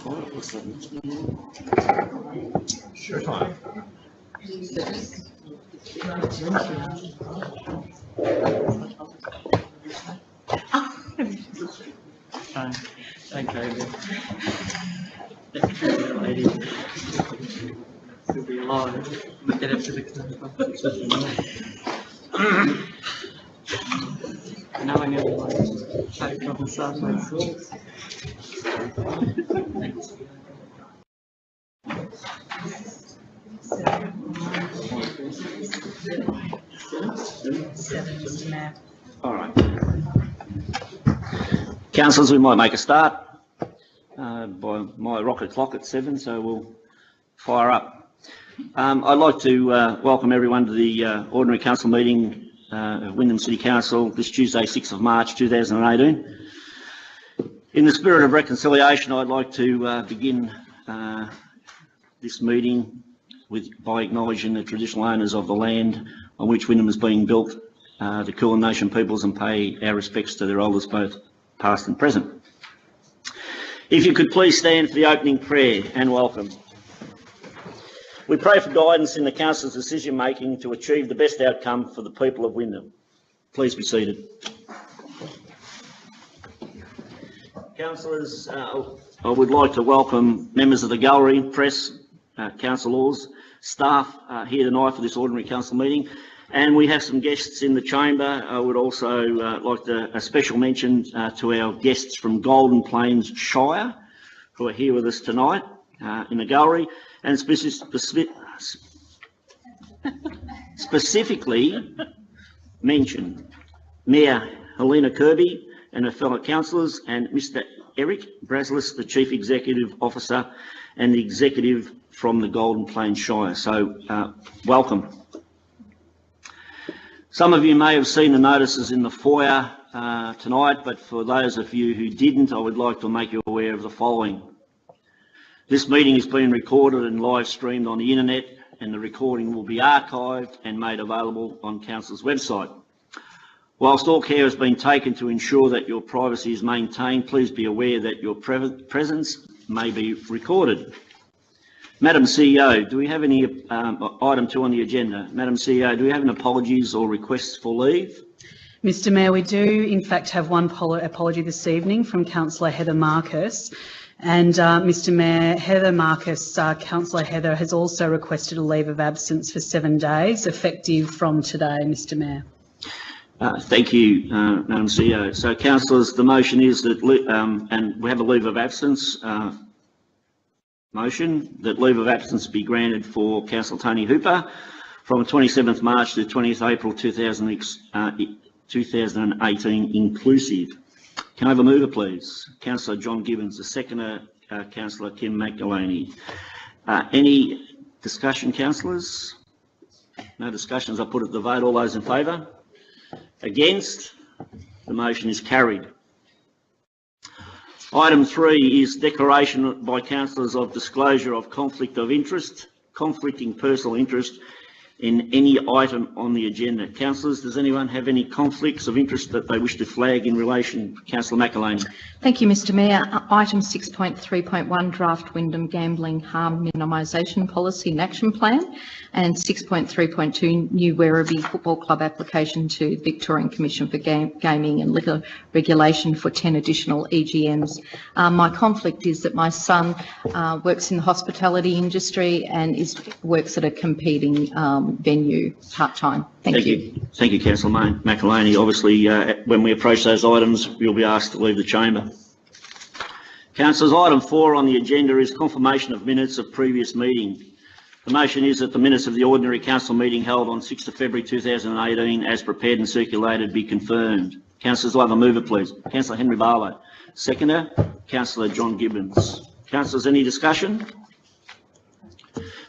Sure, fine. Okay. Lady will be alive. Get up to the knowing everyone, take off the sideways. All right. Councillors, we might make a start by my rocket clock at 7, so we'll fire up. I'd like to welcome everyone to the Ordinary Council meeting of Wyndham City Council this Tuesday, 6th of March 2018. In the spirit of reconciliation, I'd like to begin this meeting by acknowledging the traditional owners of the land on which Wyndham is being built, the Kulin Nation peoples, and pay our respects to their elders, both past and present. If you could please stand for the opening prayer and welcome. We pray for guidance in the Council's decision making to achieve the best outcome for the people of Wyndham. Please be seated. Councillors, I would like to welcome members of the gallery, press, councillors, staff here tonight for this Ordinary Council meeting. And we have some guests in the chamber. I would also like a special mention to our guests from Golden Plains Shire, who are here with us tonight in the gallery, and specifically mention Mayor Helena Kirby and her fellow councillors, and Mr. Eric Braslis, the Chief Executive Officer and the Executive from the Golden Plains Shire. So welcome. Some of you may have seen the notices in the foyer tonight, but for those of you who didn't, I would like to make you aware of the following. This meeting is being recorded and live streamed on the internet, and the recording will be archived and made available on Council's website. Whilst all care has been taken to ensure that your privacy is maintained, please be aware that your presence may be recorded. Madam CEO, do we have any item 2 on the agenda? Madam CEO, do we have any apologies or requests for leave? Mr Mayor, we do in fact have one apology this evening from Councillor Heather Marcus. And Mr Mayor, Heather Marcus, Councillor Heather has also requested a leave of absence for 7 days, effective from today, Mr Mayor. Thank you, Madam CEO. So, councillors, the motion is that, and we have a leave of absence motion, that leave of absence be granted for Councillor Tony Hooper from 27th March to 20th April 2018 inclusive. Can I have a mover, please? Councillor John Gibbons, the seconder, Councillor Kim McElhaney. Any discussion, councillors? No discussions. I put it to the vote. All those in favour? Against? The motion is carried. Item 3 is declaration by councillors of disclosure of conflict of interest, conflicting personal interest in any item on the agenda. Councillors, does anyone have any conflicts of interest that they wish to flag in relation? Councillor McElhaney. Thank you, Mr Mayor. Item 6.3.1, Draft Wyndham Gambling Harm Minimisation Policy and Action Plan, and 6.3.2, New Werribee Football Club application to the Victorian Commission for Gaming and Liquor Regulation for 10 additional EGMs. My conflict is that my son works in the hospitality industry and works at a competing venue part-time. Thank you. Thank you, Councillor McElhaney. Obviously, when we approach those items, you'll be asked to leave the chamber. Councillors, item 4 on the agenda is confirmation of minutes of previous meeting. The motion is that the minutes of the Ordinary Council meeting held on 6th of February 2018, as prepared and circulated, be confirmed. Councillors, I'll have a mover, please. Councillor Henry Barlow. Seconder, Councillor John Gibbons. Councillors, any discussion?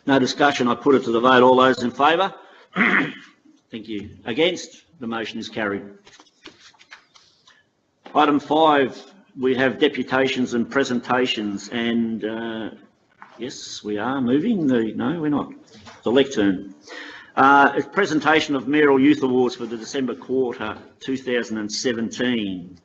No discussion. I put it to the vote. All those in favour? Thank you. Against? The motion is carried. Item 5, we have deputations and presentations, and yes, we are moving. No, we're not. The lectern. A presentation of Mayoral Youth Awards for the December quarter 2017.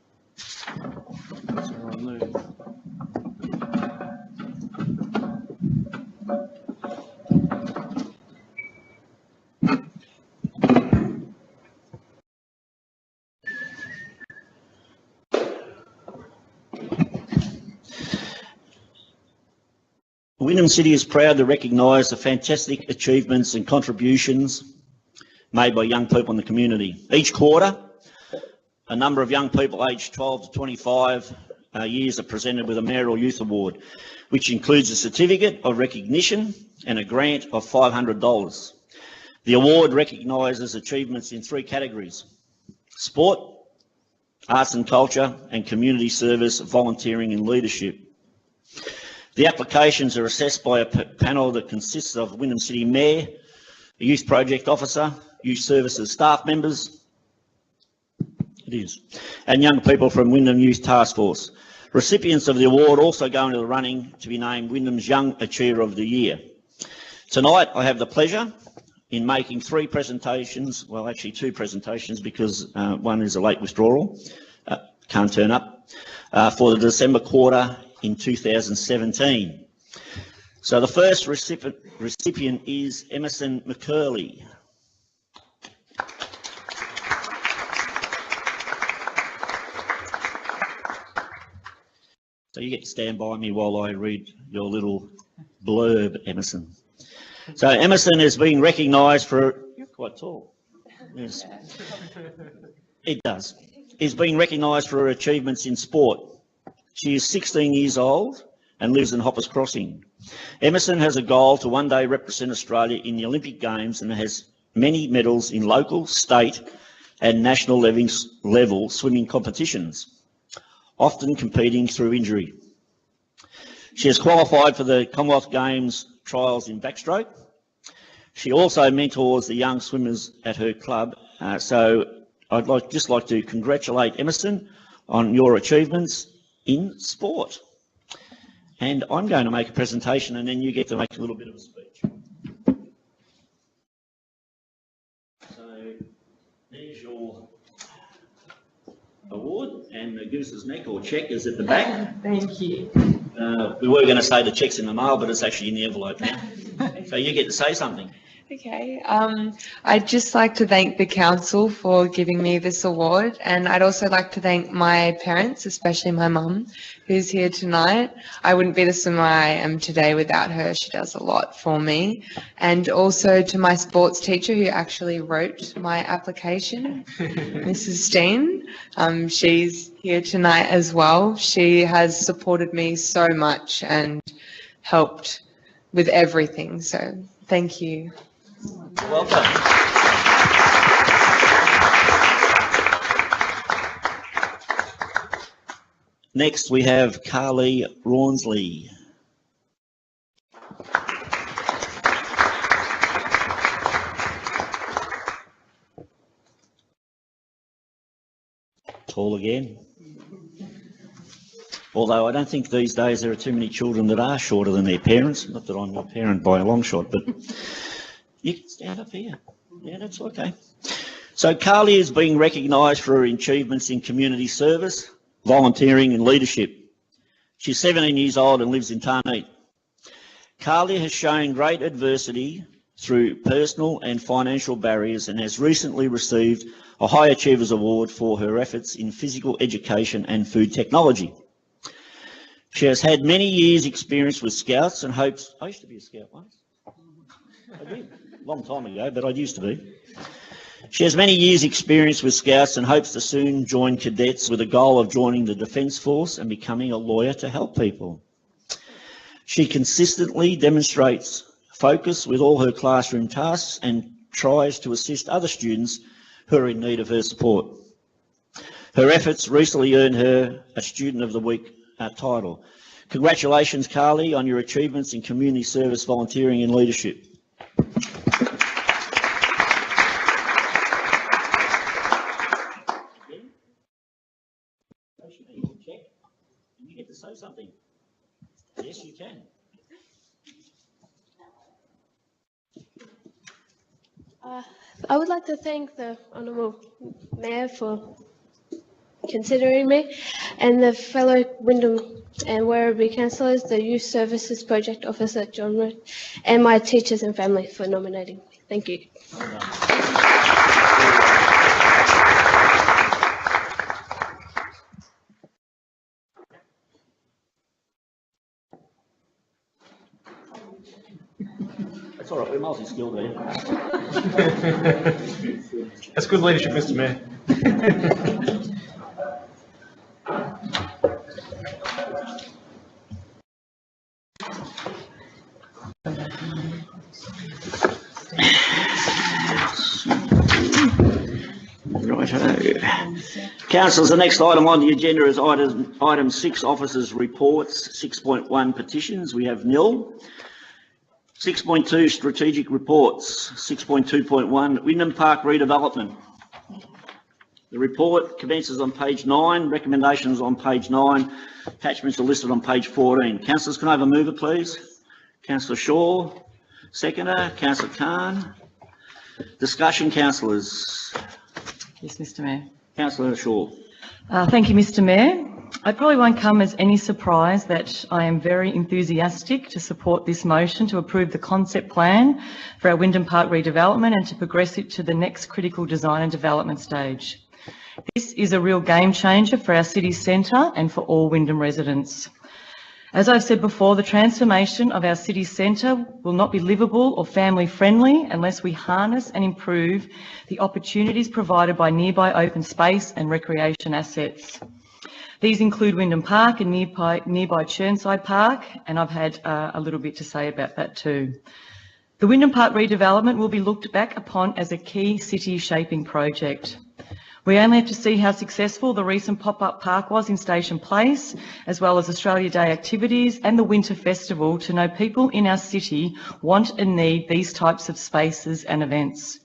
Wyndham City is proud to recognise the fantastic achievements and contributions made by young people in the community. Each quarter, a number of young people aged 12 to 25 years are presented with a Mayoral Youth Award, which includes a certificate of recognition and a grant of $500. The award recognises achievements in 3 categories: sport, arts and culture, and community service, volunteering and leadership. The applications are assessed by a panel that consists of Wyndham City Mayor, a Youth Project Officer, Youth Services staff members, and young people from Wyndham Youth Task Force. Recipients of the award also go into the running to be named Wyndham's Young Achiever of the Year. Tonight I have the pleasure in making 3 presentations, well actually 2 presentations because one is a late withdrawal, can't turn up, for the December quarter in 2017. So the first recipient is Emerson McCurley. So you get to stand by me while I read your little blurb, Emerson. So Emerson is being recognised for, you're quite tall. Yes. It does. Is being recognised for her achievements in sport. She is 16 years old and lives in Hoppers Crossing. Emerson has a goal to one day represent Australia in the Olympic Games and has many medals in local, state and national level swimming competitions, often competing through injury. She has qualified for the Commonwealth Games trials in backstroke. She also mentors the young swimmers at her club. So I'd just like to congratulate Emerson on your achievements in sport. And I'm going to make a presentation and then you get to make a little bit of a speech. So there's your award, and the goose's neck or cheque is at the back. Thank you. We were going to say the cheque's in the mail, but it's actually in the envelope now. So you get to say something. Okay, I'd just like to thank the council for giving me this award, and I'd also like to thank my parents, especially my mum, who's here tonight. I wouldn't be the swimmer I am today without her. She does a lot for me. And also to my sports teacher who actually wrote my application, Mrs. Steen. She's here tonight as well. She has supported me so much and helped with everything, so thank you. You're welcome. Next we have Carly Rawnsley. Tall again. Although I don't think these days there are too many children that are shorter than their parents. Not that I'm your parent by a long shot, but you can stand up here. Yeah, that's okay. So Carly is being recognised for her achievements in community service, volunteering and leadership. She's 17 years old and lives in Tarneit. Carly has shown great adversity through personal and financial barriers and has recently received a High Achievers Award for her efforts in physical education and food technology. She has had many years' experience with Scouts and hopes. I used to be a Scout once. I did, a long time ago, but I used to be. She has many years' experience with Scouts and hopes to soon join cadets with a goal of joining the Defence Force and becoming a lawyer to help people. She consistently demonstrates focus with all her classroom tasks and tries to assist other students who are in need of her support. Her efforts recently earned her a Student of the Week title. Congratulations, Carly, on your achievements in community service, volunteering and leadership. You get to say something. Yes, you can. I would like to thank the Honourable Mayor for considering me, and the fellow Wyndham and Werribee councillors, the Youth Services Project Officer John Root, and my teachers and family for nominating me. Thank you. That's all right, we're multi-skilled here. That's good leadership, Mr. Mayor. Righto. Councillors, the next item on the agenda is item 6, officers' reports. 6.1, petitions. We have nil. 6.2, strategic reports. 6.2.1, Wyndham Park redevelopment. The report commences on page 9, recommendations on page 9, attachments are listed on page 14. Councillors, can I have a mover, please? Councillor Shaw, seconder. Councillor Khan. Discussion, councillors. Yes, Mr. Mayor. Councillor Shaw. Thank you, Mr. Mayor. It probably won't come as any surprise that I am very enthusiastic to support this motion to approve the concept plan for our Wyndham Park redevelopment and to progress it to the next critical design and development stage. This is a real game changer for our city centre and for all Wyndham residents. As I've said before, the transformation of our city centre will not be livable or family friendly unless we harness and improve the opportunities provided by nearby open space and recreation assets. These include Wyndham Park and nearby Chirnside Park, and I've had a little bit to say about that too. The Wyndham Park redevelopment will be looked back upon as a key city shaping project. We only have to see how successful the recent pop-up park was in Station Place, as well as Australia Day activities and the Winter Festival, to know people in our city want and need these types of spaces and events.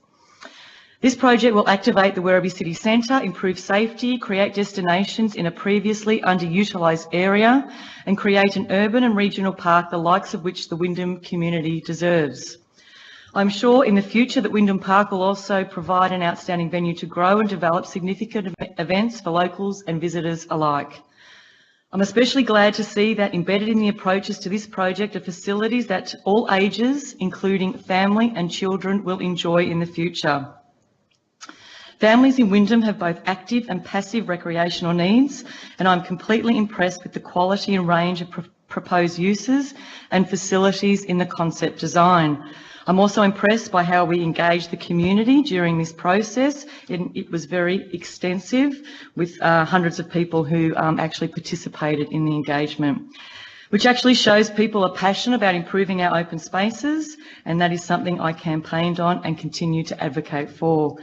This project will activate the Werribee City Centre, improve safety, create destinations in a previously underutilised area, and create an urban and regional park the likes of which the Wyndham community deserves. I'm sure in the future that Wyndham Park will also provide an outstanding venue to grow and develop significant events for locals and visitors alike. I'm especially glad to see that embedded in the approaches to this project are facilities that all ages, including family and children, will enjoy in the future. Families in Wyndham have both active and passive recreational needs, and I'm completely impressed with the quality and range of proposed uses and facilities in the concept design. I'm also impressed by how we engaged the community during this process. It was very extensive, with hundreds of people who actually participated in the engagement, which actually shows people are passionate about improving our open spaces, and that is something I campaigned on and continue to advocate for.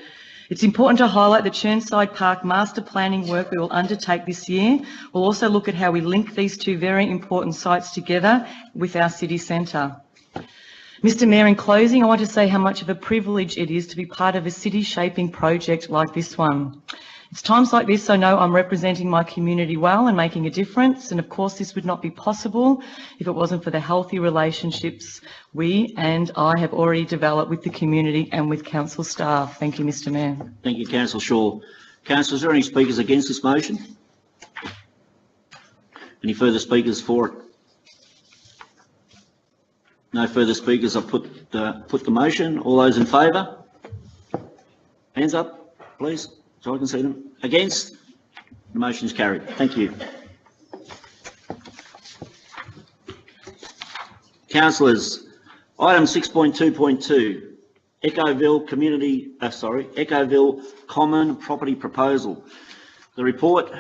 It's important to highlight the Chirnside Park master planning work we will undertake this year. We'll also look at how we link these two very important sites together with our city centre. Mr. Mayor, in closing, I want to say how much of a privilege it is to be part of a city shaping project like this one. It's times like this I know I'm representing my community well and making a difference, and of course this would not be possible if it wasn't for the healthy relationships we and I have already developed with the community and with council staff. Thank you, Mr. Mayor. Thank you, Councillor Shaw. Councillors, are there any speakers against this motion? Any further speakers for it? No further speakers. I've put the motion. All those in favour? Hands up, please, so I can see them. Against? The motion is carried. Thank you. Councillors, item 6.2.2, Echoville Common Property Proposal. The report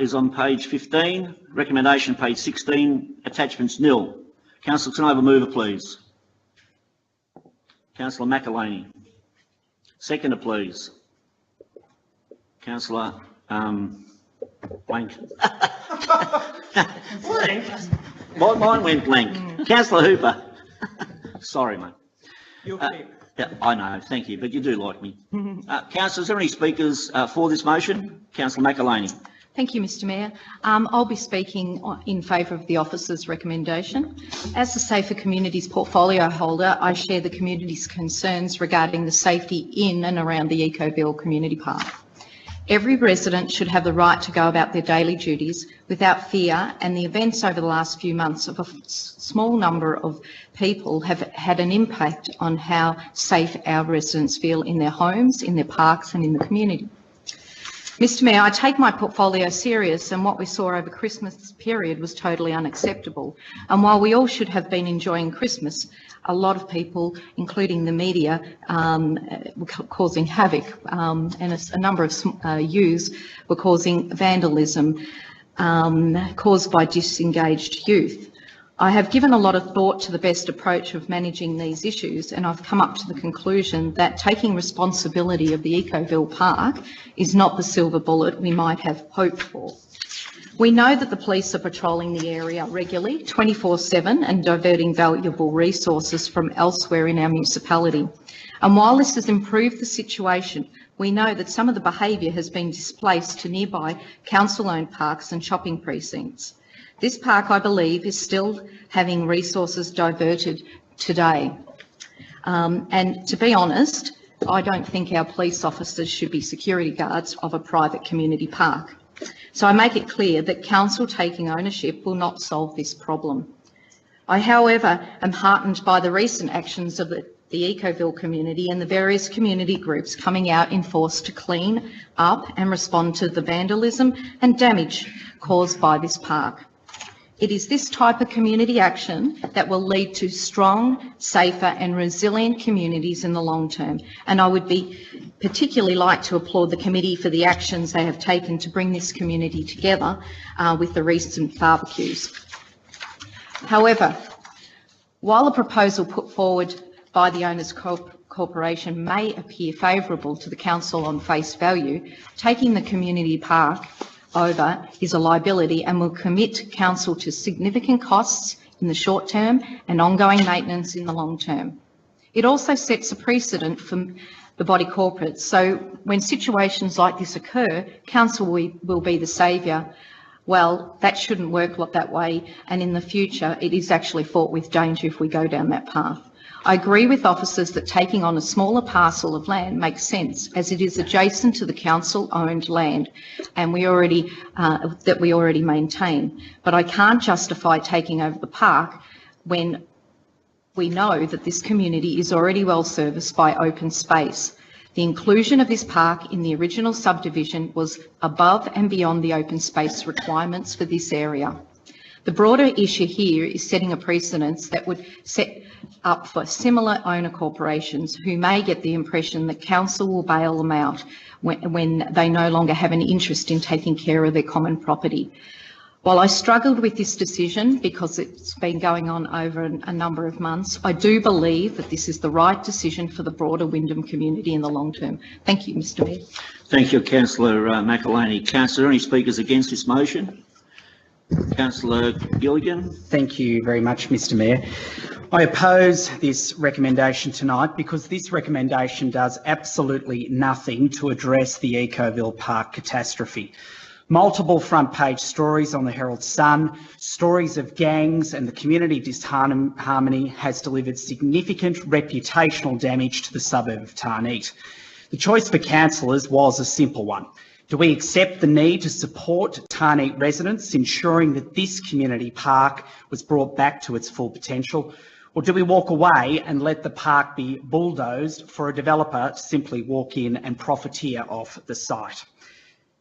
is on page 15, recommendation page 16, attachments nil. Councillor, can I have a mover, please? Councillor McElhaney. Seconder, please. Councillor blank. Mine went blank. Councillor Hooper. Sorry, mate. Yeah, I know, thank you, but you do like me. Councillors, is there any speakers for this motion? Councillor McElhaney. Thank you, Mr. Mayor. I'll be speaking in favour of the officer's recommendation. As the Safer Communities portfolio holder, I share the community's concerns regarding the safety in and around the Echoville Community Park. Every resident should have the right to go about their daily duties without fear, and the events over the last few months of a small number of people have had an impact on how safe our residents feel in their homes, in their parks and in the community. Mr Mayor, I take my portfolio serious, and what we saw over Christmas period was totally unacceptable. And while we all should have been enjoying Christmas, a lot of people, including the media, were causing havoc, and a number of youths were causing vandalism caused by disengaged youth. I have given a lot of thought to the best approach of managing these issues, and I've come up to the conclusion that taking responsibility of the Ecoville Park is not the silver bullet we might have hoped for. We know that the police are patrolling the area regularly, 24/7, and diverting valuable resources from elsewhere in our municipality. And while this has improved the situation, we know that some of the behaviour has been displaced to nearby council-owned parks and shopping precincts. This park, I believe, is still having resources diverted today. And to be honest, I don't think our police officers should be security guards of a private community park. So I make it clear that council taking ownership will not solve this problem. I, however, am heartened by the recent actions of the Ecoville community and the various community groups coming out in force to clean up and respond to the vandalism and damage caused by this park. It is this type of community action that will lead to strong, safer and resilient communities in the long term. And I would particularly like to applaud the committee for the actions they have taken to bring this community together with the recent barbecues. However, while the proposal put forward by the Owners Corporation may appear favourable to the council on face value, taking the community park over is a liability and will commit council to significant costs in the short term and ongoing maintenance in the long term. It also sets a precedent for the body corporates. So when situations like this occur, council will be the saviour. Well, that shouldn't work that way, and in the future it is actually fraught with danger if we go down that path. I agree with officers that taking on a smaller parcel of land makes sense, as it is adjacent to the council-owned land, and we already maintain. But I can't justify taking over the park when we know that this community is already well serviced by open space. The inclusion of this park in the original subdivision was above and beyond the open space requirements for this area. The broader issue here is setting a precedence that would set up for similar owner corporations who may get the impression that council will bail them out when they no longer have an interest in taking care of their common property. While I struggled with this decision because it's been going on over a number of months, I do believe that this is the right decision for the broader Wyndham community in the long term. Thank you, Mr Mayor. Thank you, Councillor McElhaney. Councillor, any speakers against this motion? Councillor Gilligan. Thank you very much, Mr Mayor. I oppose this recommendation tonight because this recommendation does absolutely nothing to address the Ecoville Park catastrophe. Multiple front page stories on the Herald Sun, stories of gangs and the community disharmony has delivered significant reputational damage to the suburb of Tarneit. The choice for councillors was a simple one. Do we accept the need to support Tarneit residents, ensuring that this community park was brought back to its full potential? Or do we walk away and let the park be bulldozed for a developer to simply walk in and profiteer off the site?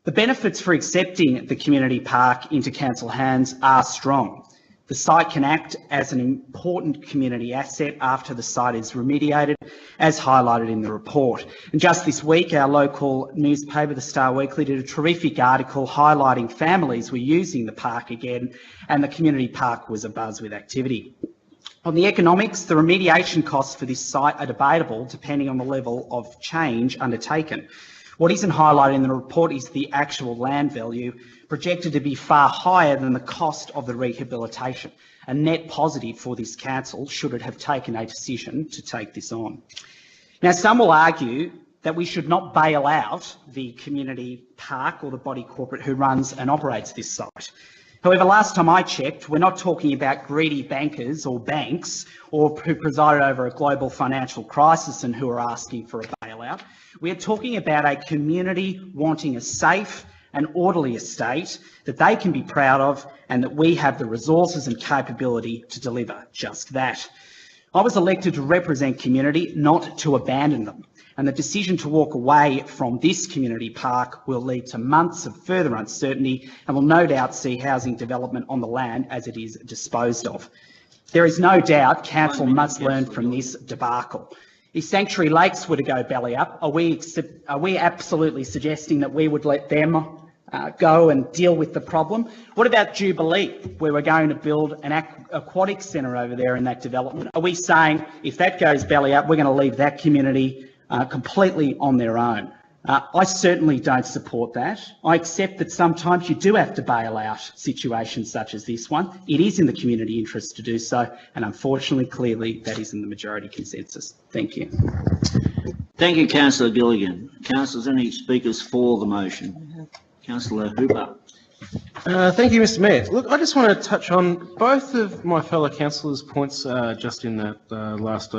The benefits for accepting the community park into council hands are strong. The site can act as an important community asset after the site is remediated, as highlighted in the report. And just this week, our local newspaper, the Star Weekly, did a terrific article highlighting families were using the park again, and the community park was abuzz with activity. On the economics, the remediation costs for this site are debatable depending on the level of change undertaken. What isn't highlighted in the report is the actual land value, projected to be far higher than the cost of the rehabilitation, a net positive for this council should it have taken a decision to take this on. Now, some will argue that we should not bail out the community park or the body corporate who runs and operates this site. However, last time I checked, we're not talking about greedy bankers or banks or who presided over a global financial crisis and who are asking for a bailout. We are talking about a community wanting a safe and orderly estate that they can be proud of and that we have the resources and capability to deliver just that. I was elected to represent community, not to abandon them. And the decision to walk away from this community park will lead to months of further uncertainty and will no doubt see housing development on the land as it is disposed of. There is no doubt council must learn from this debacle. If Sanctuary Lakes were to go belly up, are we absolutely suggesting that we would let them go and deal with the problem? What about Jubilee, where we're going to build an aquatic centre over there in that development? Are we saying if that goes belly up, we're going to leave that community completely on their own? I certainly don't support that. I accept that sometimes you do have to bail out situations such as this one. It is in the community interest to do so, and unfortunately, clearly, that isn't the majority consensus. Thank you. Thank you, Councillor Gilligan. Councillors, any speakers for the motion? Councillor Hooper. Thank you, Mr. Mayor. Look, I just want to touch on both of my fellow councillors' points just in that last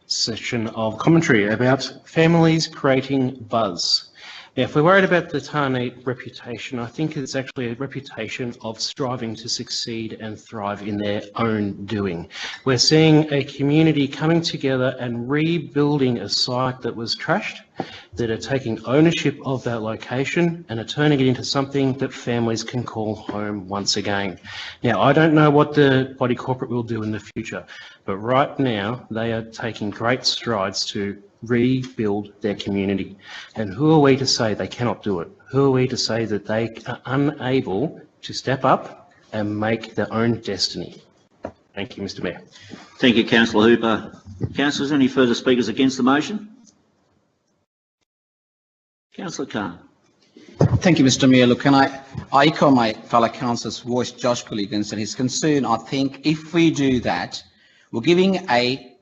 section of commentary about families creating buzz. Now, if we're worried about the Tarneit reputation, I think it's actually a reputation of striving to succeed and thrive in their own doing. We're seeing a community coming together and rebuilding a site that was trashed, that are taking ownership of that location and are turning it into something that families can call home once again. Now, I don't know what the body corporate will do in the future, but right now they are taking great strides to rebuild their community. And who are we to say they cannot do it? Who are we to say that they are unable to step up and make their own destiny? Thank you, Mr. Mayor. Thank you, Councillor Hooper. Councillors, any further speakers against the motion? Councillor Khan. Thank you, Mr. Mayor. Look, can I echo my fellow councillor's voice, Josh Gilligan's, and his concern. I think if we do that, we're giving a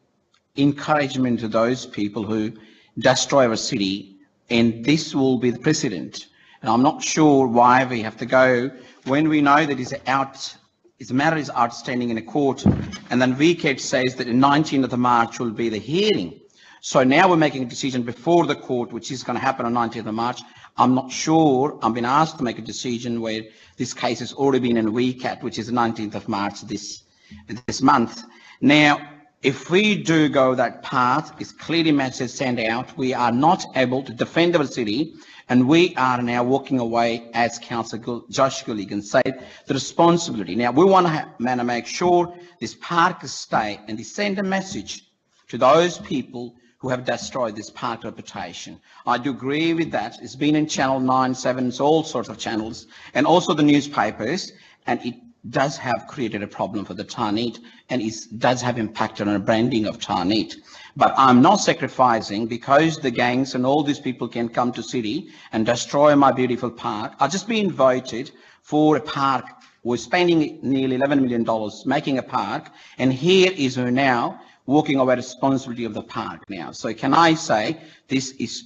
encouragement to those people who destroy our city, and this will be the precedent. And I'm not sure why we have to go when we know that the matter is outstanding in a court, and then VCAT says that the 19th of March will be the hearing. So now we're making a decision before the court, which is going to happen on 19th of March. I'm not sure. I've been asked to make a decision where this case has already been in VCAT, which is the 19th of March this month. Now, if we do go that path, it's clearly message sent out. We are not able to defend our city, and we are now walking away, as Councillor Josh Gilligan said, the responsibility. Now, we want to make sure this park stay and send a message to those people who have destroyed this park reputation. I do agree with that. It's been in Channel 9, 7, so all sorts of channels, and also the newspapers, and it does have created a problem for the Tarneit, and it does have impacted on the branding of Tarneit. But I'm not sacrificing because the gangs and all these people can come to city and destroy my beautiful park. I've just been voted for a park. We're spending nearly $11 million making a park, and here is who now walking away responsibility of the park now. So can I say this is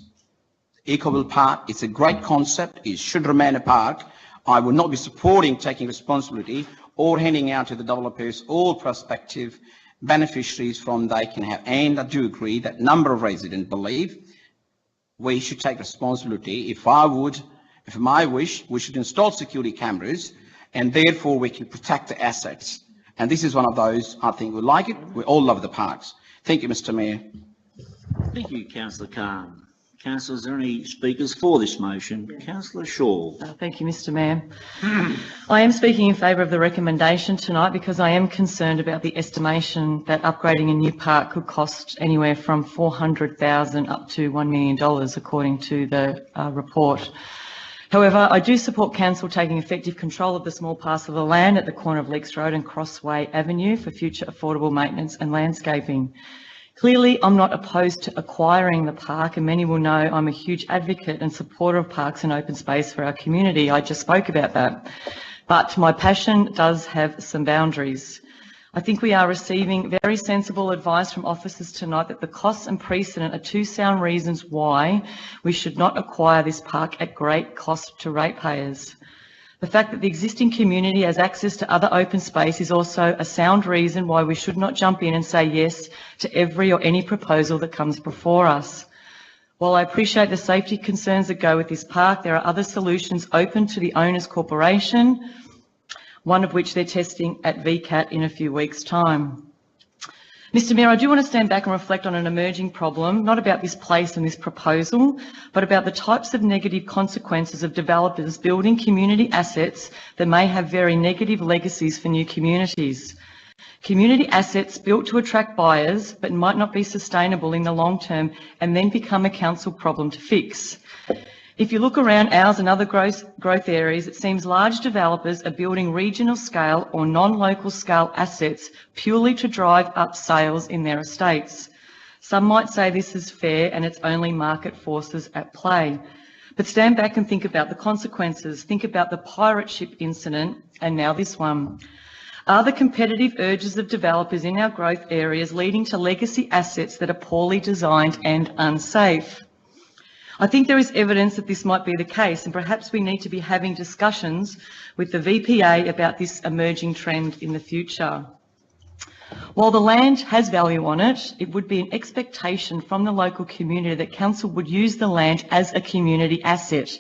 Ecoville Park? It's a great concept. It should remain a park. I will not be supporting taking responsibility or handing out to the developers all prospective beneficiaries from they can have. And I do agree that number of residents believe we should take responsibility. If my wish, we should install security cameras, and therefore we can protect the assets. And this is one of those, I think we like it. We all love the parks. Thank you, Mr. Mayor. Thank you, Councillor Khan. Councillors, are there any speakers for this motion? Councillor Shaw. Thank you, Mr. Mayor. I am speaking in favour of the recommendation tonight because I am concerned about the estimation that upgrading a new park could cost anywhere from $400,000 up to $1 million, according to the report. However, I do support Council taking effective control of the small parcel of land at the corner of Leeks Road and Crossway Avenue for future affordable maintenance and landscaping. Clearly, I'm not opposed to acquiring the park, and many will know I'm a huge advocate and supporter of parks and open space for our community. I just spoke about that. But my passion does have some boundaries. I think we are receiving very sensible advice from officers tonight that the costs and precedent are two sound reasons why we should not acquire this park at great cost to ratepayers. The fact that the existing community has access to other open space is also a sound reason why we should not jump in and say yes to every or any proposal that comes before us. While I appreciate the safety concerns that go with this park, there are other solutions open to the Owners Corporation, one of which they're testing at VCAT in a few weeks' time. Mr Mayor, I do want to stand back and reflect on an emerging problem, not about this place and this proposal, but about the types of negative consequences of developers building community assets that may have very negative legacies for new communities. Community assets built to attract buyers but might not be sustainable in the long term and then become a council problem to fix. If you look around ours and other growth areas, it seems large developers are building regional scale or non-local scale assets purely to drive up sales in their estates. Some might say this is fair and it's only market forces at play. But stand back and think about the consequences. Think about the pirate ship incident and now this one. Are the competitive urges of developers in our growth areas leading to legacy assets that are poorly designed and unsafe? I think there is evidence that this might be the case, and perhaps we need to be having discussions with the VPA about this emerging trend in the future. While the land has value on it, it would be an expectation from the local community that council would use the land as a community asset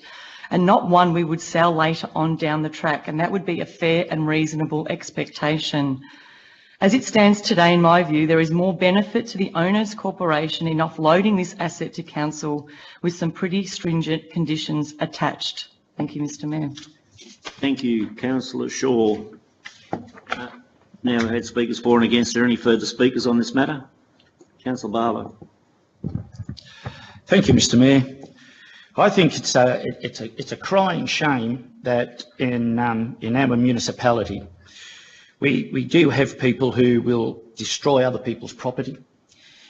and not one we would sell later on down the track, and that would be a fair and reasonable expectation. As it stands today, in my view, there is more benefit to the owners' corporation in offloading this asset to council with some pretty stringent conditions attached. Thank you, Mr Mayor. Thank you, Councillor Shaw. Now we've had speakers for and against. Are there any further speakers on this matter? Councillor Barlow. Thank you, Mr Mayor. I think it's a crying shame that in our municipality we do have people who will destroy other people's property,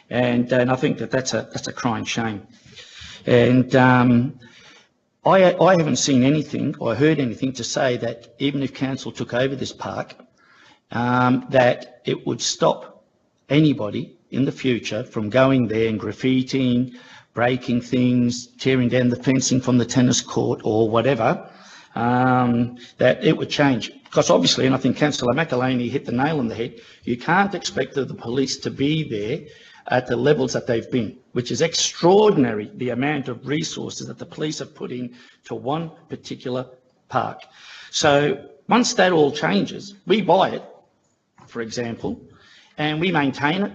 and I think that's a crying shame. And I haven't seen anything or heard anything to say that even if council took over this park, that it would stop anybody in the future from going there and graffitiing, breaking things, tearing down the fencing from the tennis court or whatever, that it would change. Because obviously, and I think Councillor McElhaney hit the nail on the head, you can't expect the police to be there at the levels that they've been, which is extraordinary, the amount of resources that the police have put in to one particular park. So once that all changes, we buy it, for example, and we maintain it,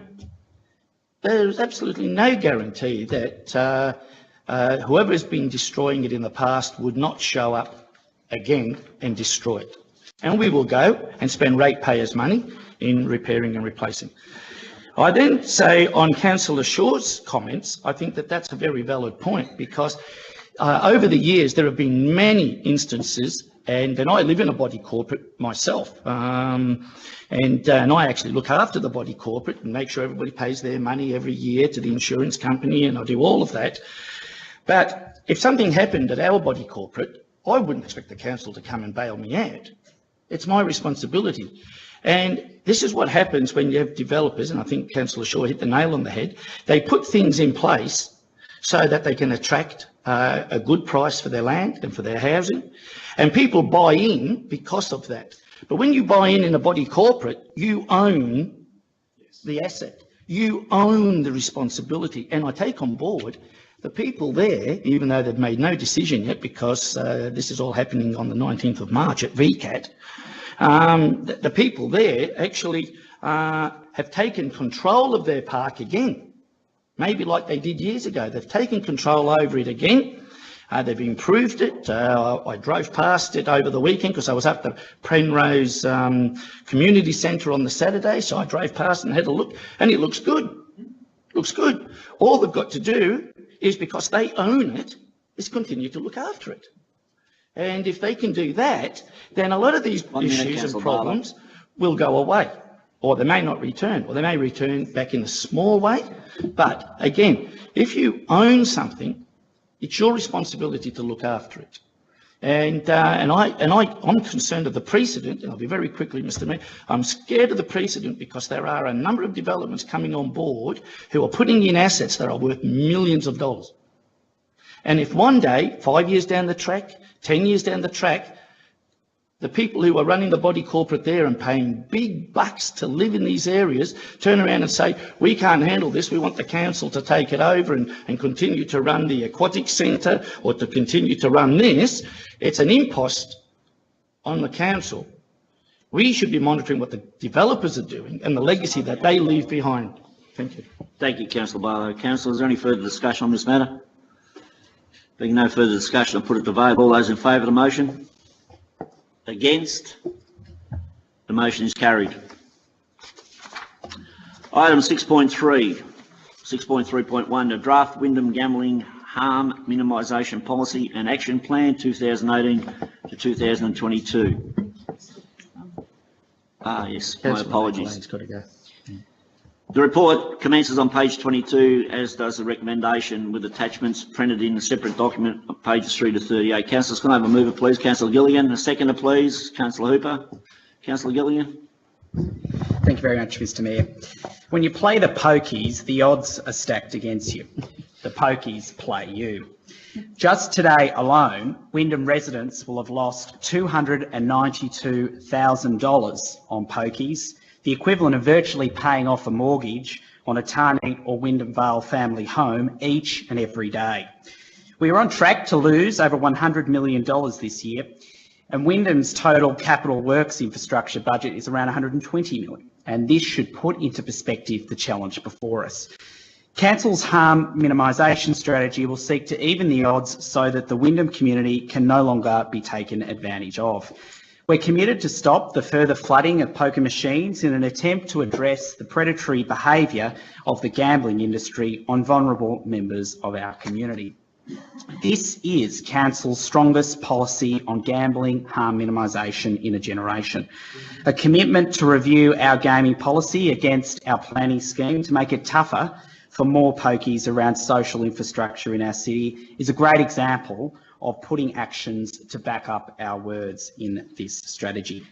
there's absolutely no guarantee that whoever has been destroying it in the past would not show up again and destroy it. And we will go and spend ratepayers' money in repairing and replacing. I then say on Councillor Shaw's comments, I think that that's a very valid point, because over the years there have been many instances, and I live in a body corporate myself, and I actually look after the body corporate and make sure everybody pays their money every year to the insurance company, and I do all of that. But if something happened at our body corporate, I wouldn't expect the council to come and bail me out. It's my responsibility. And this is what happens when you have developers, and I think Councillor Shaw hit the nail on the head. They put things in place so that they can attract a good price for their land and for their housing, and people buy in because of that. But when you buy in a body corporate, you own the asset. You own the responsibility. And I take on board the people there, even though they've made no decision yet, because this is all happening on the 19th of March at VCAT, the people there actually have taken control of their park again, maybe like they did years ago. They've taken control over it again. They've improved it. I drove past it over the weekend because I was up the Penrose Community Centre on the Saturday, so I drove past and had a look, and it looks good. Looks good. All they've got to do is, because they own it, is continue to look after it. And if they can do that, then a lot of these issues and problems will go away, or they may not return, or they may return back in a small way. But again, if you own something, it's your responsibility to look after it. And I'm concerned of the precedent, and I'll be very quickly, Mr. Mayor. I'm scared of the precedent because there are a number of developments coming on board who are putting in assets that are worth millions of dollars. And if one day, 5 years down the track, 10 years down the track, the people who are running the body corporate there and paying big bucks to live in these areas turn around and say, we can't handle this, we want the council to take it over and continue to run the aquatic centre or to continue to run this, it's an impost on the council We should be monitoring what the developers are doing and the legacy that they leave behind. Thank you. Thank you, Councillor Barlow. Councillor, is there any further discussion on this matter? Being no further discussion, I'll put it to vote. All those in favour of the motion? Against? The motion is carried. Item 6.3, 6.3.1, the draft Wyndham Gambling Harm Minimisation Policy and Action Plan 2018 to 2022. Yes, my apologies. Got to go. The report commences on page 22, as does the recommendation, with attachments printed in a separate document on pages 3 to 38. Councillors, can I have a mover, please? Councillor Gilligan. A seconder, please. Councillor Hooper. Councillor Gilligan. Thank you very much, Mr. Mayor. When you play the pokies, the odds are stacked against you. The pokies play you. Just today alone, Wyndham residents will have lost $292,000 on pokies, the equivalent of virtually paying off a mortgage on a Tarney or Wyndham Vale family home each and every day. We are on track to lose over $100 million this year, and Wyndham's total capital works infrastructure budget is around $120 million, and this should put into perspective the challenge before us. Council's harm minimisation strategy will seek to even the odds so that the Wyndham community can no longer be taken advantage of. We're committed to stop the further flooding of poker machines in an attempt to address the predatory behaviour of the gambling industry on vulnerable members of our community. This is Council's strongest policy on gambling harm minimisation in a generation. A commitment to review our gaming policy against our planning scheme to make it tougher for more pokies around social infrastructure in our city is a great example of putting actions to back up our words in this strategy.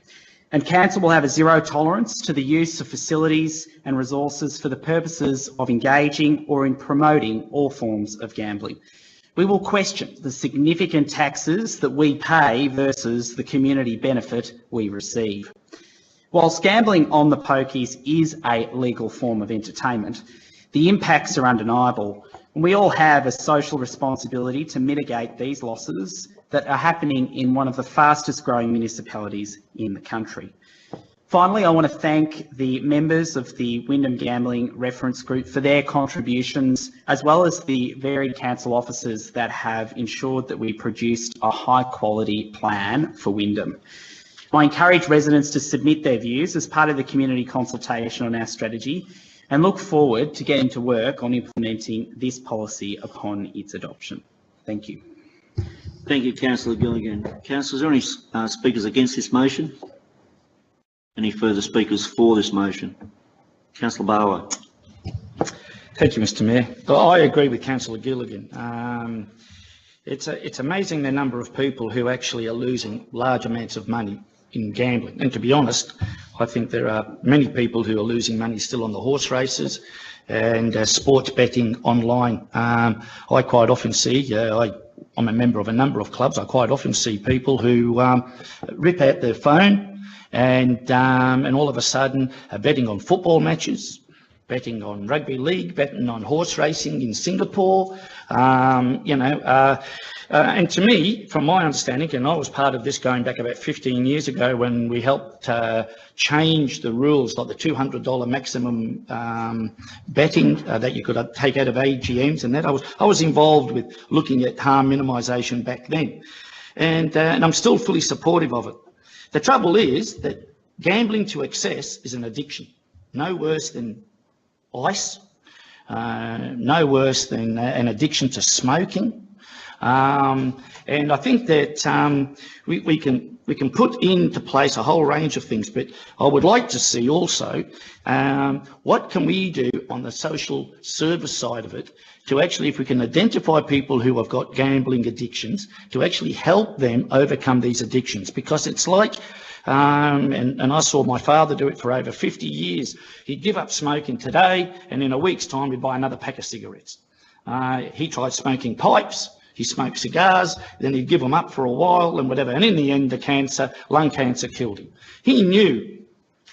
And Council will have a zero tolerance to the use of facilities and resources for the purposes of engaging or in promoting all forms of gambling. We will question the significant taxes that we pay versus the community benefit we receive. Whilst gambling on the pokies is a legal form of entertainment, the impacts are undeniable, and we all have a social responsibility to mitigate these losses that are happening in one of the fastest growing municipalities in the country. Finally, I want to thank the members of the Wyndham Gambling Reference Group for their contributions, as well as the varied council officers that have ensured that we produced a high quality plan for Wyndham. I encourage residents to submit their views as part of the community consultation on our strategy, and look forward to getting to work on implementing this policy upon its adoption. Thank you. Thank you, Councillor Gilligan. Councillors, are there any speakers against this motion? Any further speakers for this motion? Councillor Barlow. Thank you, Mr. Mayor. I agree with Councillor Gilligan. It's amazing the number of people who actually are losing large amounts of money in gambling. And to be honest, I think there are many people who are losing money still on the horse races and sports betting online. I quite often see, I'm a member of a number of clubs, I quite often see people who rip out their phone and all of a sudden are betting on football matches, betting on rugby league, betting on horse racing in Singapore, and to me, from my understanding, and I was part of this going back about 15 years ago when we helped change the rules, like the $200 maximum betting that you could take out of AGMs and that. I was involved with looking at harm minimisation back then, and I'm still fully supportive of it. The trouble is that gambling to excess is an addiction, no worse than ice, no worse than an addiction to smoking. And I think that we can put into place a whole range of things, but I would like to see also what can we do on the social service side of it to actually, if we can identify people who have got gambling addictions, to actually help them overcome these addictions, because it's like, and I saw my father do it for over 50 years. He'd give up smoking today, and in a week's time he'd buy another pack of cigarettes. He tried smoking pipes. He smoked cigars, then he'd give them up for a while and whatever. And in the end, the cancer, lung cancer, killed him. He knew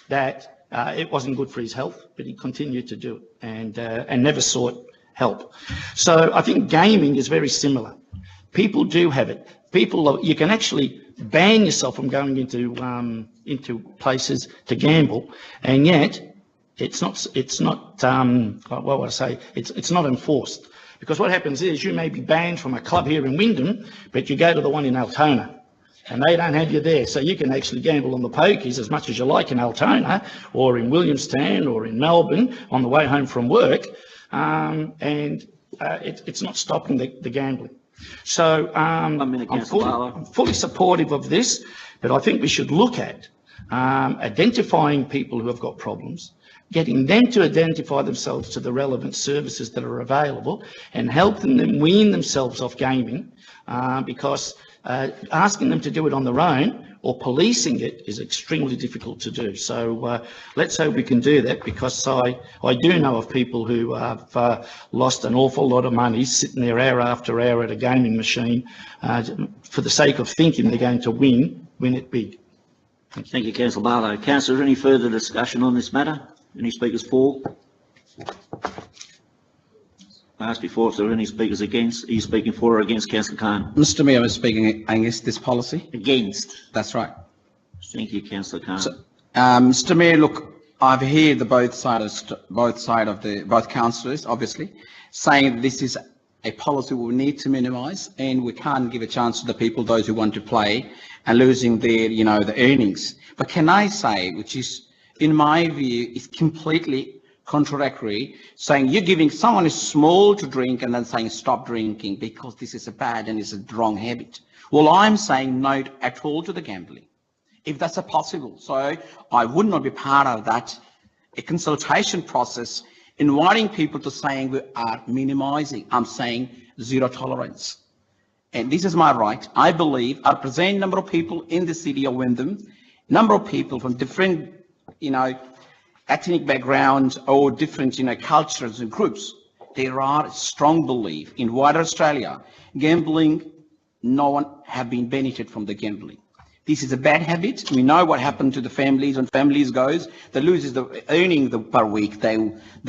that it wasn't good for his health, but he continued to do it and never sought help. So I think gaming is very similar. People do have it. You can actually ban yourself from going into places to gamble, and yet it's not what would I say? It's not enforced, because what happens is you may be banned from a club here in Wyndham, but you go to the one in Altona, and they don't have you there, so you can actually gamble on the pokies as much as you like in Altona or in Williamstown or in Melbourne on the way home from work, and it's not stopping the gambling. So I'm fully supportive of this, but I think we should look at identifying people who have got problems, getting them to identify themselves to the relevant services that are available, and helping them wean themselves off gaming, because asking them to do it on their own or policing it is extremely difficult to do. So let's hope we can do that, because I do know of people who have lost an awful lot of money sitting there hour after hour at a gaming machine for the sake of thinking they're going to win it big. Thank you, Councillor Barlow. Councillors, any further discussion on this matter? Any speakers for? I asked before if there are any speakers against. Are you speaking for or against, Councillor Khan? Mr Mayor, I'm speaking against this policy. Against? That's right. Thank you, Councillor Khan. So, Mr Mayor, look, I've heard both councillors, obviously, saying this is a policy we need to minimise, and we can't give a chance to the people, those who want to play, and losing their, the earnings. But can I say, which is, in my view, is completely contradictory, saying you're giving someone who's small to drink and then saying stop drinking because this is a bad and it's a wrong habit. Well, I'm saying no at all to the gambling, if that's possible. So I would not be part of that, a consultation process, inviting people to saying we are minimising. I'm saying zero tolerance. And this is my right. I believe I represent a number of people in the city of Wyndham, number of people from different, ethnic backgrounds or different, cultures and groups. There are strong belief in wider Australia, gambling, no one have been benefited from the gambling. This is a bad habit. We know what happened to the families. When families goes, they loses the earning per week they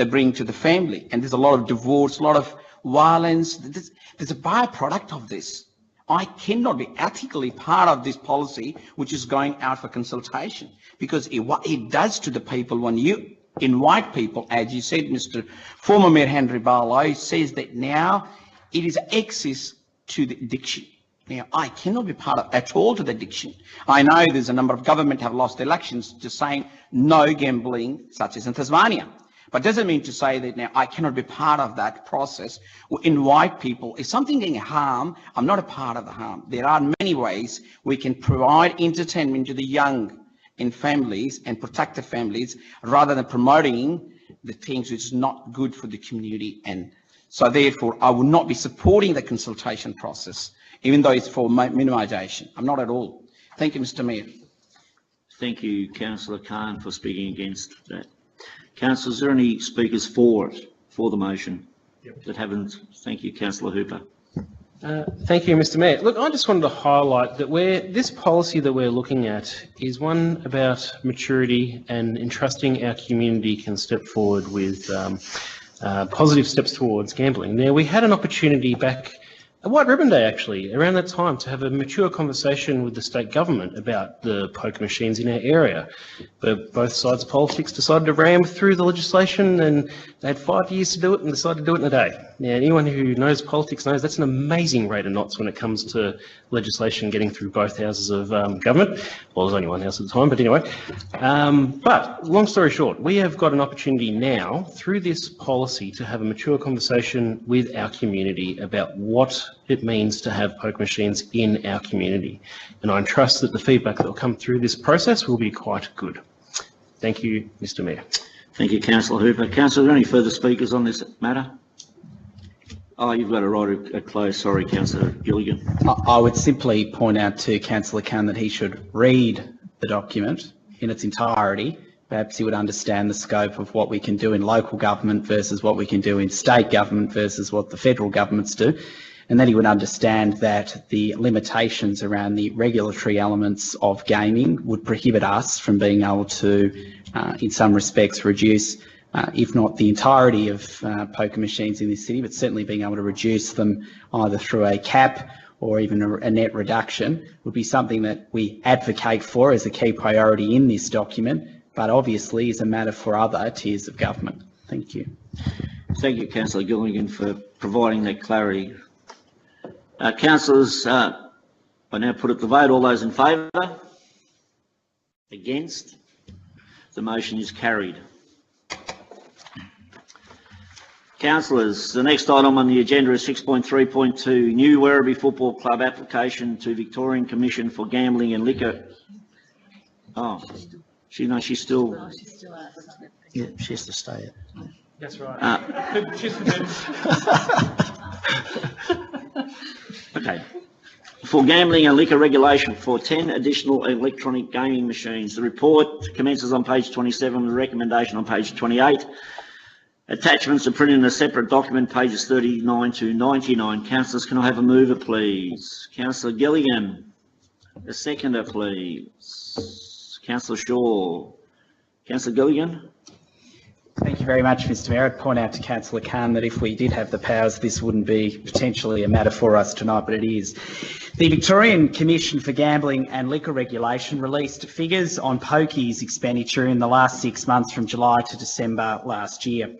bring to the family. And there's a lot of divorce, a lot of violence. There's a byproduct of this. I cannot be ethically part of this policy, which is going out for consultation, because what it does to the people when you invite people, as you said, Mr. Former Mayor Henry Barlow says that now it is access to the addiction. Now, I cannot be part of at all to the addiction. I know there's a number of government have lost elections just saying no gambling, such as in Tasmania. But doesn't mean to say that now I cannot be part of that process or invite people. If something getting harm, I'm not a part of the harm. There are many ways we can provide entertainment to the young in families and protect the families rather than promoting the things which is not good for the community. And so therefore, I will not be supporting the consultation process, even though it's for minimisation. I'm not at all. Thank you, Mr Mayor. Thank you, Councillor Khan, for speaking against that. Councillors, is there any speakers for it, for the motion? Yep. That haven't? Thank you, Councillor Hooper. Thank you, Mr Mayor. Look, I just wanted to highlight that this policy that we're looking at is one about maturity and entrusting our community can step forward with positive steps towards gambling. Now, we had an opportunity back at White Ribbon Day, actually, around that time, to have a mature conversation with the state government about the poker machines in our area. But both sides of politics decided to ram through the legislation, and they had 5 years to do it and decided to do it in a day. Now, anyone who knows politics knows that's an amazing rate of knots when it comes to legislation getting through both houses of government. Well, there's only one house at the time, but anyway. But long story short, we have got an opportunity now through this policy to have a mature conversation with our community about what it means to have poker machines in our community. And I trust that the feedback that will come through this process will be quite good. Thank you, Mr Mayor. Thank you, Councillor Hooper. Councillor, are there any further speakers on this matter? Oh, you've got a right at close. Sorry, Councillor Gilligan. I would simply point out to Councillor Khan that he should read the document in its entirety. Perhaps he would understand the scope of what we can do in local government versus what we can do in state government versus what the federal governments do. And then he would understand that the limitations around the regulatory elements of gaming would prohibit us from being able to, in some respects, reduce, if not the entirety of poker machines in this city, but certainly being able to reduce them either through a cap or even a net reduction would be something that we advocate for as a key priority in this document, but obviously is a matter for other tiers of government. Thank you. Thank you, Councillor Gilligan, for providing that clarity. Councillors, I now put it to vote. All those in favour? Against? The motion is carried. Councillors, the next item on the agenda is 6.3.2, new Werribee Football Club application to Victorian Commission for Gambling and Liquor. Oh, she's still. Yeah, she has to stay. That's right. Okay. For gambling and liquor regulation for 10 additional electronic gaming machines. The report commences on page 27, the recommendation on page 28. Attachments are printed in a separate document, pages 39 to 99. Councillors, can I have a mover, please? Councillor Gilligan. A seconder, please. Councillor Shaw. Councillor Gilligan. Thank you very much, Mr Mayor. I'd point out to Councillor Khan that if we did have the powers, this wouldn't be potentially a matter for us tonight, but it is. The Victorian Commission for Gambling and Liquor Regulation released figures on pokies expenditure in the last 6 months from July to December last year.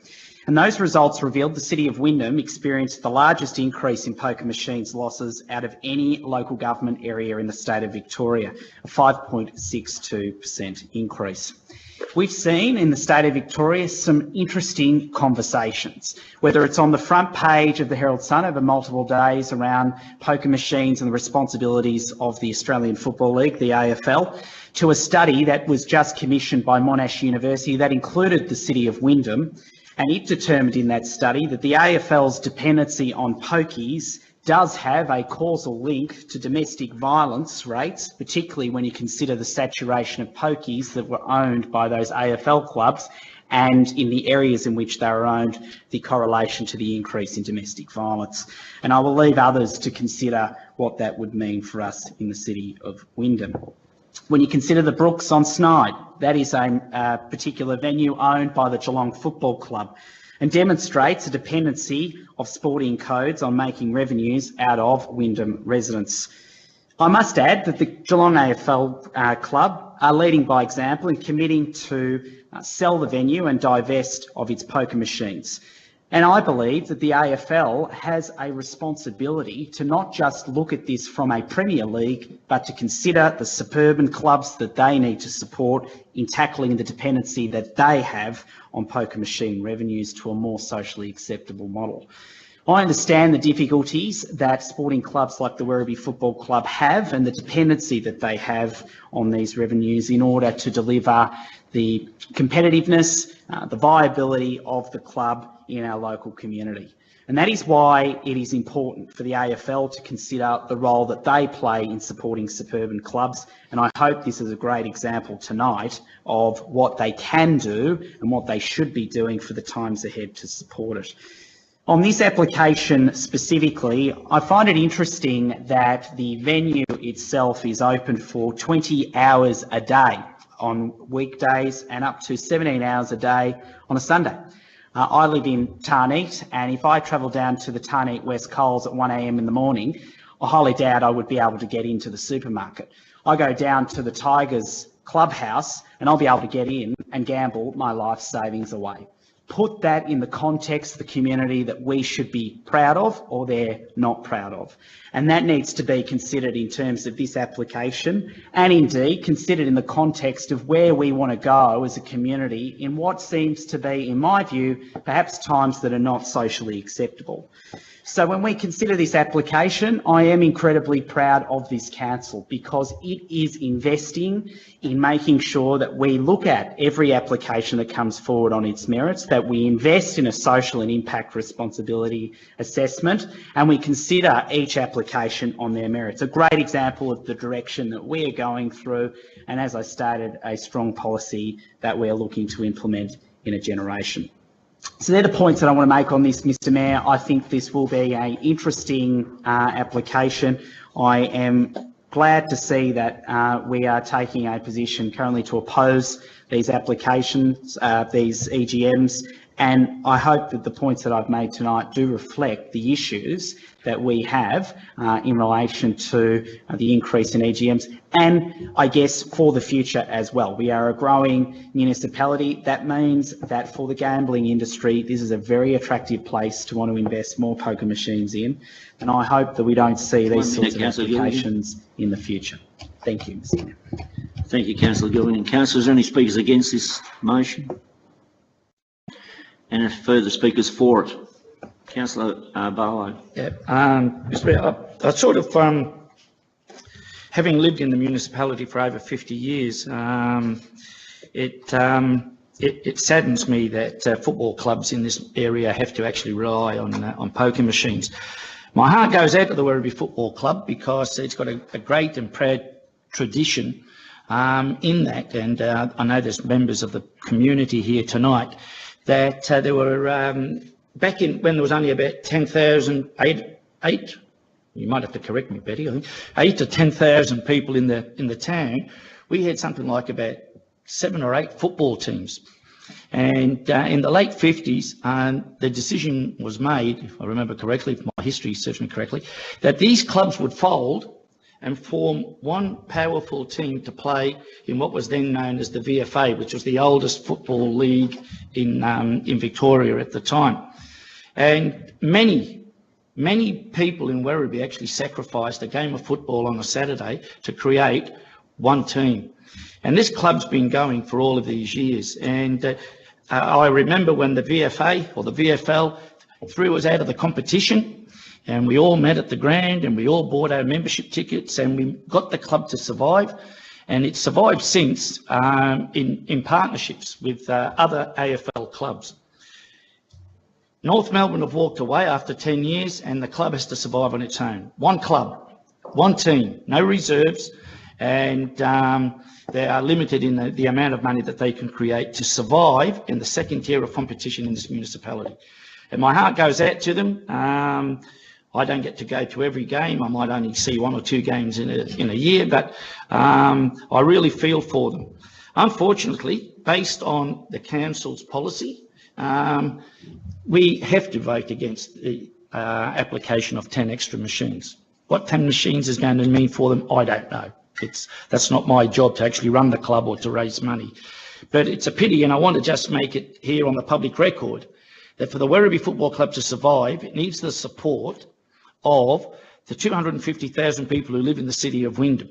And those results revealed the City of Wyndham experienced the largest increase in poker machines losses out of any local government area in the state of Victoria, a 5.62% increase. We've seen in the state of Victoria some interesting conversations, whether it's on the front page of the Herald Sun over multiple days around poker machines and the responsibilities of the Australian Football League, the AFL, to a study that was just commissioned by Monash University that included the City of Wyndham, and it determined in that study that the AFL's dependency on pokies does have a causal link to domestic violence rates, particularly when you consider the saturation of pokies that were owned by those AFL clubs, and in the areas in which they were owned, the correlation to the increase in domestic violence. And I will leave others to consider what that would mean for us in the City of Wyndham. When you consider the Brooks on Snyde, that is a particular venue owned by the Geelong Football Club, and demonstrates a dependency of sporting codes on making revenues out of Wyndham residents. I must add that the Geelong AFL Club are leading by example in committing to sell the venue and divest of its poker machines. And I believe that the AFL has a responsibility to not just look at this from a Premier League, but to consider the suburban clubs that they need to support in tackling the dependency that they have on poker machine revenues to a more socially acceptable model. I understand the difficulties that sporting clubs like the Werribee Football Club have and the dependency that they have on these revenues in order to deliver the competitiveness, the viability of the club in our local community. And that is why it is important for the AFL to consider the role that they play in supporting suburban clubs. And I hope this is a great example tonight of what they can do and what they should be doing for the times ahead to support it. On this application specifically, I find it interesting that the venue itself is open for 20 hours a day on weekdays and up to 17 hours a day on a Sunday. I live in Tarneet, and if I travel down to the Tarneet West Coles at 1 a.m. in the morning, I highly doubt I would be able to get into the supermarket. I go down to the Tigers clubhouse and I'll be able to get in and gamble my life savings away. Put that in the context of the community that we should be proud of or they're not proud of. And that needs to be considered in terms of this application, and indeed considered in the context of where we want to go as a community in what seems to be, in my view, perhaps times that are not socially acceptable. So when we consider this application, I am incredibly proud of this council because it is investing in making sure that we look at every application that comes forward on its merits, that we invest in a social and impact responsibility assessment, and we consider each application on their merits. A great example of the direction that we are going through, and as I stated, a strong policy that we are looking to implement in a generation. So they're the points that I want to make on this, Mr Mayor. I think this will be an interesting application. I am glad to see that we are taking a position currently to oppose these applications, these EGMs, And I hope that the points that I've made tonight do reflect the issues that we have in relation to the increase in EGMs, and I guess for the future as well. We are a growing municipality. That means that for the gambling industry, this is a very attractive place to want to invest more poker machines in, and I hope that we don't see these sorts of applications in the future. Thank you, Mr. Mayor. Thank you, Councillor Gilligan. Councillors, any speakers against this motion? And further speakers for it? Councillor Barlow. Yeah, Mr. Mayor, I sort of, having lived in the municipality for over 50 years, it saddens me that football clubs in this area have to actually rely on poker machines. My heart goes out to the Werribee Football Club because it's got a great and proud tradition in that, and I know there's members of the community here tonight that there were, back in when there was only about 10,000, eight, you might have to correct me, Betty, I think, 8 to 10,000 people in the town, we had something like about 7 or 8 football teams. And in the late 50s, the decision was made, if I remember correctly, if my history serves me correctly, that these clubs would fold and form one powerful team to play in what was then known as the VFA, which was the oldest football league in Victoria at the time. And many people in Werribee actually sacrificed a game of football on a Saturday to create one team. And this club's been going for all of these years. And I remember when the VFA or the VFL threw us out of the competition, and we all met at the ground and we all bought our membership tickets and we got the club to survive. And it's survived since in partnerships with other AFL clubs. North Melbourne have walked away after 10 years and the club has to survive on its own. One club, one team, no reserves, and they are limited in the amount of money that they can create to survive in the second tier of competition in this municipality. And my heart goes out to them. I don't get to go to every game. I might only see 1 or 2 games in a year, but I really feel for them. Unfortunately, based on the council's policy, we have to vote against the application of 10 extra machines. What 10 machines is going to mean for them, I don't know. That's not my job to actually run the club or to raise money. But it's a pity, and I want to just make it here on the public record, that for the Werribee Football Club to survive, it needs the support of the 250,000 people who live in the city of Wyndham.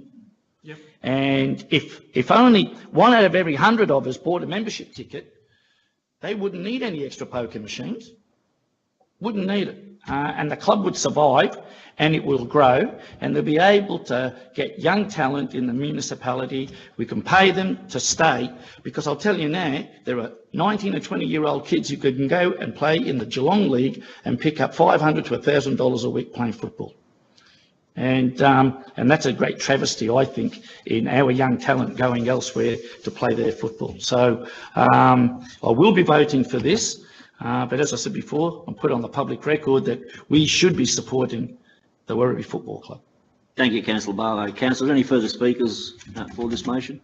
Yep. And if only 1 out of every 100 of us bought a membership ticket, they wouldn't need any extra poker machines. Wouldn't need it. And the club would survive and it will grow, and they'll be able to get young talent in the municipality. We can pay them to stay, because I'll tell you now, there are 19 and 20-year-old kids who can go and play in the Geelong League and pick up $500 to $1,000 a week playing football. And that's a great travesty, I think, in our young talent going elsewhere to play their football. So I will be voting for this, but as I said before, I'm put on the public record that we should be supporting the Werribee Football Club. Thank you, Councillor Barlow. Councillors, any further speakers for this motion?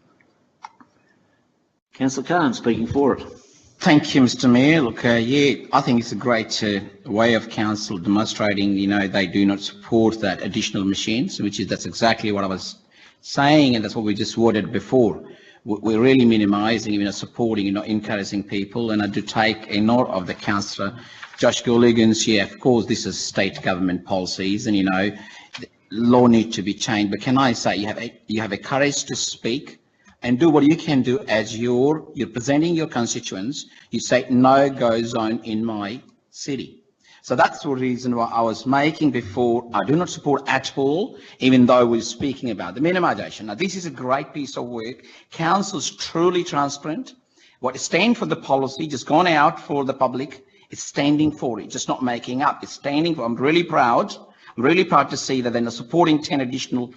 Councillor Khan speaking for it. Thank you, Mr. Mayor. Look, yeah, I think it's a great way of council demonstrating, they do not support that additional machines, that's exactly what I was saying, and that's what we just worded before. We're really minimising, supporting, encouraging people, and I do take a note of the Councillor Josh Gilligan's. Yeah, of course, this is state government policies, and the law needs to be changed. But can I say you have a courage to speak and do what you can do as you're presenting your constituents. You say no-go zone in my city. So that's the reason why I was making before. I do not support at all, even though we're speaking about the minimisation. Now, this is a great piece of work. Council's truly transparent. What is standing for the policy, just gone out for the public, it's standing for it, just not making up. It's standing for. I'm really proud. I'm really proud to see that they're supporting 10 additional,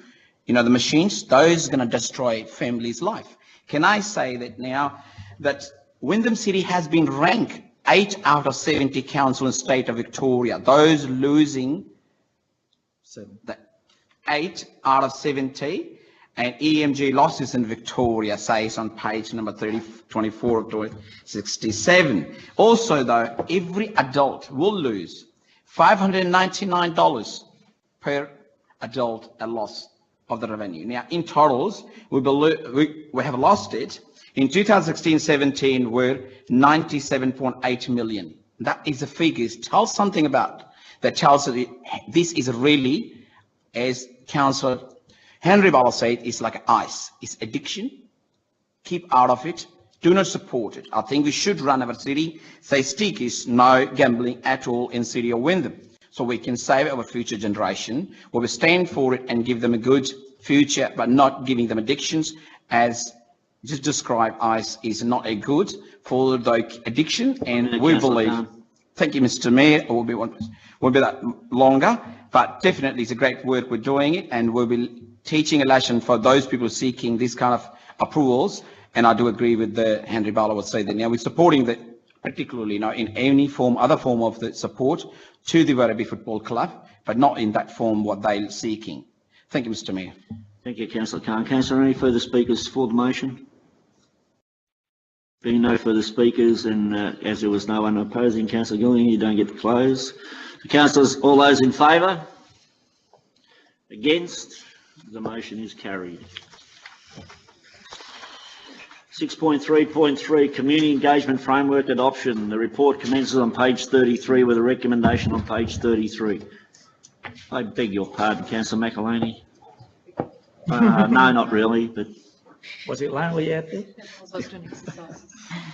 the machines. Those are going to destroy families' life. Can I say that now that Wyndham City has been ranked 8 out of 70 council in the state of Victoria. Those losing 8 out of 70. and EMG losses in Victoria, says on page number 24 of 67. Also, though, every adult will lose $599 per adult a loss of the revenue. Now, in totals, we have lost it. In 2016-17, we're 97.8 million. That is the figures. Tell something about that tells us this is really, as Councillor Henry Bala said, it's like ice. It's addiction. Keep out of it. Do not support it. I think we should run our city, say stick is no gambling at all in City of Wyndham, so we can save our future generation, where we stand for it and give them a good future, but not giving them addictions, as just described. Ice is not a good for the addiction, and we believe. Thank you, Mr. Mayor. It will be that longer, but definitely it's a great work we're doing it, and we'll be teaching a lesson for those people seeking this kind of approvals. And I do agree with the Henry Bala would say that now we're supporting that, particularly in any form, other form of the support to the Werribee Football Club, but not in that form what they're seeking. Thank you, Mr. Mayor. Thank you, Councillor Khan. Councillor, any further speakers for the motion? Being no further speakers, and as there was no one opposing, Councillor Gillian, you don't get to close. The councillors, all those in favour? Against? The motion is carried. 6.3.3 Community Engagement Framework Adoption. The report commences on page 33 with a recommendation on page 33. I beg your pardon, Councillor McElhaney. No, not really, but... Was it lonely out there?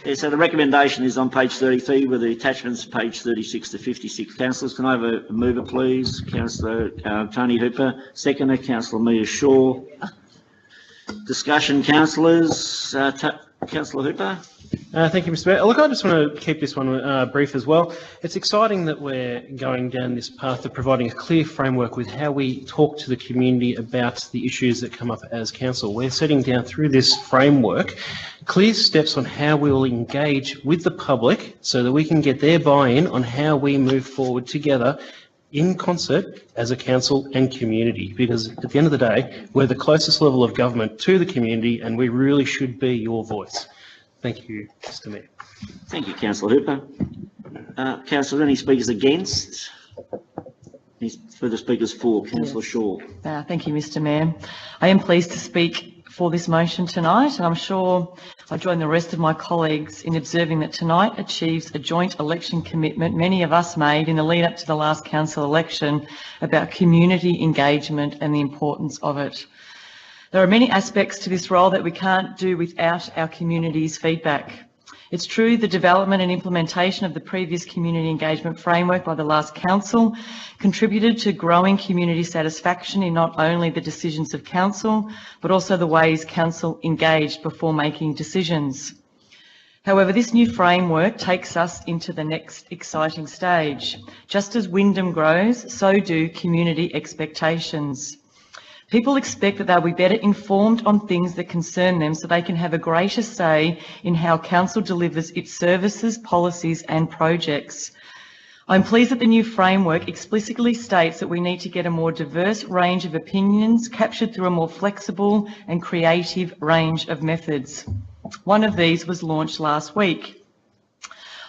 Yeah, so the recommendation is on page 33 with the attachments page 36 to 56. Councillors, can I have a mover, please? Councillor Tony Hooper. Seconder, Councillor Mia Shaw. Discussion, councillors. Councillor Hooper. Thank you, Mr. Mayor. Look, I just want to keep this one brief as well. It's exciting that we're going down this path of providing a clear framework with how we talk to the community about the issues that come up as council. We're setting down through this framework clear steps on how we will engage with the public so that we can get their buy-in on how we move forward together in concert as a council and community, because at the end of the day, we're the closest level of government to the community and we really should be your voice. Thank you, Mr. Mayor. Thank you, Councillor Hooper. Councillor, any speakers against? Any further speakers for? Councillor Shaw. Thank you, Mr. Mayor. I am pleased to speak for this motion tonight, and I'm sure I join the rest of my colleagues in observing that tonight achieves a joint election commitment many of us made in the lead up to the last council election about community engagement and the importance of it. There are many aspects to this role that we can't do without our community's feedback. It's true the development and implementation of the previous community engagement framework by the last council contributed to growing community satisfaction in not only the decisions of council, but also the ways council engaged before making decisions. However, this new framework takes us into the next exciting stage. Just as Wyndham grows, so do community expectations. People expect that they'll be better informed on things that concern them so they can have a greater say in how council delivers its services, policies and projects. I'm pleased that the new framework explicitly states that we need to get a more diverse range of opinions captured through a more flexible and creative range of methods. One of these was launched last week.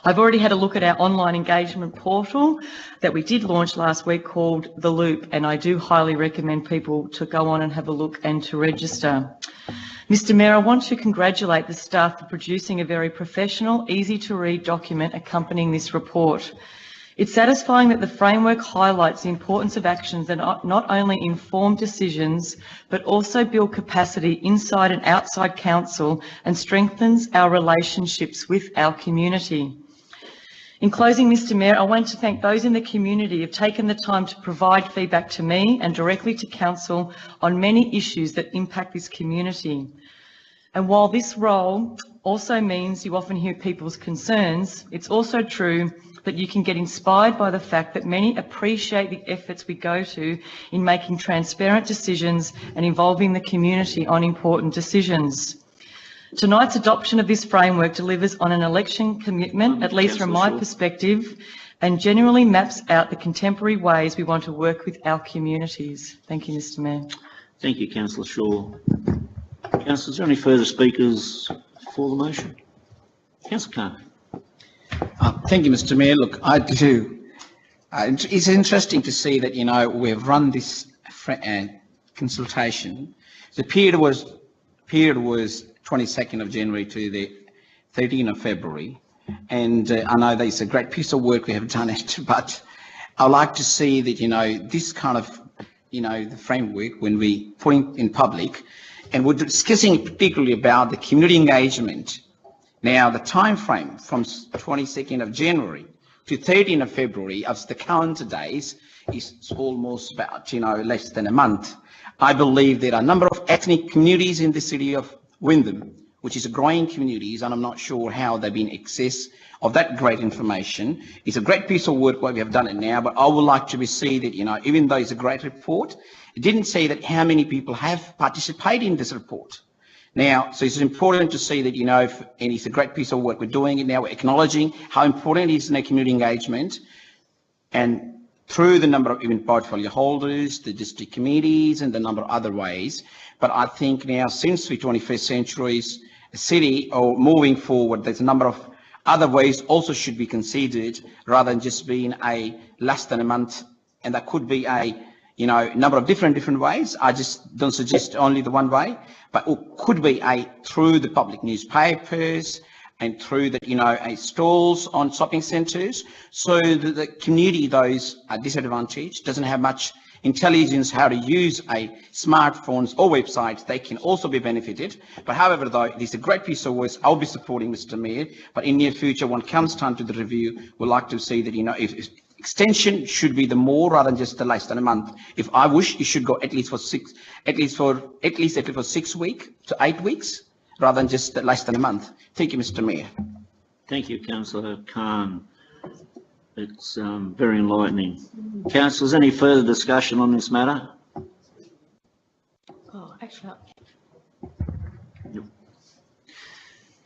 I've already had a look at our online engagement portal that we did launch last week called The Loop, and I do highly recommend people to go on and have a look and to register. Mr. Mayor, I want to congratulate the staff for producing a very professional, easy to read document accompanying this report. It's satisfying that the framework highlights the importance of actions that not only inform decisions, but also build capacity inside and outside council and strengthens our relationships with our community. In closing, Mr. Mayor, I want to thank those in the community who have taken the time to provide feedback to me and directly to council on many issues that impact this community. And while this role also means you often hear people's concerns, it's also true that you can get inspired by the fact that many appreciate the efforts we go to in making transparent decisions and involving the community on important decisions. Tonight's adoption of this framework delivers on an election commitment, at least from my perspective, and generally maps out the contemporary ways we want to work with our communities. Thank you, Mr. Mayor. Thank you, Councillor Shaw. Councillors, is there any further speakers for the motion? Councillor Khan. Thank you, Mr. Mayor. Look, I do. It's interesting to see that, you know, we've run this consultation. The period was 22nd of January to the 13th of February. And I know that it's a great piece of work we have done it, but I'd like to see that, you know, this kind of, you know, the framework when we put it in public, and we're discussing particularly about the community engagement. Now, the time frame from 22nd of January to 13th of February of the calendar days is almost about, you know, less than a month. I believe there are a number of ethnic communities in the city of Wyndham, which is a growing communities, and I'm not sure how they've been access of that great information. It's a great piece of work what we have done it now, but I would like to see that, you know, even though it's a great report, it didn't say that how many people have participated in this report. Now, so it's important to see that, you know, and it's a great piece of work we're doing it now, we're acknowledging how important it is in a community engagement, and through the number of even portfolio holders, the district committees, and the number of other ways. But I think now, since the 21st century's city, or moving forward, there's a number of other ways also should be considered, rather than just being a less than a month, and that could be a, you know, number of different ways. I just don't suggest only the one way, but it could be a through the public newspapers and through the, you know, stalls on shopping centres, so that the community, those are disadvantaged, doesn't have much intelligence how to use a smartphones or websites, they can also be benefited. But however, though, it is a great piece of work. I'll be supporting Mr. Mayor, but in near future, when it comes time to the review, we'd like to see that, you know, if extension should be the more rather than just the less than a month. If I wish, it should go at least for 6 weeks to 8 weeks, rather than just less than a month. Thank you, Mr. Mayor. Thank you, Councillor Khan. It's very enlightening. Councillors, any further discussion on this matter? Oh, actually, Yep.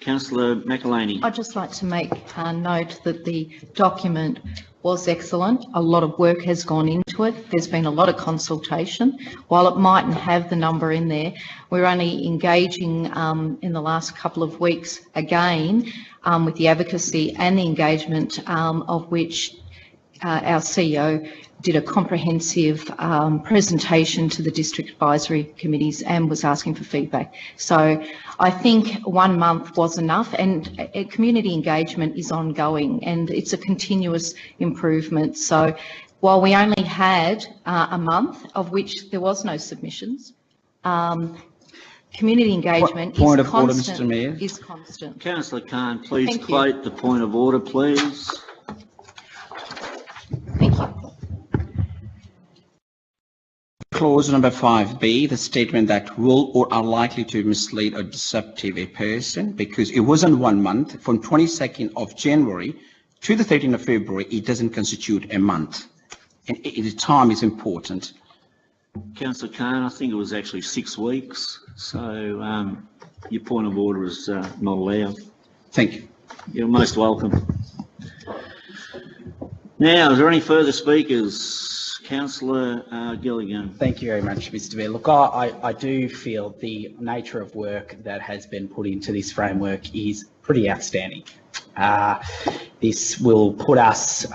Councillor McElhaney. I'd just like to make note that the document was excellent. A lot of work has gone into it. There's been a lot of consultation. While it mightn't have the number in there, we're only engaging in the last couple of weeks again with the advocacy and the engagement of which our CEO did a comprehensive presentation to the district advisory committees and was asking for feedback. So I think 1 month was enough, and community engagement is ongoing and it's a continuous improvement. So while we only had a month of which there was no submissions, community engagement Point is of order, constant. Mr. Mayor. Is constant. Councillor Khan, please Thank you. quote the point of order, please. Thank you. Clause number 5B, the statement that will or are likely to mislead or deceptive a person, because it wasn't 1 month, from 22nd of January to the 13th of February, it doesn't constitute a month. And the time is important. Councillor Khan, I think it was actually 6 weeks, so your point of order is not allowed. Thank you. You're most welcome. Now, is there any further speakers? Councillor Gilligan. Thank you very much, Mr. Mayor. Look, I do feel the nature of work that has been put into this framework is pretty outstanding. This will put us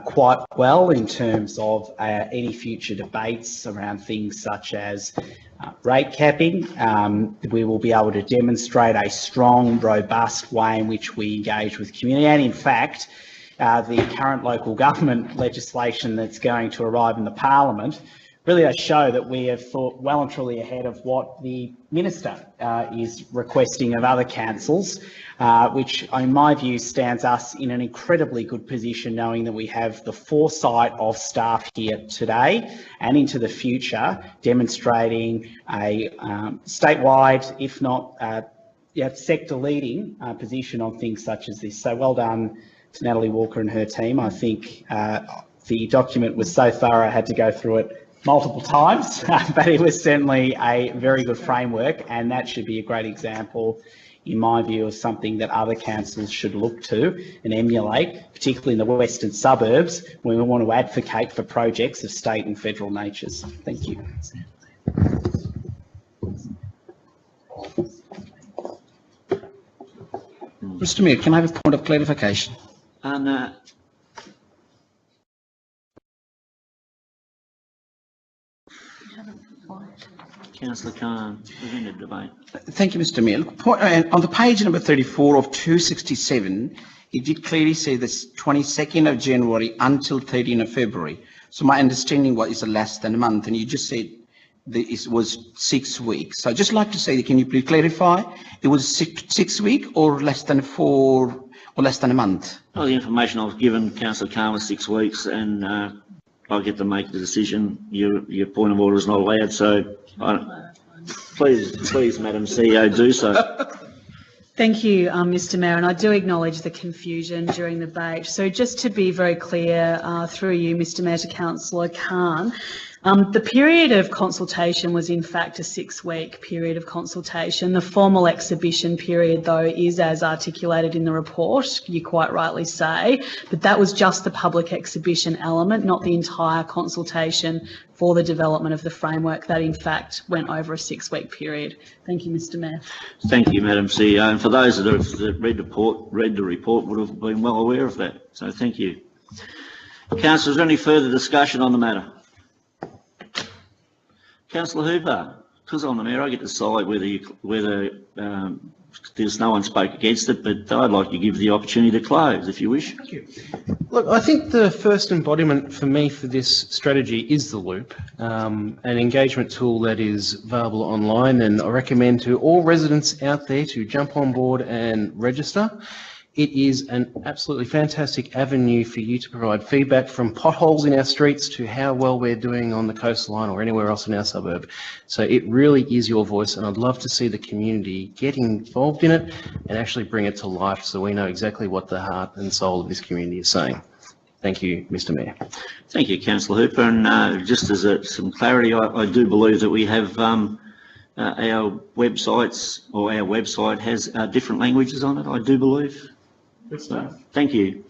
quite well in terms of any future debates around things such as rate capping. We will be able to demonstrate a strong, robust way in which we engage with community, and in fact, the current local government legislation that's going to arrive in the Parliament really does show that we have thought well and truly ahead of what the Minister is requesting of other councils, which in my view stands us in an incredibly good position, knowing that we have the foresight of staff here today and into the future, demonstrating a statewide, if not sector-leading position on things such as this. So well done to Natalie Walker and her team. I think the document was so thorough I had to go through it multiple times, but it was certainly a very good framework, and that should be a great example, in my view, of something that other councils should look to and emulate, particularly in the western suburbs, when we want to advocate for projects of state and federal natures. Thank you. Mr Mayor, can I have a point of clarification? And Councillor Khan, we're in a debate. Thank you, Mr Mayor. Look, on the page number 34 of 267, it did clearly say this 22nd of January until 13th of February. So my understanding was it's less than a month, and you just said that it was 6 weeks. So I'd just like to say, can you please clarify, it was six weeks or less than 4 or less than a month? Well, the information I was given, Councillor Khan, was 6 weeks, and I get to make the decision. Your point of order is not allowed, so please, Madam CEO, do so. Thank you, Mr Mayor, and I do acknowledge the confusion during the debate. So just to be very clear, through you, Mr Mayor, to Councillor Khan, the period of consultation was in fact a 6-week period of consultation. The formal exhibition period, though, is as articulated in the report, you quite rightly say, but that was just the public exhibition element, not the entire consultation for the development of the framework. That in fact went over a 6-week period. Thank you, Mr Mayor. Thank you, Madam CEO, and for those that have read the report would have been well aware of that, so thank you. Councillor, is there any further discussion on the matter? Councillor Hooper, because I'm the Mayor, I get to decide whether there's no one spoke against it, but I'd like to give the opportunity to close, if you wish. Thank you. Look, I think the first embodiment for me for this strategy is the Loop, an engagement tool that is available online, and I recommend to all residents out there to jump on board and register. It is an absolutely fantastic avenue for you to provide feedback from potholes in our streets to how well we're doing on the coastline or anywhere else in our suburb. So it really is your voice, and I'd love to see the community get involved in it and actually bring it to life so we know exactly what the heart and soul of this community is saying. Thank you, Mr Mayor. Thank you, Councillor Hooper, and just as some clarity, I do believe that we have our websites, or our website has different languages on it, I do believe. So, thank you.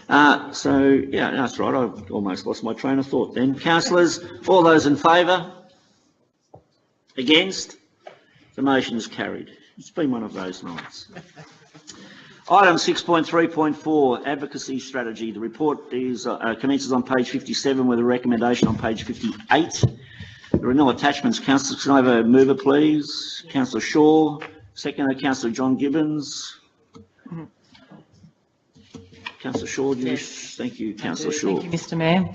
So, yeah, that's right. I've almost lost my train of thought then. Councillors, all those in favour? Against? The motion is carried. It's been one of those nights. Item 6.3.4, Advocacy Strategy. The report is commences on page 57 with a recommendation on page 58. There are no attachments. Councillors, can I have a mover, please? Councillor Shaw. Seconder, Councillor John Gibbons. Councillor Shaw, yes. Thank you, Councillor Shaw. Thank you, Mr Mayor.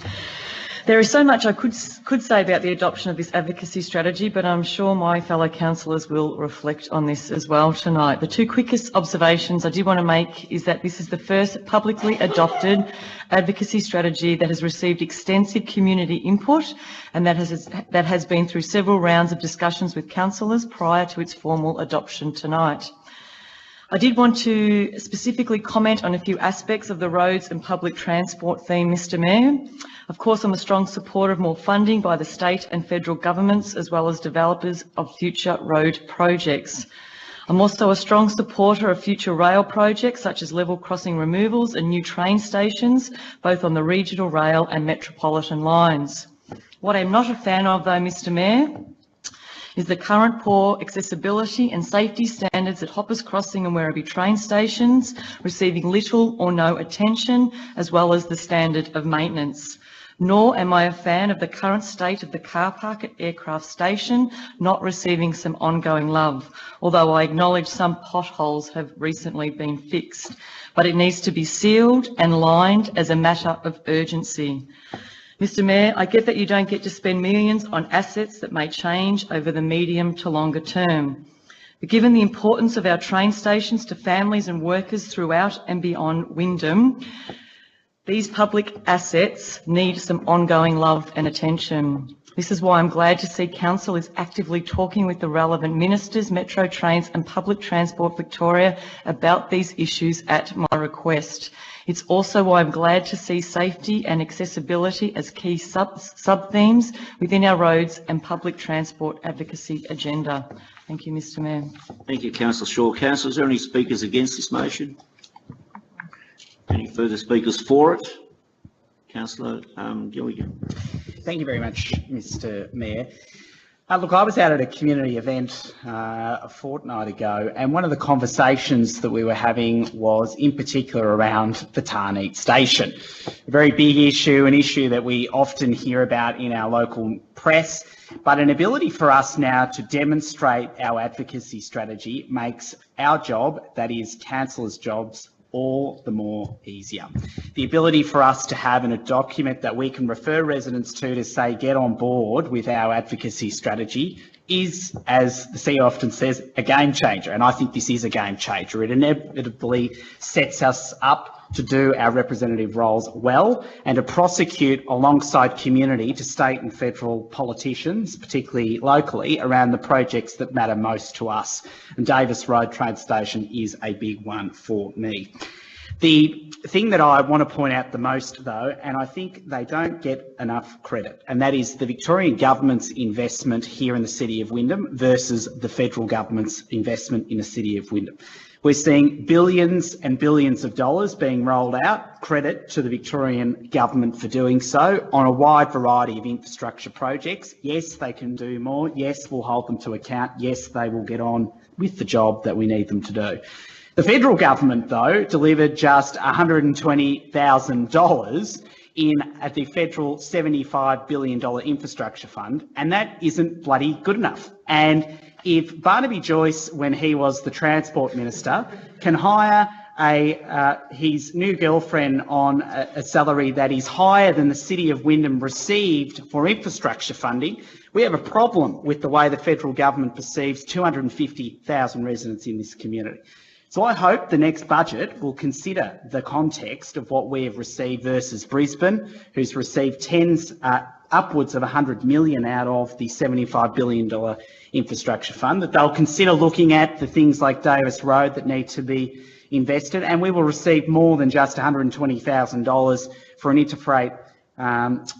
There is so much I could say about the adoption of this advocacy strategy, but I'm sure my fellow councillors will reflect on this as well tonight. The two quickest observations I do want to make is that this is the first publicly adopted advocacy strategy that has received extensive community input, and that has been through several rounds of discussions with councillors prior to its formal adoption tonight. I did want to specifically comment on a few aspects of the roads and public transport theme, Mr Mayor. Of course, I'm a strong supporter of more funding by the state and federal governments, as well as developers of future road projects. I'm also a strong supporter of future rail projects, such as level crossing removals and new train stations, both on the regional rail and metropolitan lines. What I'm not a fan of, though, Mr Mayor, is the current poor accessibility and safety standards at Hoppers Crossing and Werribee train stations, receiving little or no attention, as well as the standard of maintenance. Nor am I a fan of the current state of the car park at Aircraft Station not receiving some ongoing love, although I acknowledge some potholes have recently been fixed. But it needs to be sealed and lined as a matter of urgency. Mr Mayor, I get that you don't get to spend millions on assets that may change over the medium to longer term. But given the importance of our train stations to families and workers throughout and beyond Wyndham, these public assets need some ongoing love and attention. This is why I'm glad to see Council is actively talking with the relevant ministers, Metro Trains and Public Transport Victoria about these issues at my request. It's also why I'm glad to see safety and accessibility as key sub-themes within our roads and public transport advocacy agenda. Thank you, Mr Mayor. Thank you, Councillor Shaw. Councillor, is there any speakers against this motion? Any further speakers for it? Councillor Gilligan. Thank you very much, Mr Mayor. Look, I was out at a community event a fortnight ago, and one of the conversations that we were having was in particular around the Tarneet Station. A very big issue, an issue that we often hear about in our local press, but an ability for us now to demonstrate our advocacy strategy makes our job, that is councillors' jobs, all the more easier. The ability for us to have a document that we can refer residents to say get on board with our advocacy strategy is, as the CEO often says, a game changer. And I think this is a game changer. It inevitably sets us up to do our representative roles well and to prosecute alongside community to state and federal politicians, particularly locally, around the projects that matter most to us. And Davis Road train station is a big one for me. The thing that I want to point out the most, though, and I think they don't get enough credit, and that is the Victorian Government's investment here in the City of Wyndham versus the federal government's investment in the City of Wyndham. We're seeing billions and billions of dollars being rolled out, credit to the Victorian Government for doing so, on a wide variety of infrastructure projects. Yes, they can do more. Yes, we'll hold them to account. Yes, they will get on with the job that we need them to do. The federal government, though, delivered just $120,000 at the federal $75 billion infrastructure fund, and that isn't bloody good enough. And if Barnaby Joyce, when he was the Transport Minister, can hire his new girlfriend on a salary that is higher than the City of Wyndham received for infrastructure funding, we have a problem with the way the federal government perceives 250,000 residents in this community. So I hope the next budget will consider the context of what we have received versus Brisbane, who's received upwards of 100 million out of the $75 billion infrastructure fund, that they'll consider looking at the things like Davis Road that need to be invested, and we will receive more than just $120,000 for an interfreight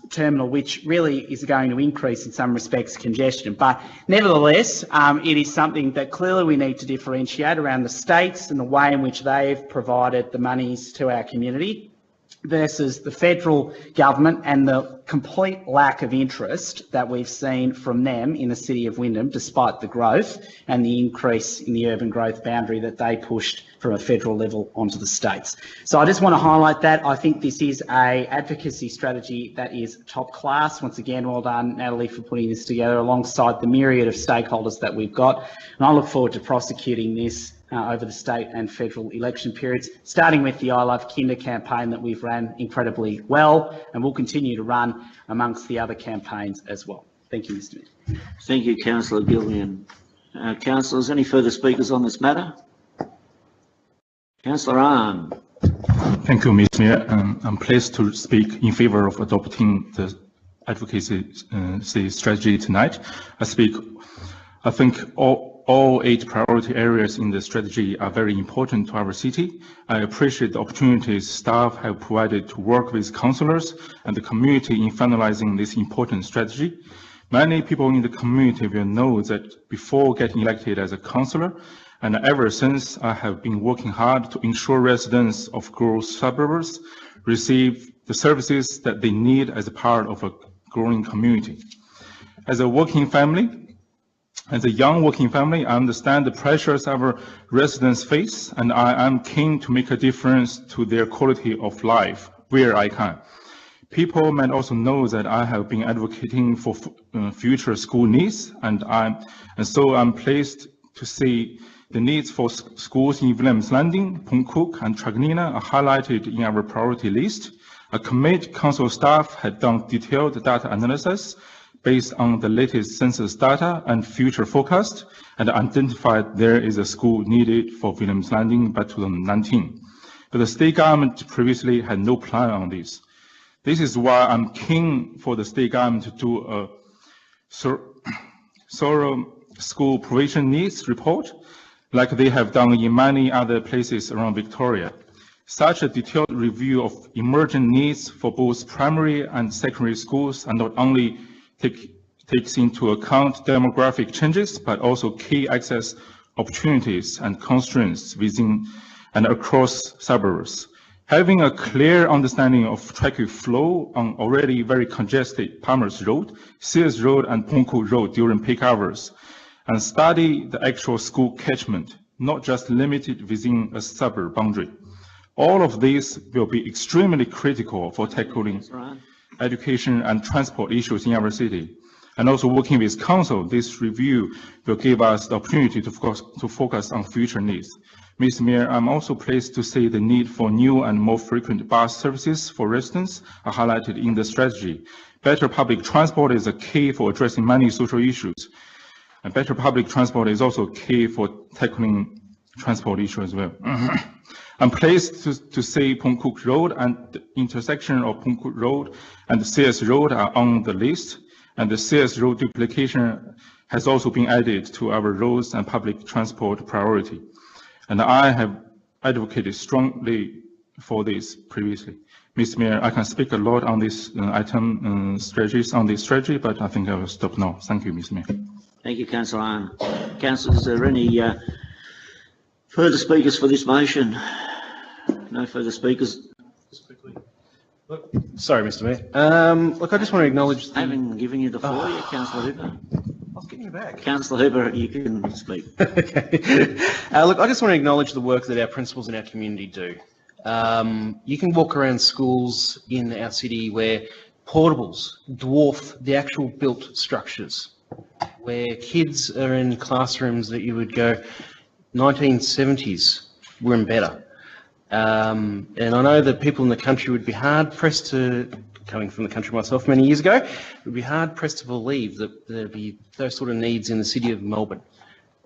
terminal, which really is going to increase in some respects congestion. But nevertheless, it is something that clearly we need to differentiate around the states and the way in which they've provided the monies to our community versus the federal government and the complete lack of interest that we've seen from them in the City of Wyndham, despite the growth and the increase in the urban growth boundary that they pushed from a federal level onto the states. So I just want to highlight that. I think this is an advocacy strategy that is top class. Once again, well done, Natalie, for putting this together alongside the myriad of stakeholders that we've got. And I look forward to prosecuting this over the state and federal election periods, starting with the I Love Kinder campaign that we've ran incredibly well and will continue to run amongst the other campaigns as well. Thank you, Mr Mayor. Thank you, Councillor Gillian. Councillors, any further speakers on this matter? Councillor Ahn. Thank you, Mr Mayor. I'm pleased to speak in favour of adopting the advocacy strategy tonight. I think all 8 priority areas in the strategy are very important to our city. I appreciate the opportunities staff have provided to work with councillors and the community in finalizing this important strategy. Many people in the community will know that before getting elected as a councillor, and ever since, I have been working hard to ensure residents of growth suburbs receive the services that they need as a part of a growing community. As a young working family, I understand the pressures our residents face, and I am keen to make a difference to their quality of life where I can. People might also know that I have been advocating for future school needs, and so I'm pleased to see the needs for schools in Williams Landing, Pungkuk, and Truganina are highlighted in our priority list. A committee council staff had done detailed data analysis based on the latest census data and future forecast, and identified there is a school needed for Williams Landing by 2019. But the state government previously had no plan on this. This is why I'm keen for the state government to do a thorough school provision needs report, like they have done in many other places around Victoria. Such a detailed review of emerging needs for both primary and secondary schools and not only takes into account demographic changes, but also key access opportunities and constraints within and across suburbs. Having a clear understanding of traffic flow on already very congested Palmer's Road, Sears Road and Pongku Road during peak hours, and study the actual school catchment, not just limited within a suburb boundary. All of these will be extremely critical for tackling education and transport issues in our city. And also working with Council, this review will give us the opportunity to focus on future needs. Mr. Mayor, I'm also pleased to see the need for new and more frequent bus services for residents are highlighted in the strategy. Better public transport is a key for addressing many social issues. And better public transport is also key for tackling transport issues as well. I'm pleased to see Pongku Road and the intersection of Pongku Road and the Sears Road are on the list, and the Sears Road duplication has also been added to our roads and public transport priority. And I have advocated strongly for this previously. Mr. Mayor, I can speak a lot on this strategies on this strategy, but I think I will stop now. Thank you, Mr. Mayor. Thank you, Councillor. Councillors, is there any further speakers for this motion? No further speakers. Look, sorry, Mr. Mayor. Look, I just want to acknowledge. I haven't given you the floor yet, Councillor Hooper. I was getting you back. Councillor Hooper, you can speak. Okay. Look, I just want to acknowledge the work that our principals in our community do. You can walk around schools in our city where portables dwarf the actual built structures, where kids are in classrooms that you would go, 1970s were in better. And I know that people in the country would be hard pressed to, coming from the country myself many years ago, would be hard pressed to believe that there'd be those sort of needs in the city of Melbourne.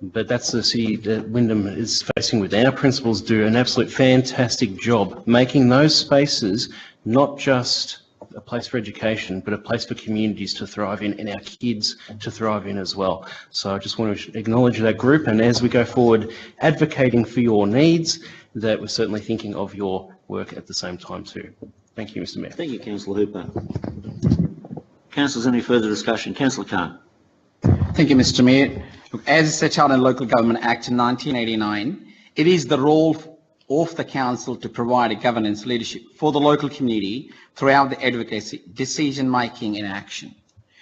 But that's the city that Wyndham is facing with. Our principals do an absolute fantastic job making those spaces not just a place for education, but a place for communities to thrive in and our kids to thrive in as well. So I just want to acknowledge that group, and as we go forward advocating for your needs, that we're certainly thinking of your work at the same time too. Thank you, Mr. Mayor. Thank you, Councillor Hooper. Councillors, any further discussion? Councillor Khan. Thank you, Mr. Mayor. Look, as set out in the Local Government Act in 1989, it is the role of the Council to provide a governance leadership for the local community throughout the advocacy, decision-making and action.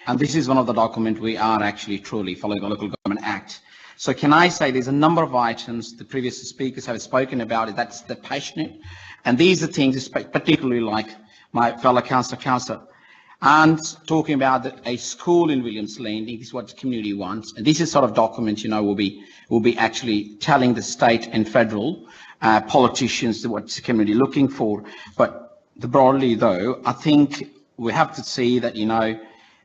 And this is one of the documents we are actually truly following the Local Government Act. So can I say there's a number of items the previous speakers have spoken about, that's the passionate, and these are things particularly like my fellow councillor, and talking about a school in Williams Landing, this is what the community wants, and this is sort of document, you know, will be actually telling the state and federal politicians what the community looking for. But broadly though, I think we have to see that, you know,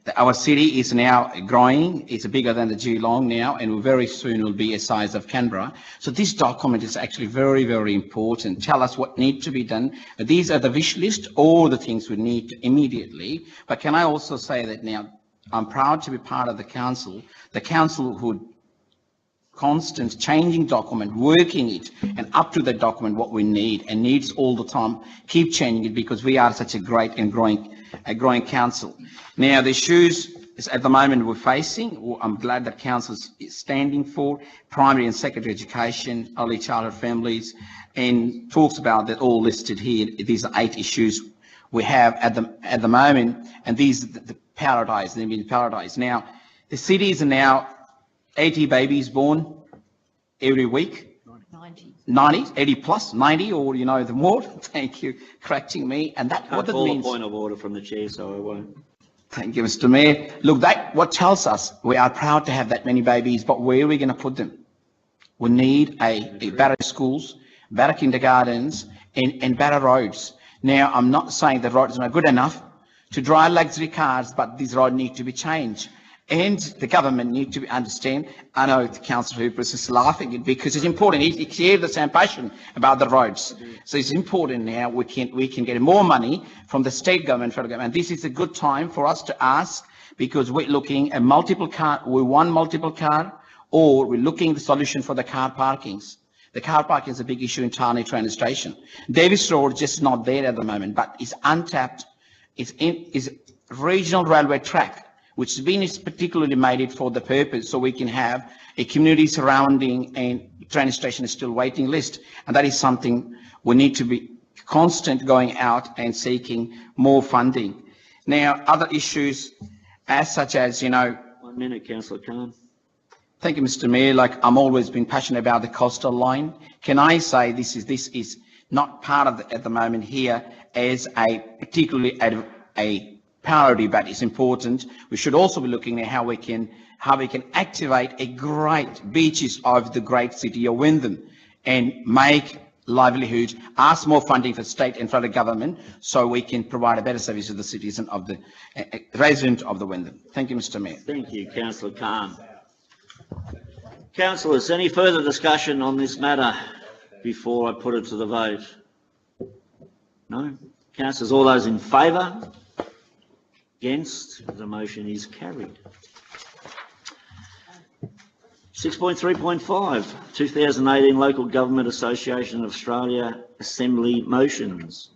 that our city is now growing. It's bigger than the Geelong now, and very soon will be a size of Canberra. So this document is actually very, very important. Tell us what needs to be done. These are the wish list, all the things we need immediately. But can I also say that now I'm proud to be part of the council who constant changing document, working it, and up to the document what we need, and needs all the time, keep changing it because we are such a great and growing council. Now the issues at the moment we're facing, I'm glad that council is standing for primary and secondary education, early childhood families, and talks about that all listed here. These are 8 issues we have at the moment, and these are the paradise. They've been paradise. Now the cities are now 80 babies born every week. 90, 80 plus, 90, or you know, the more. Thank you, correcting me. And that what that means. Point of order from the chair, so I won't. Thank you, Mr. Mayor. Look, that what tells us we are proud to have that many babies, but where are we going to put them? We need a better schools, better kindergartens, and better roads. Now, I'm not saying the roads are not good enough to drive luxury cars, but these roads need to be changed. And the government need to understand. I know the Councillor Hooper is just laughing because it's important. He shares the same passion about the roads. So it's important now we can get more money from the state government, federal government. And this is a good time for us to ask, because we're looking at multiple car. We want multiple car, or we're looking at the solution for the car parkings. The car parking is a big issue in Tarney train station. Davis Road just not there at the moment, but it's untapped. It's regional railway track, which has been particularly made it for the purpose, so we can have a community surrounding and train station is still waiting list. And that is something we need to be constant going out and seeking more funding. Now, other issues such as, 1 minute, Councillor Khan. thank you, Mr. Mayor. Like, I'm always been passionate about the coastal line. Can I say this is not part of at the moment here as a particularly a priority, but it's important. We should also be looking at how we can activate a great beaches of the great city of Wyndham and make livelihood, ask more funding for state and federal government so we can provide a better service to the citizen of the resident of the Wyndham. Thank you, Mr. Mayor. Thank you, Councillor Khan. Councillors, any further discussion on this matter before I put it to the vote? No? Councillors, all those in favour? Against? The motion is carried. 6.3.5, 2018 Local Government Association of Australia Assembly motions.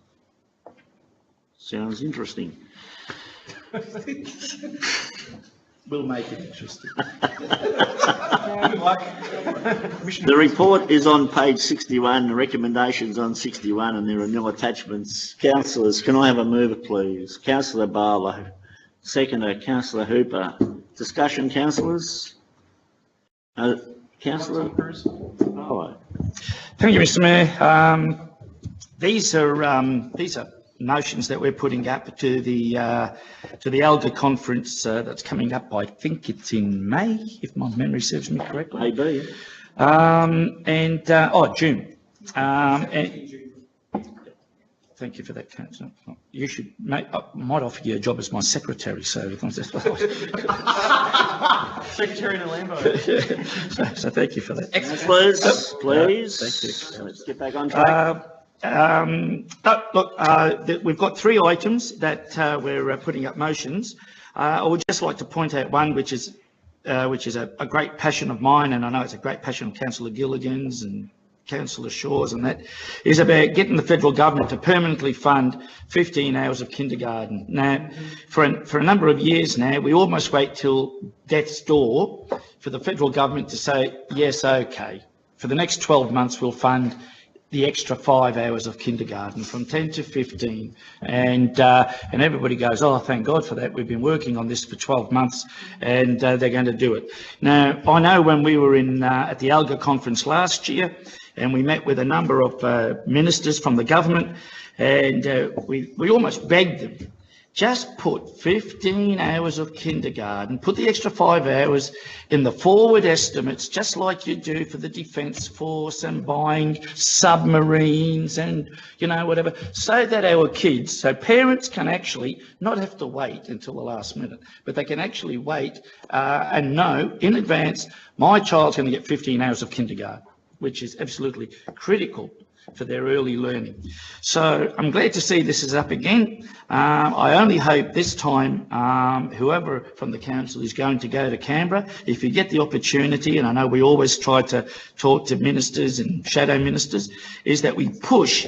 Sounds interesting. We'll make it interesting. The report is on page 61, the recommendations on 61, and there are no attachments. Councillors, can I have a mover, please? Councillor Barlow. Seconder, Councillor Hooper. Discussion, councillors? Councillor Barlow. Thank you, Mr. Mayor. These are motions that we're putting up to the ALGA conference that's coming up. I think it's in May, if my memory serves me correctly. Maybe. June. Thank you for that, Councillor. You should I might offer you a job as my secretary, so Secretary in a Lambo. so thank you for that. Councillors, please. Thank you. Let's get back on track. We've got 3 items that we're putting up motions. I would just like to point out one which is a great passion of mine, and I know it's a great passion of Councillor Gilligan's and Councillor Shaw's, and that is about getting the federal government to permanently fund 15 hours of kindergarten. Now, for a number of years now, we almost wait till death's door for the federal government to say, yes, okay, for the next 12 months we'll fund the extra 5 hours of kindergarten from 10 to 15, and everybody goes, oh, thank God for that. We've been working on this for 12 months, and they're going to do it. Now, I know when we were at the ALGA conference last year, and we met with a number of ministers from the government, and we almost begged them, just put 15 hours of kindergarten, put the extra 5 hours in the forward estimates, just like you do for the Defence Force and buying submarines and, whatever, so that our kids, so parents can actually not have to wait until the last minute, but they can actually wait and know in advance, my child's going to get 15 hours of kindergarten, which is absolutely critical for their early learning. So I'm glad to see this is up again. I only hope this time whoever from the council is going to go to Canberra, if you get the opportunity, and I know we always try to talk to ministers and shadow ministers, is that we push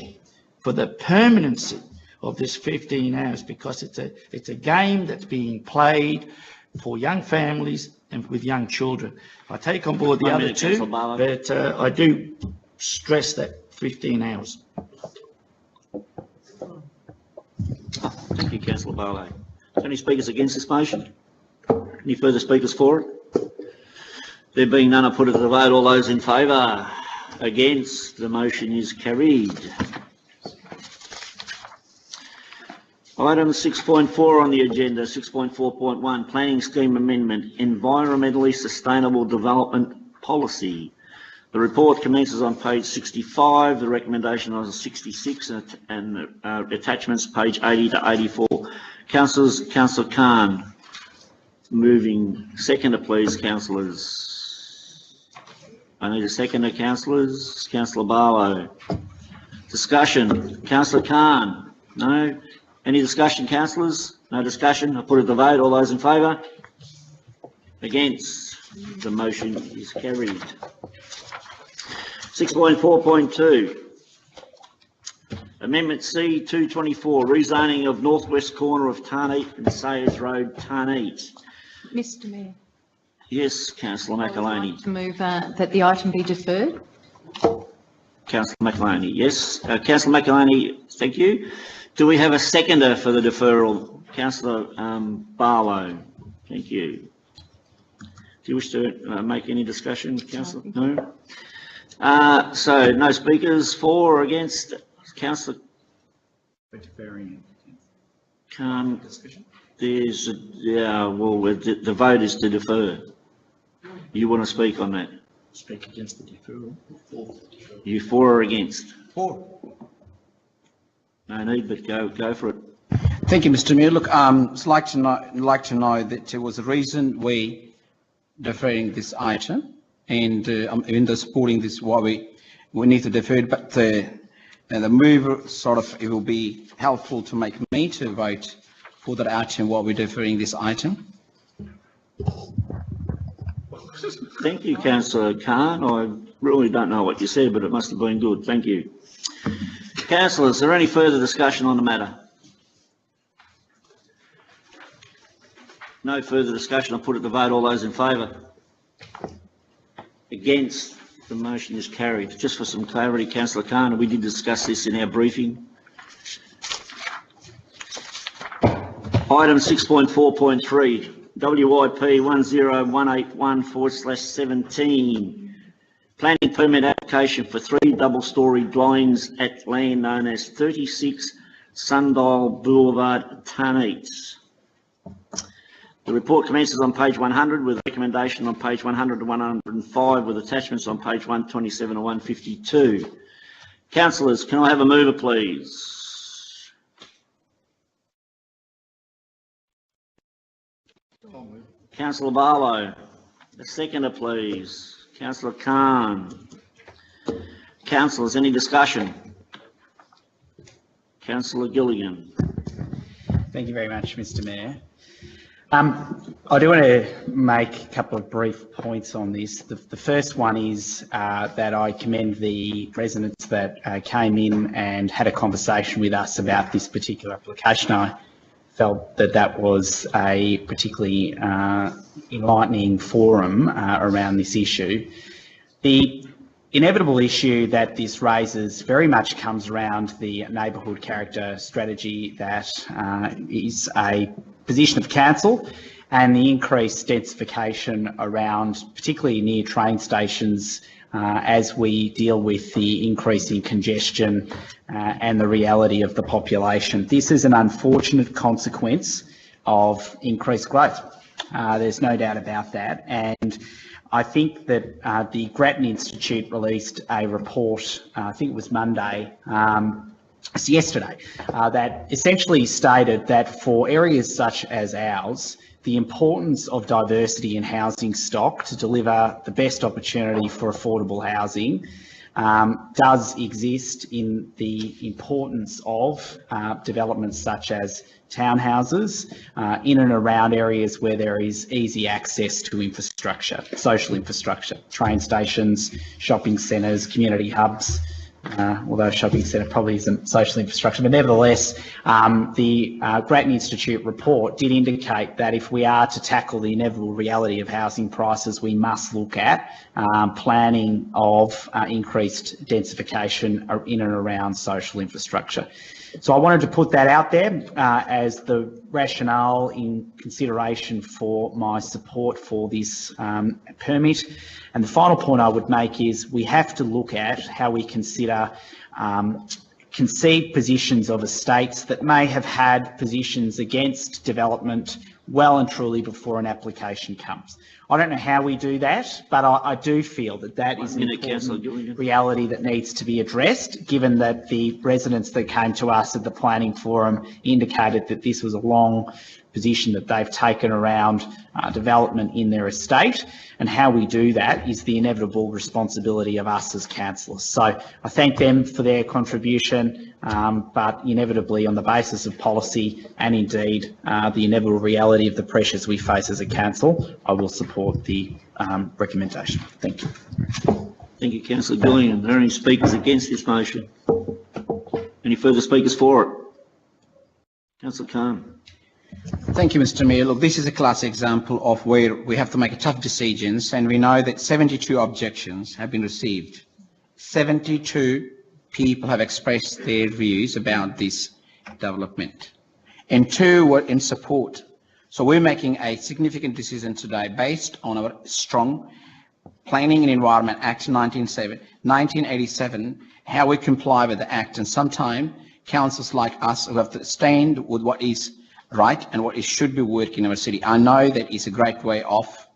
for the permanency of this 15 hours, because it's a game that's being played for young families and with young children. I take on board the other two, but I do stress that 15 hours. Thank you, Councillor Barlow. Any speakers against this motion? Any further speakers for it? There being none, I put it to the vote. All those in favour? Against? The motion is carried. Item 6.4 on the agenda, 6.4.1, Planning Scheme Amendment, Environmentally Sustainable Development Policy. The report commences on page 65, the recommendation on 66, and attachments page 80 to 84. Councillors, Councillor Khan, moving. Seconder, please, councillors. I need a seconder, councillors. Councillor Barlow. Discussion. Councillor Khan. No. Any discussion, councillors? No discussion. I put it to the vote. All those in favour? Against? The motion is carried. 6.4.2, Amendment C 224, rezoning of northwest corner of Tarneet and Sayers Road, Tarneet. Mr. Mayor. Yes, Councillor McAloney. To move that the item be deferred. Councillor McAloney, yes. Councillor McAloney, thank you. Do we have a seconder for the deferral? Councillor Barlow, thank you. Do you wish to make any discussion, Councillor? No? So no speakers, for or against? Councillor Khan, there's, the vote is to defer. You want to speak on that? Speak against the deferral. You for or against? For. No need, but go for it. Thank you, Mr. Mayor. Look, I'd like to know that there was a reason we deferring this item, and even though supporting this, why we need to defer it, but the move sort of, it will be helpful to make me to vote for that item while we're deferring this item. Thank you, Councillor Khan. I really don't know what you said, but it must have been good. Thank you. Councillors, is there any further discussion on the matter? No further discussion. I'll put it to vote. All those in favour? Against? The motion is carried. Just for some clarity, Councillor Khan, we did discuss this in our briefing. Item 6.4.3. WIP 10181/17, planning permit application for 3 double-storey dwellings at land known as 36 Sundial Boulevard, Tarneit. The report commences on page 100 with a recommendation on page 100 to 105 with attachments on page 127 to 152. Councillors, can I have a mover, please? Councillor Barlow. A seconder, please. Councillor Khan. Councillors, any discussion? Councillor Gilligan. Thank you very much, Mr. Mayor. I do want to make a couple of brief points on this. The first one is that I commend the residents that came in and had a conversation with us about this particular application. I felt that that was a particularly enlightening forum around this issue. The inevitable issue that this raises very much comes around the neighbourhood character strategy that is a position of council, and the increased densification around, particularly near train stations, as we deal with the increasing congestion and the reality of the population. This is an unfortunate consequence of increased growth. There's no doubt about that. And I think that the Grattan Institute released a report, I think it was Monday, yesterday, that essentially stated that for areas such as ours, the importance of diversity in housing stock to deliver the best opportunity for affordable housing does exist in the importance of developments such as townhouses in and around areas where there is easy access to infrastructure, social infrastructure, train stations, shopping centres, community hubs. Although shopping centre probably isn't social infrastructure, but nevertheless, the Grattan Institute report did indicate that if we are to tackle the inevitable reality of housing prices, we must look at planning of increased densification in and around social infrastructure. So I wanted to put that out there as the rationale in consideration for my support for this permit. And the final point I would make is we have to look at how we consider conceived positions of estates that may have had positions against development well and truly before an application comes. I don't know how we do that, but I do feel that that is an important reality that needs to be addressed, given that the residents that came to us at the planning forum indicated that this was a long position that they've taken around development in their estate, and how we do that is the inevitable responsibility of us as councillors. So I thank them for their contribution, but inevitably on the basis of policy and indeed the inevitable reality of the pressures we face as a council, I will support the recommendation. Thank you. Thank you, Councillor Gillian. Are there any speakers against this motion? Any further speakers for it? Councillor Khan. Thank you, Mr. Mayor. Look, this is a classic example of where we have to make tough decisions, and we know that 72 objections have been received 72 people have expressed their views about this development, and 2 were in support. So we're making a significant decision today based on our strong Planning and Environment Act 1987, how we comply with the Act, and sometimes councils like us who have to stand with what is right and what should be working in our city. I know that is a great way of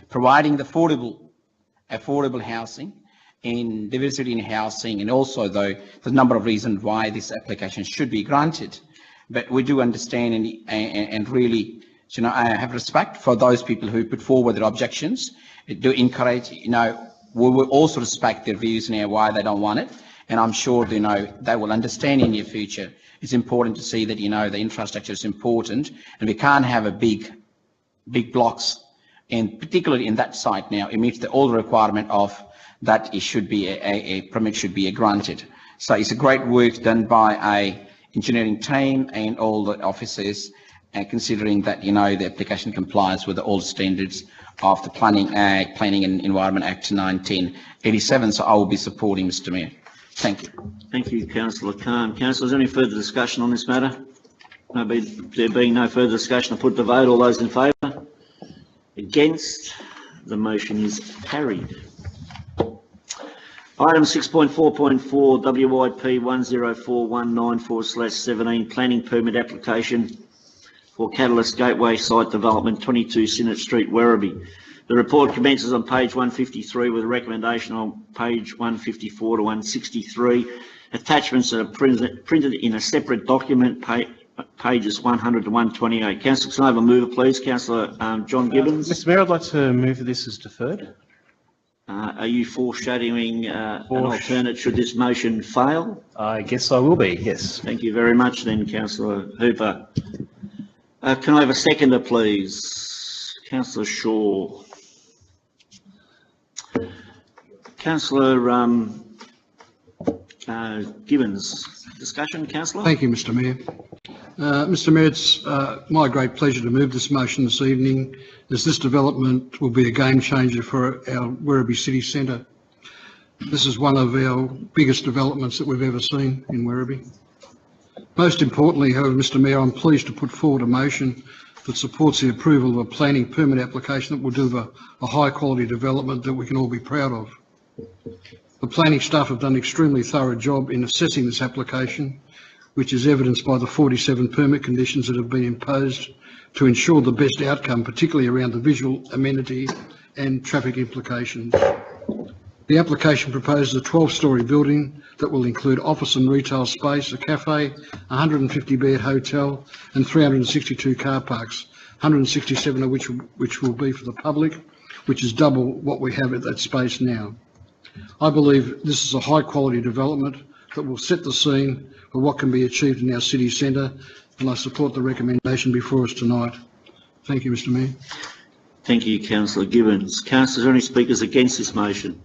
providing the affordable housing and diversity in housing, and also though there's a number of reasons why this application should be granted. But we do understand and really, I have respect for those people who put forward their objections. Do encourage, we will also respect their views and why they don't want it. And I'm sure, they will understand in the future. It's important to see that, the infrastructure is important, and we can't have a big blocks, and particularly in that site now, it meets all the requirement of that it should be a permit should be granted. So it's a great work done by a engineering team and all the officers, and considering that, the application complies with all standards of the Planning and Environment Act 1987. So I will be supporting Mr. Mayor. Thank you. Thank you, Councillor Khan. Councillors, any further discussion on this matter? There being no further discussion, I put the vote. All those in favour? Against? The motion is carried. Item 6.4.4 WIP 104194/17 planning permit application for Catalyst Gateway site development 22 Sinnott Street, Werribee. The report commences on page 153 with a recommendation on page 154 to 163. Attachments are printed in a separate document, pages 100 to 128. Councillor, can I have a mover, please? Councillor John Gibbons. Mr. Mayor, I'd like to move that this is deferred. Are you foreshadowing an alternate should this motion fail? I guess I will be, yes. Thank you very much then, Councillor Hooper. Can I have a seconder, please? Councillor Shaw. Councillor Gibbons. Discussion, Councillor? Thank you, Mr. Mayor. Mr. Mayor, it's my great pleasure to move this motion this evening, as this development will be a game changer for our Werribee City Centre. This is one of our biggest developments that we've ever seen in Werribee. Most importantly, however, Mr. Mayor, I'm pleased to put forward a motion that supports the approval of a planning permit application that will deliver a high quality development that we can all be proud of. The planning staff have done an extremely thorough job in assessing this application, which is evidenced by the 47 permit conditions that have been imposed to ensure the best outcome, particularly around the visual amenity and traffic implications. The application proposes a 12-storey building that will include office and retail space, a cafe, a 150-bed hotel and 362 car parks, 167 of which will be for the public, which is double what we have at that space now. I believe this is a high-quality development that will set the scene for what can be achieved in our city centre, and I support the recommendation before us tonight. Thank you, Mr. Mayor. Thank you, Councillor Gibbons. Councillors, are there any speakers against this motion?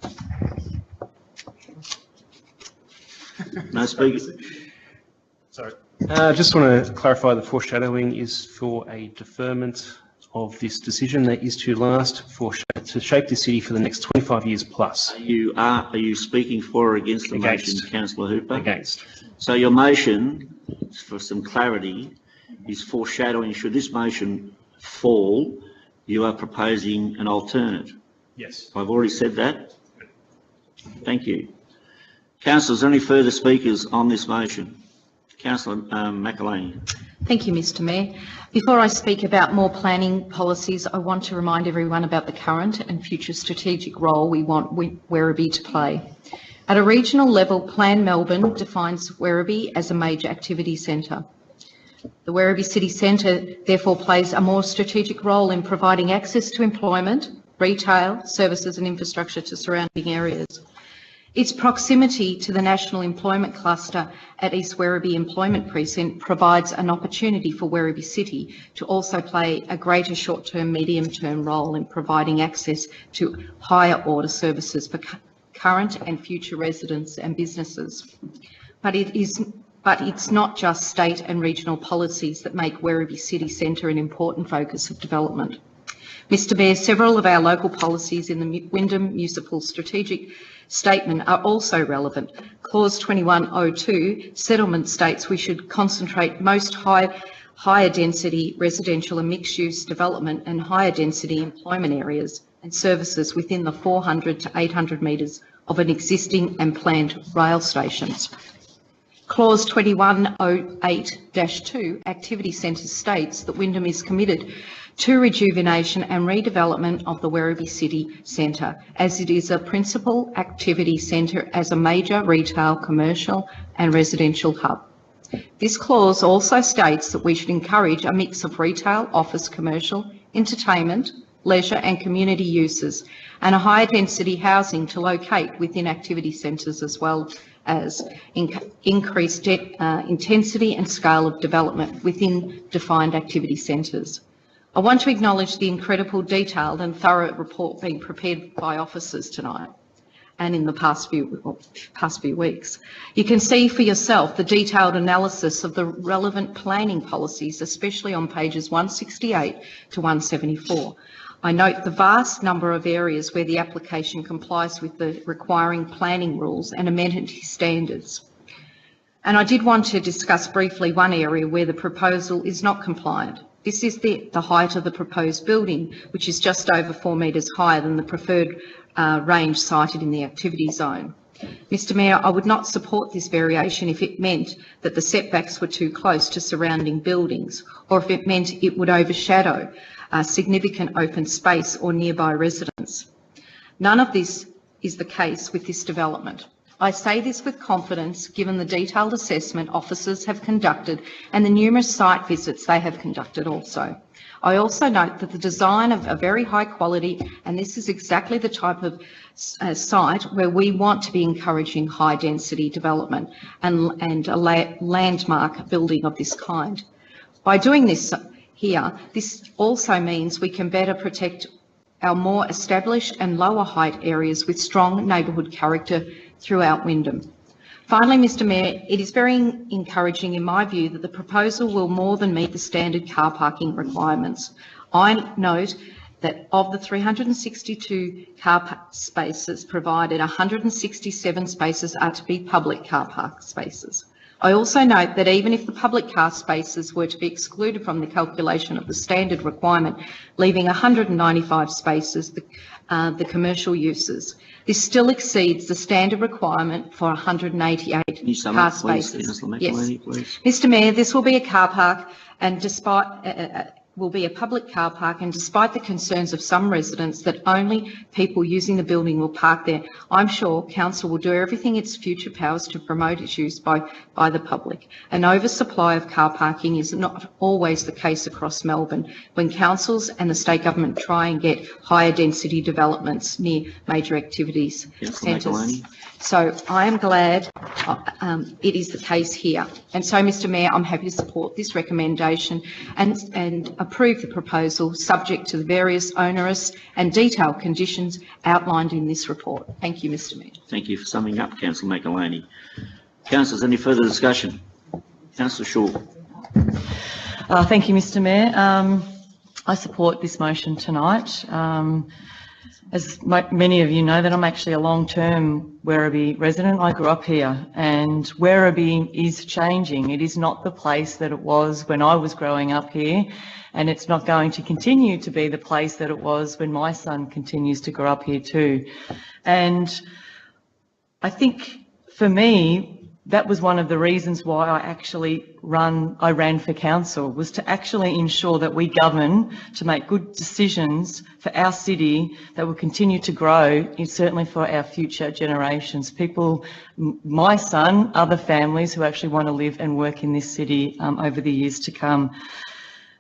No speakers? Sorry. I just want to clarify the foreshadowing is for a deferment of this decision that is to last to shape the city for the next 25 years plus. Are you speaking for or against the motion, Councillor Hooper? Against. So your motion, for some clarity, is foreshadowing. Should this motion fall, you are proposing an alternate. Yes. I've already said that. Thank you. Councillors, any further speakers on this motion? Councillor McElhaney. Thank you, Mr. Mayor. Before I speak about more planning policies, I want to remind everyone about the current and future strategic role we want Werribee to play. At a regional level, Plan Melbourne defines Werribee as a major activity centre. The Werribee City Centre therefore plays a more strategic role in providing access to employment, retail, services and infrastructure to surrounding areas. Its proximity to the National Employment Cluster at East Werribee Employment Precinct provides an opportunity for Werribee City to also play a greater short-term, medium-term role in providing access to higher order services for current and future residents and businesses. But it's not just state and regional policies that make Werribee City Centre an important focus of development. Mr Mayor, several of our local policies in the Wyndham Municipal Strategic Statement are also relevant. Clause 2102, settlement, states we should concentrate most higher density residential and mixed-use development and higher density employment areas and services within the 400 to 800 metres of an existing and planned rail stations. Clause 2108-2, activity centres, states that Wyndham is committed to rejuvenation and redevelopment of the Werribee City Centre, as it is a principal activity centre as a major retail, commercial and residential hub. This clause also states that we should encourage a mix of retail, office, commercial, entertainment, leisure and community uses, and a higher density housing to locate within activity centres, as well as increased intensity and scale of development within defined activity centres. I want to acknowledge the incredible detailed and thorough report being prepared by officers tonight and in the past few weeks. You can see for yourself the detailed analysis of the relevant planning policies, especially on pages 168 to 174. I note the vast number of areas where the application complies with the requiring planning rules and amenity standards. And I did want to discuss briefly one area where the proposal is not compliant. This is the height of the proposed building, which is just over 4 metres higher than the preferred range cited in the activity zone. Mr Mayor, I would not support this variation if it meant that the setbacks were too close to surrounding buildings, or if it meant it would overshadow significant open space or nearby residents. None of this is the case with this development. I say this with confidence given the detailed assessment officers have conducted and the numerous site visits they have conducted also. I also note that the design of a very high quality, and this is exactly the type of site where we want to be encouraging high density development and a landmark building of this kind. By doing this here, this also means we can better protect our more established and lower height areas with strong neighbourhood character throughout Wyndham. Finally, Mr Mayor, it is very encouraging in my view that the proposal will more than meet the standard car parking requirements. I note that of the 362 car spaces provided, 167 spaces are to be public car park spaces. I also note that even if the public car spaces were to be excluded from the calculation of the standard requirement, leaving 195 spaces, the commercial uses, this still exceeds the standard requirement for 188 car spaces. Yes. Mr Mayor, this will be a car park and will be a public car park, and despite the concerns of some residents that only people using the building will park there, I'm sure Council will do everything in its future powers to promote its use by the public. An oversupply of car parking is not always the case across Melbourne when councils and the state government try and get higher density developments near major activities centres. So I am glad it is the case here. And so, Mr Mayor, I'm happy to support this recommendation and approve the proposal subject to the various onerous and detailed conditions outlined in this report. Thank you, Mr Mayor. Thank you for summing up, Councillor McElhaney. Councillors, any further discussion? Councillor Shaw. Thank you, Mr Mayor. I support this motion tonight. As many of you know, that I'm actually a long-term Werribee resident. I grew up here, and Werribee is changing. It is not the place that it was when I was growing up here, and it's not going to continue to be the place that it was when my son continues to grow up here too. And I think for me, that was one of the reasons why I ran for council, was to actually ensure that we govern to make good decisions for our city that will continue to grow, and certainly for our future generations. People, my son, other families who actually want to live and work in this city over the years to come.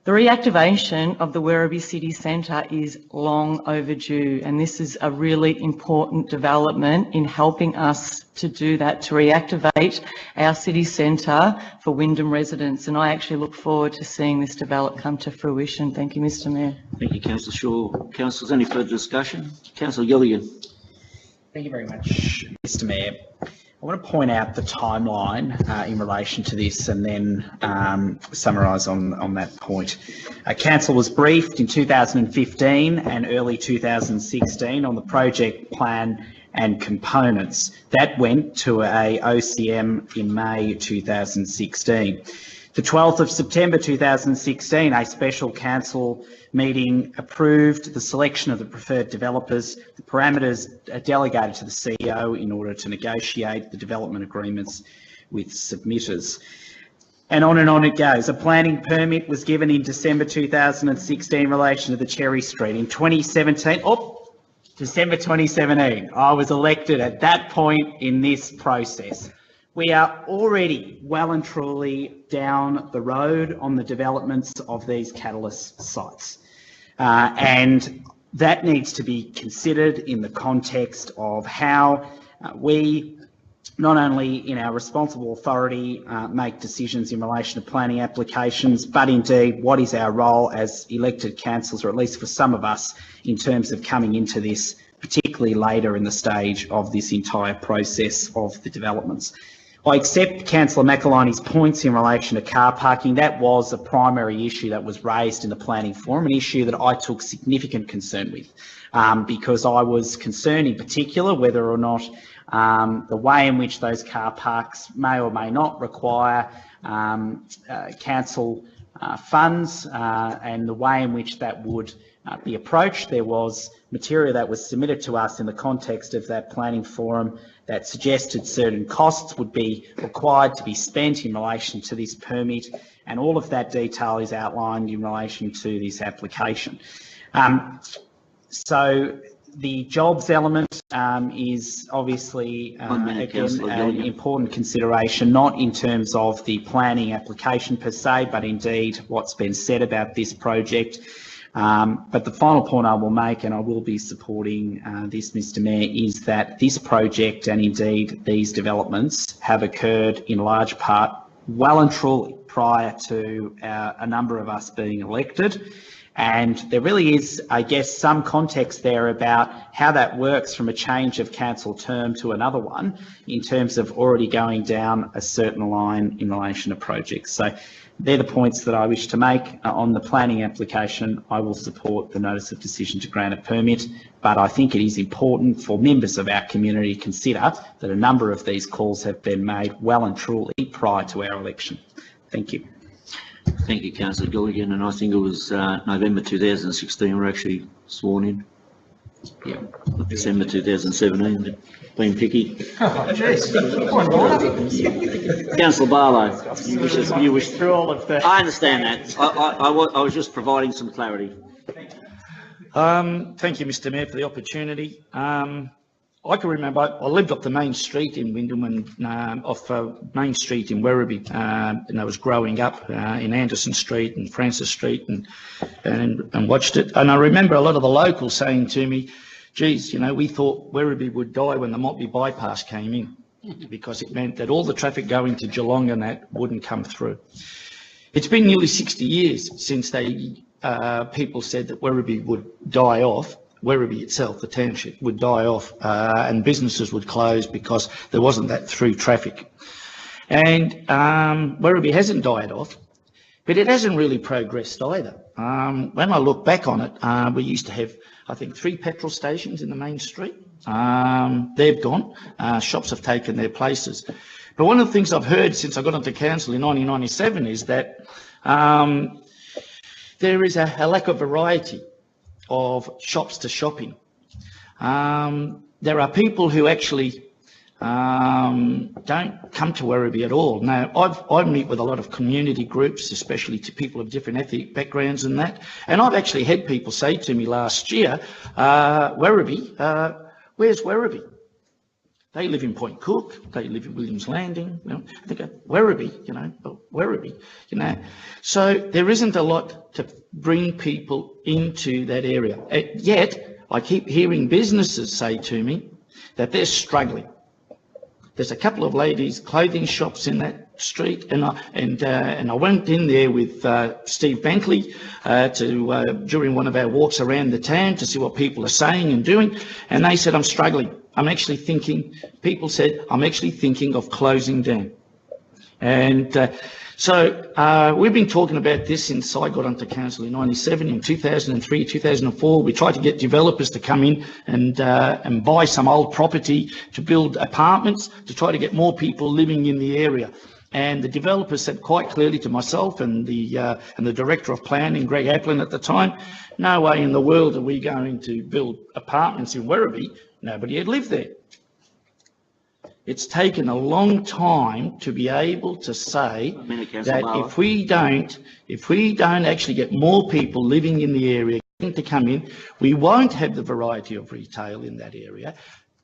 The reactivation of the Werribee City Centre is long overdue, and this is a really important development in helping us to do that, to reactivate our city centre for Wyndham residents. And I actually look forward to seeing this development come to fruition. Thank you, Mr Mayor. Thank you, Councillor Shaw. Councillors, any further discussion? Councillor Gilligan. Thank you very much, Mr Mayor. I want to point out the timeline in relation to this and then summarise on that point. Council was briefed in 2015 and early 2016 on the project plan and components. That went to a OCM in May 2016. The 12th of September 2016, a special council meeting approved the selection of the preferred developers. The parameters are delegated to the CEO in order to negotiate the development agreements with submitters. And on it goes. A planning permit was given in December 2016 in relation to the Cherry Street. In 2017, December 2017, I was elected at that point in this process. We are already well and truly down the road on the developments of these catalyst sites. And that needs to be considered in the context of how we, not only in our responsible authority, make decisions in relation to planning applications, but indeed what is our role as elected councillors, or at least for some of us, in terms of coming into this, particularly later in the stage of this entire process of the developments. I accept Councillor McElhinney's points in relation to car parking. That was a primary issue that was raised in the planning forum, an issue that I took significant concern with, because I was concerned in particular whether or not the way in which those car parks may or may not require council funds and the way in which that would be approached. There was material that was submitted to us in the context of that planning forum that suggested certain costs would be required to be spent in relation to this permit, and all of that detail is outlined in relation to this application. So the jobs element is obviously again an important consideration, not in terms of the planning application per se, but indeed what's been said about this project. But the final point I will make, and I will be supporting this, Mr Mayor, is that this project and indeed these developments have occurred in large part well and truly prior to a number of us being elected. And there really is, I guess, some context there about how that works from a change of council term to another one in terms of already going down a certain line in relation to projects. So they're the points that I wish to make. On the planning application, I will support the notice of decision to grant a permit, but I think it is important for members of our community to consider that a number of these calls have been made well and truly prior to our election. Thank you. Thank you, Councillor Gilligan, and I think it was November 2016 we're actually sworn in. Yeah, December 2017, but being picky. Councillor Barlow, you wish through all of that. I understand that. I was just providing some clarity. Thank you, Mr Mayor, for the opportunity. I can remember I lived up the main street in Wyndham and off Main Street in Werribee, and I was growing up in Anderson Street and Francis Street and watched it. And I remember a lot of the locals saying to me, geez, you know, we thought Werribee would die when the Motley bypass came in, because it meant that all the traffic going to Geelong and that wouldn't come through. It's been nearly 60 years since people said that Werribee would die off. Werribee itself, the township, would die off and businesses would close because there wasn't that through traffic. And Werribee hasn't died off, but it hasn't really progressed either. When I look back on it, we used to have, I think, 3 petrol stations in the main street. They've gone. Shops have taken their places. But one of the things I've heard since I got into council in 1997 is that there is a lack of variety of shops to shopping. There are people who actually don't come to Werribee at all. Now, I meet with a lot of community groups, especially to people of different ethnic backgrounds and that, and I've actually had people say to me last year, Werribee, where's Werribee? They live in Point Cook, they live in Williams Landing, you know, they go, Werribee, you know, Werribee, you know. So there isn't a lot to bring people into that area. Yet, I keep hearing businesses say to me that they're struggling. There's a couple of ladies' clothing shops in that street, and I went in there with Steve Bankley during one of our walks around the town to see what people are saying and doing, and they said, I'm struggling. people said, I'm actually thinking of closing down. And so we've been talking about this since I got onto council in 97, in 2003, 2004. We tried to get developers to come in and buy some old property to build apartments to try to get more people living in the area. And the developers said quite clearly to myself and the Director of Planning, Greg Applin at the time, no way in the world are we going to build apartments in Werribee. Nobody had lived there. It's taken a long time to be able to say that if we don't actually get more people living in the area to come in, we won't have the variety of retail in that area.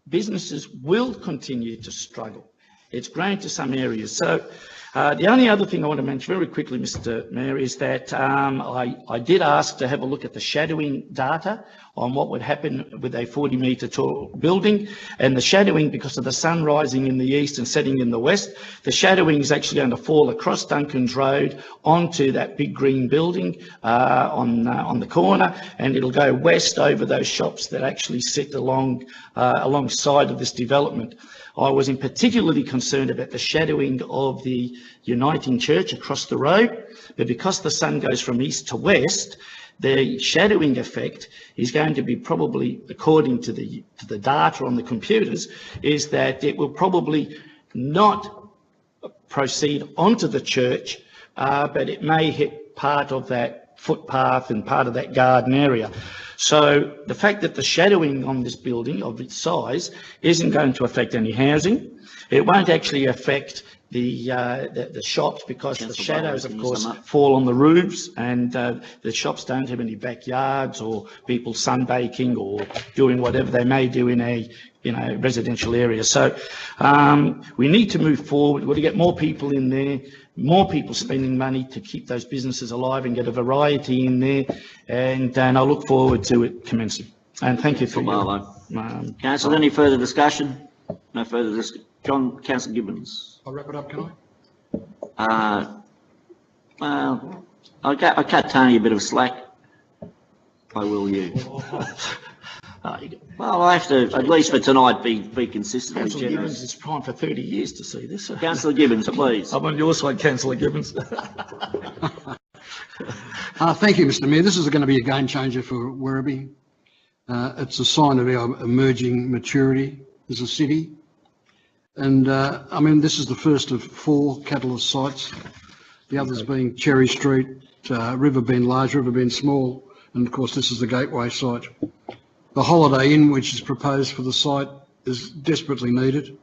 Businesses will continue to struggle. It's grown to some areas. So the only other thing I want to mention very quickly, Mr. Mayor, is that I did ask to have a look at the shadowing data on what would happen with a 40-metre tall building. And the shadowing, because of the sun rising in the east and setting in the west, the shadowing is actually going to fall across Duncan's Road onto that big green building on the corner, and it'll go west over those shops that actually sit alongside of this development. I was in particularly concerned about the shadowing of the Uniting Church across the road, but because the sun goes from east to west, the shadowing effect is going to be probably, according to the data on the computers, is that it will probably not proceed onto the church, but it may hit part of that footpath and part of that garden area. So the fact that the shadowing on this building of its size isn't going to affect any housing, it won't actually affect the shops, because the shadows, of course, fall on the roofs, and the shops don't have any backyards or people sunbaking or doing whatever they may do in a residential area. So we need to move forward. We've got to get more people in there, more people spending money to keep those businesses alive and get a variety in there, and I look forward to it commencing. And thank you for your... Council, any further discussion? No further discussion. Councillor Gibbons. I'll wrap it up, can I? Well, I cut Tony a bit of slack. I will you. Well, I have to, at least for tonight, be consistently Councillor generous. Gibbons, it's time for 30 years to see this. Councillor Gibbons, please. I'm on your side, Councillor Gibbons. Thank you, Mr. Mayor. This is going to be a game changer for Werribee. It's a sign of our emerging maturity as a city. And I mean, this is the first of 4 catalyst sites, the others being Cherry Street, Riverbend Large, Riverbend Small, and of course this is the Gateway site. The Holiday Inn, which is proposed for the site, is desperately needed,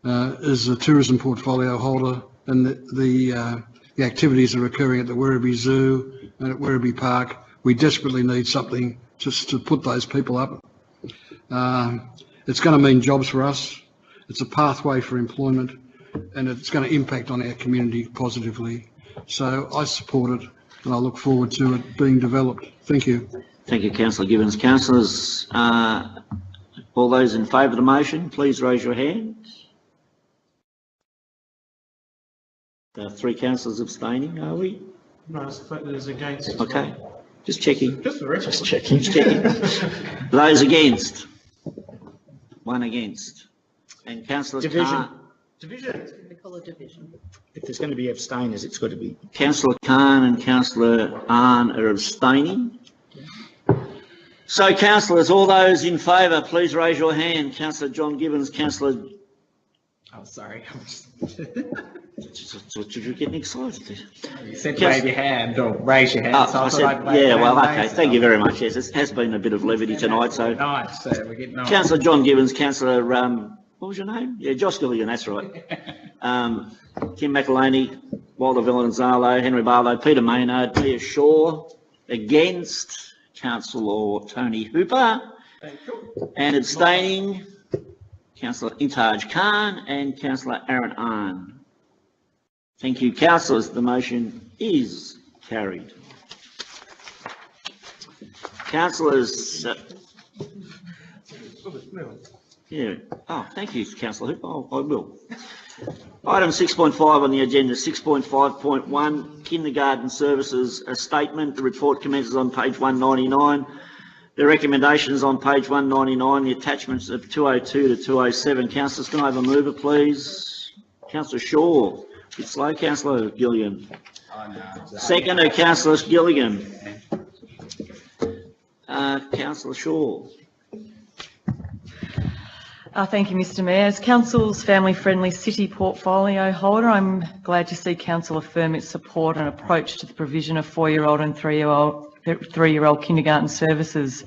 as a tourism portfolio holder, and the activities that are occurring at the Werribee Zoo and at Werribee Park. We desperately need something just to put those people up. It's going to mean jobs for us. It's a pathway for employment, and it's going to impact on our community positively. So I support it, and I look forward to it being developed. Thank you. Thank you, Councillor Gibbons. Councillors, all those in favour of the motion, please raise your hand. There are 3 councillors abstaining, are we? No, there's against. Okay, just checking. Just the record. Just checking. Those against? 1 against. And Councillor Khan. Division. We call it division. If there's going to be abstainers, it's got to be. Councillor Khan and Councillor Ahn are abstaining. So, councillors, all those in favour, please raise your hand. Councillor John Gibbons, Councillor... Oh, sorry. You're getting excited. You said wave your hand or raise your hand. Oh, so okay. Thank you very much. Yes, it has been a bit of levity tonight. So, nice. We're getting on. Councillor John Gibbons, Councillor, what was your name? Yeah, Josh Gilligan, that's right. Kim McElhaney, Walter Villanzalo, Henry Barlow, Peter Maynard, Mia Shaw, against Councillor Tony Hooper, and abstaining Councillor Intaj Khan and Councillor Aaron Ahn. Thank you, councillors. The motion is carried. Councillors, yeah. Oh, thank you, Councillor Hooper. I will. Item 6.5 on the agenda, 6.5.1, Kindergarten Services, a statement. The report commences on page 199. The recommendation is on page 199, the attachments of 202 to 207. Councillors, can I have a mover, please? Councillor Shaw. It's slow, Councillor Gilligan. Seconder, Councillor Gilligan. Councillor Shaw. Thank you, Mr Mayor. As Council's family-friendly city portfolio holder, I'm glad to see Council affirm its support and approach to the provision of 4-year-old and 3-year-old kindergarten services.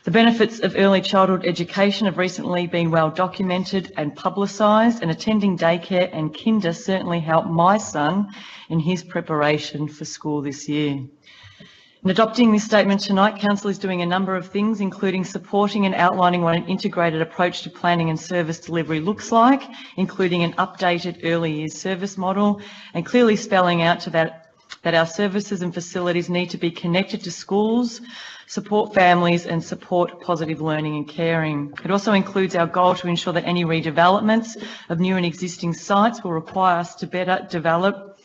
The benefits of early childhood education have recently been well documented and publicised, and attending daycare and kinder certainly helped my son in his preparation for school this year. In adopting this statement tonight, Council is doing a number of things, including supporting and outlining what an integrated approach to planning and service delivery looks like, including an updated early years service model, and clearly spelling out that our services and facilities need to be connected to schools, support families and support positive learning and caring. It also includes our goal to ensure that any redevelopments of new and existing sites will require us to develop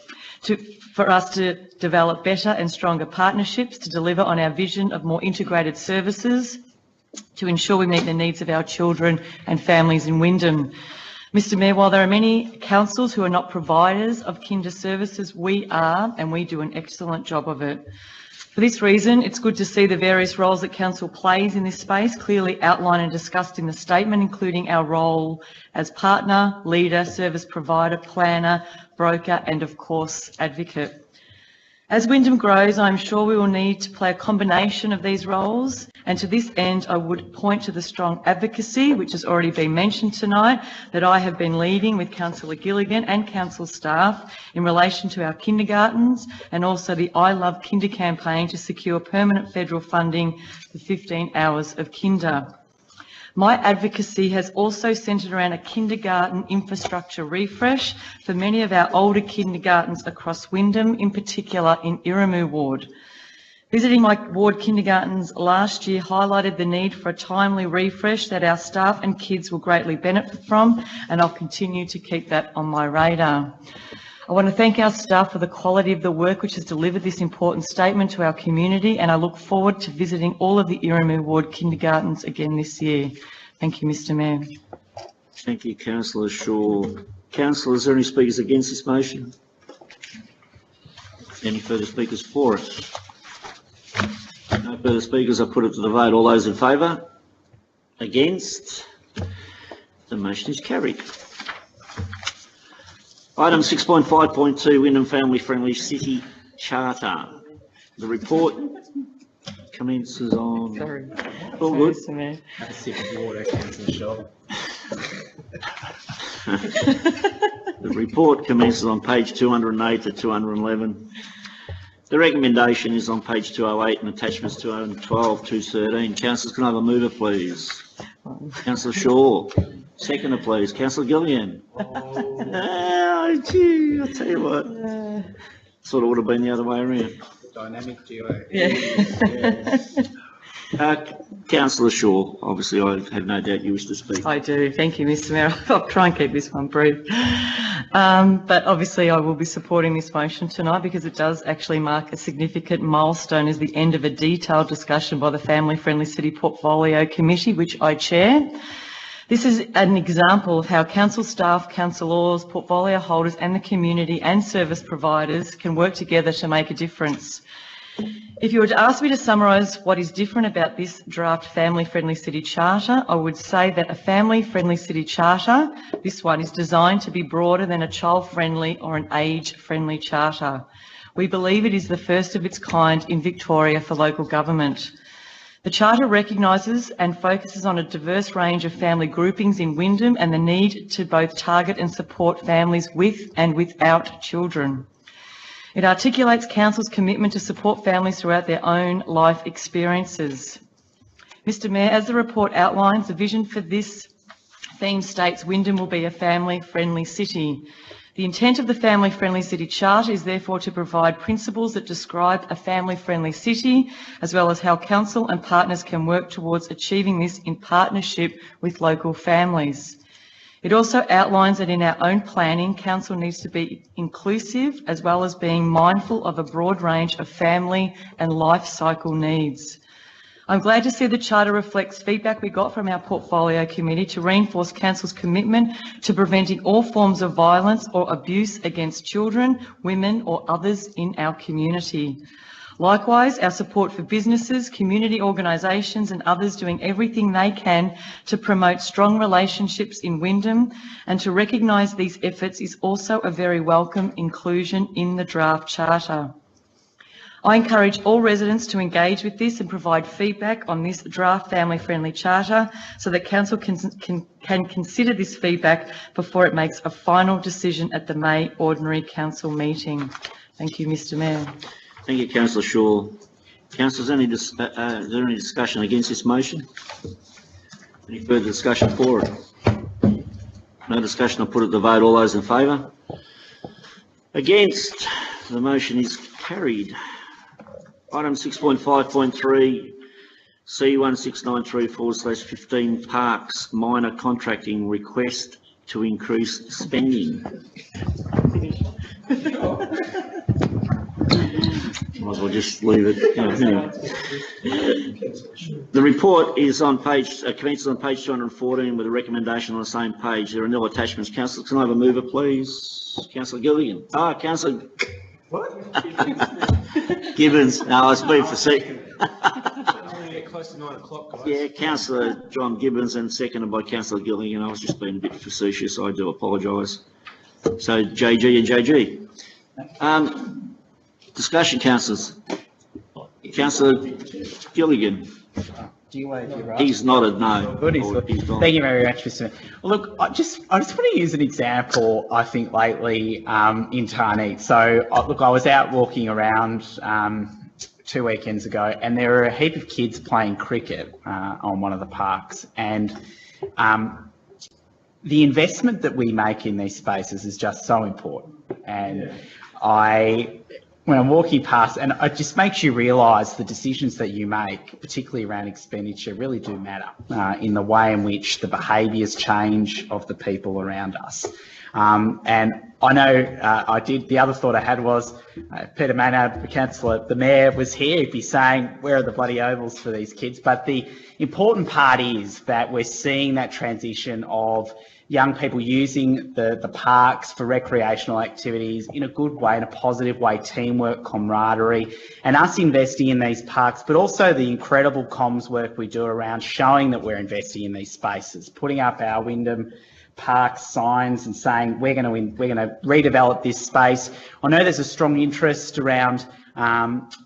better and stronger partnerships to deliver on our vision of more integrated services to ensure we meet the needs of our children and families in Wyndham. Mr Mayor, while there are many councils who are not providers of kinder services, we are, and we do an excellent job of it. For this reason, it's good to see the various roles that Council plays in this space clearly outlined and discussed in the statement, including our role as partner, leader, service provider, planner, broker and, of course, advocate. As Wyndham grows, I'm sure we will need to play a combination of these roles, and to this end I would point to the strong advocacy, which has already been mentioned tonight, that I have been leading with Councillor Gilligan and Council staff in relation to our kindergartens, and also the I Love Kinder campaign to secure permanent federal funding for 15 hours of kinder. My advocacy has also centred around a kindergarten infrastructure refresh for many of our older kindergartens across Wyndham, in particular in Iramu Ward. Visiting my ward kindergartens last year highlighted the need for a timely refresh that our staff and kids will greatly benefit from, and I'll continue to keep that on my radar. I want to thank our staff for the quality of the work which has delivered this important statement to our community, and I look forward to visiting all of the Iramu Ward kindergartens again this year. Thank you, Mr Mayor. Thank you, Councillor Shaw. Councillor, is there any speakers against this motion? Any further speakers for it? No further speakers. I put it to the vote. All those in favour? Against? The motion is carried. Item 6.5.2, Wyndham Family Friendly City Charter. The report commences on... Sorry. All good. Have a sip of water, Councillor Shaw. The report commences on page 208 to 211. The recommendation is on page 208 and attachments 212 to 213. Councillors, can I have a mover, please? Councillor Shaw. Seconder, please. Councillor Gillian. Oh, gee, I'll tell you what. Sort of would have been the other way around. Dynamic duo. Yeah. Councillor Shaw, obviously I have no doubt you wish to speak. I do. Thank you, Mr Mayor. I'll try and keep this one brief. But obviously I will be supporting this motion tonight because it does actually mark a significant milestone as the end of a detailed discussion by the Family Friendly City Portfolio Committee, which I chair. This is an example of how council staff, councillors, portfolio holders and the community and service providers can work together to make a difference. If you were to ask me to summarise what is different about this draft Family Friendly City Charter, I would say that a Family Friendly City Charter, this one, is designed to be broader than a child-friendly or an age-friendly charter. We believe it is the first of its kind in Victoria for local government. The Charter recognises and focuses on a diverse range of family groupings in Wyndham and the need to both target and support families with and without children. It articulates Council's commitment to support families throughout their own life experiences. Mr Mayor, as the report outlines, the vision for this theme states Wyndham will be a family-friendly city. The intent of the Family Friendly City Charter is therefore to provide principles that describe a family-friendly city, as well as how Council and partners can work towards achieving this in partnership with local families. It also outlines that in our own planning, Council needs to be inclusive as well as being mindful of a broad range of family and life cycle needs. I'm glad to see the charter reflects feedback we got from our portfolio committee to reinforce council's commitment to preventing all forms of violence or abuse against children, women or others in our community. Likewise, our support for businesses, community organisations and others doing everything they can to promote strong relationships in Wyndham and to recognise these efforts is also a very welcome inclusion in the draft charter. I encourage all residents to engage with this and provide feedback on this draft family-friendly charter so that council can consider this feedback before it makes a final decision at the May ordinary council meeting. Thank you, Mr Mayor. Thank you, Councillor Shaw. Councillors, is there any discussion against this motion? Any further discussion for it? No discussion, I'll put it to vote. All those in favour? Against? The motion is carried. Item 6.5.3, C1693/15 Parks Minor Contracting Request to increase spending. Might as well just leave it. Anyway. The report is on page, commences on page 214 with a recommendation on the same page. There are no attachments. Councillor, can I have a mover, please? Councillor Gilligan. Councillor. What? Gibbons. No, I was being facetious. Close to 9 o'clock, guys. Yeah, Councillor John Gibbons and seconded by Councillor Gilligan. I was just being a bit facetious. I do apologise. So JG and JG. Discussion, councillors. Councillor Gilligan. Do you want to do right? He's nodded no. Good. Thank you very much, Mr. Mayor. Well, look, I just want to use an example. I think lately in Tarneit. So look, I was out walking around 2 weekends ago, and there were a heap of kids playing cricket on one of the parks, and the investment that we make in these spaces is just so important. And when I'm walking past, and it just makes you realise the decisions that you make, particularly around expenditure, really do matter in the way in which the behaviours change of the people around us. And I know the other thought I had was, Peter Maynard, Councillor, the Mayor was here, he'd be saying, where are the bloody ovals for these kids? But the important part is that we're seeing that transition of young people using the parks for recreational activities in a good way, in a positive way, teamwork, camaraderie, and us investing in these parks, but also the incredible comms work we do around showing that we're investing in these spaces, putting up our Wyndham Park signs and saying we're going to redevelop this space. I know there's a strong interest around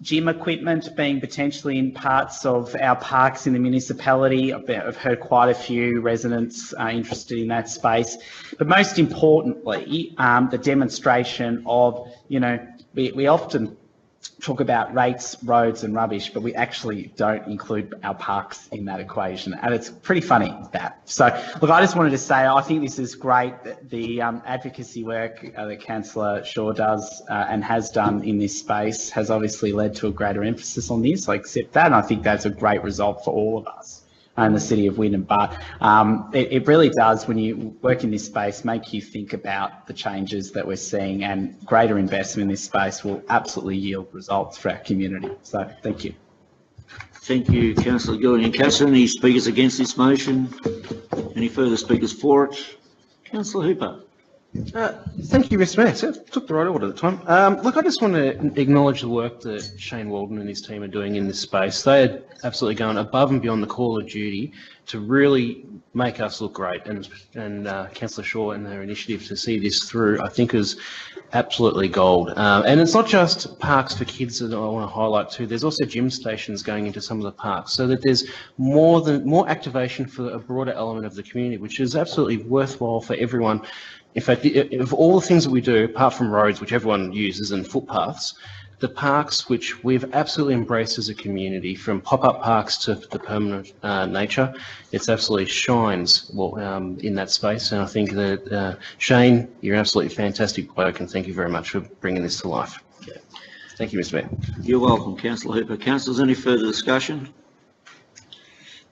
gym equipment being potentially in parts of our parks in the municipality. I've heard quite a few residents interested in that space. But most importantly, the demonstration of, we often talk about rates, roads and rubbish, but we actually don't include our parks in that equation. And it's pretty funny, that. So, look, I just wanted to say, I think this is great. The advocacy work that Councillor Shaw does and has done in this space has obviously led to a greater emphasis on this. I accept that, and I think that's a great result for all of us in the City of Wyndham. But it really does, when you work in this space, make you think about the changes that we're seeing, and greater investment in this space will absolutely yield results for our community. So thank you. Thank you, Councillor Gilligan. Councillor, any speakers against this motion? Any further speakers for it? Councillor Hooper. Thank you, Mr. Mayor. So I took the right order at the time. Look, I just want to acknowledge the work that Shane Walden and his team are doing in this space. They are absolutely going above and beyond the call of duty to really make us look great. And Councillor Shaw and their initiative to see this through, I think, is absolutely gold. And it's not just parks for kids that I want to highlight too. There's also gym stations going into some of the parks, so that there's more activation for a broader element of the community, which is absolutely worthwhile for everyone. In fact, of all the things that we do, apart from roads, which everyone uses, and footpaths, the parks, which we've absolutely embraced as a community, from pop-up parks to the permanent nature, it absolutely shines in that space. And I think that, Shane, you're an absolutely fantastic bloke, and thank you very much for bringing this to life. Thank you, Mr. Mayor. You're welcome, Councillor Hooper. Councillors, any further discussion?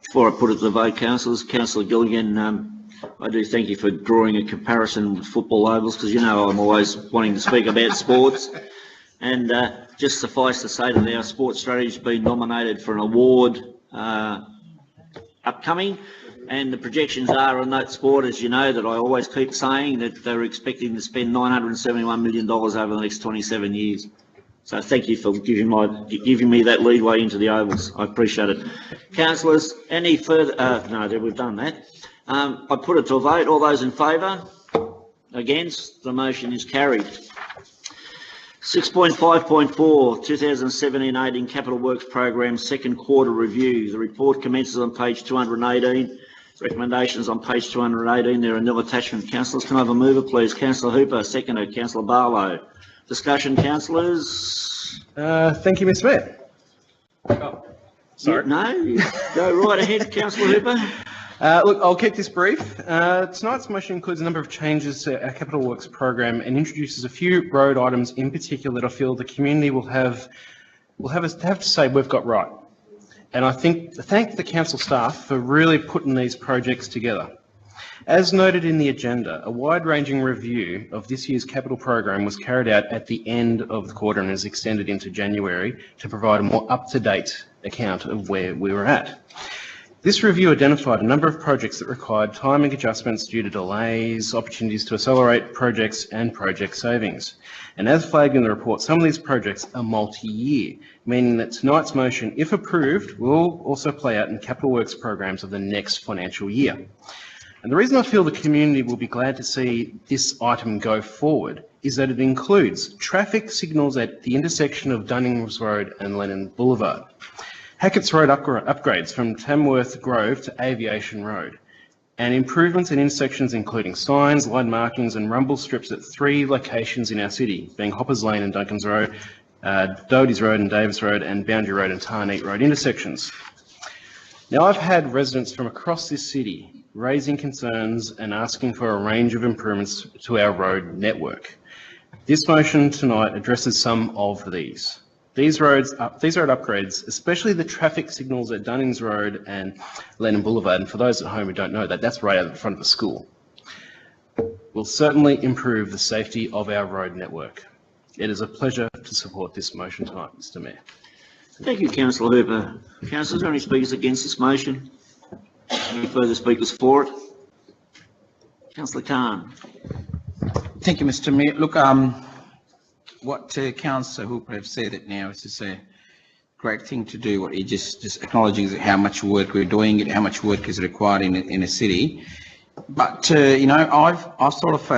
Before I put it to the vote, councillors, Councillor Gilligan, I do thank you for drawing a comparison with football ovals, because I'm always wanting to speak about sports. And just suffice to say that our sports strategy has been nominated for an award upcoming. And the projections are on that sport, as you know, that I always keep saying that they're expecting to spend $971 million over the next 27 years. So thank you for giving me that leadway into the ovals. I appreciate it. Councillors, any further? No, we've done that. I put it to a vote. All those in favour? Against? The motion is carried. 6.5.4 2017-18 Capital Works Program second quarter review. The report commences on page 218. Recommendations on page 218. There are no attachment. Councillors, can I have a mover, please? Councillor Hooper, seconder. Councillor Barlow. Discussion, councillors? Thank you, Mr. Mayor. Oh, sorry. No? Go right ahead, Councillor Hooper. Look, I'll keep this brief. Tonight's motion includes a number of changes to our Capital Works program and introduces a few road items in particular that I feel the community will have to say we've got right. And I thank the council staff for really putting these projects together. As noted in the agenda, a wide-ranging review of this year's capital program was carried out at the end of the quarter and is extended into January to provide a more up-to-date account of where we were at. This review identified a number of projects that required timing adjustments due to delays, opportunities to accelerate projects and project savings. And as flagged in the report, some of these projects are multi-year, meaning that tonight's motion, if approved, will also play out in capital works programs of the next financial year. And the reason I feel the community will be glad to see this item go forward is that it includes traffic signals at the intersection of Dunnings Road and Lennon Boulevard, Hackett's Road upgrades from Tamworth Grove to Aviation Road, and improvements in intersections including signs, line markings and rumble strips at 3 locations in our city, being Hoppers Lane and Duncan's Road, Doherty's Road and Davis Road, and Boundary Road and Tarneet Road intersections. Now, I've had residents from across this city raising concerns and asking for a range of improvements to our road network. This motion tonight addresses some of these. These road upgrades, especially the traffic signals at Dunnings Road and Lennon Boulevard, and for those at home who don't know that, that's right out in front of the school, will certainly improve the safety of our road network. It is a pleasure to support this motion tonight, Mr. Mayor. Thank you, Councillor Hooper. Councillors, are there any speakers against this motion? Any further speakers for it? Councillor Khan. Thank you, Mr. Mayor. Look, what Councillor Hooper have said it now is just a great thing to do. What he just acknowledging how much work we're doing, how much work is required in a city. But you know, I've sort of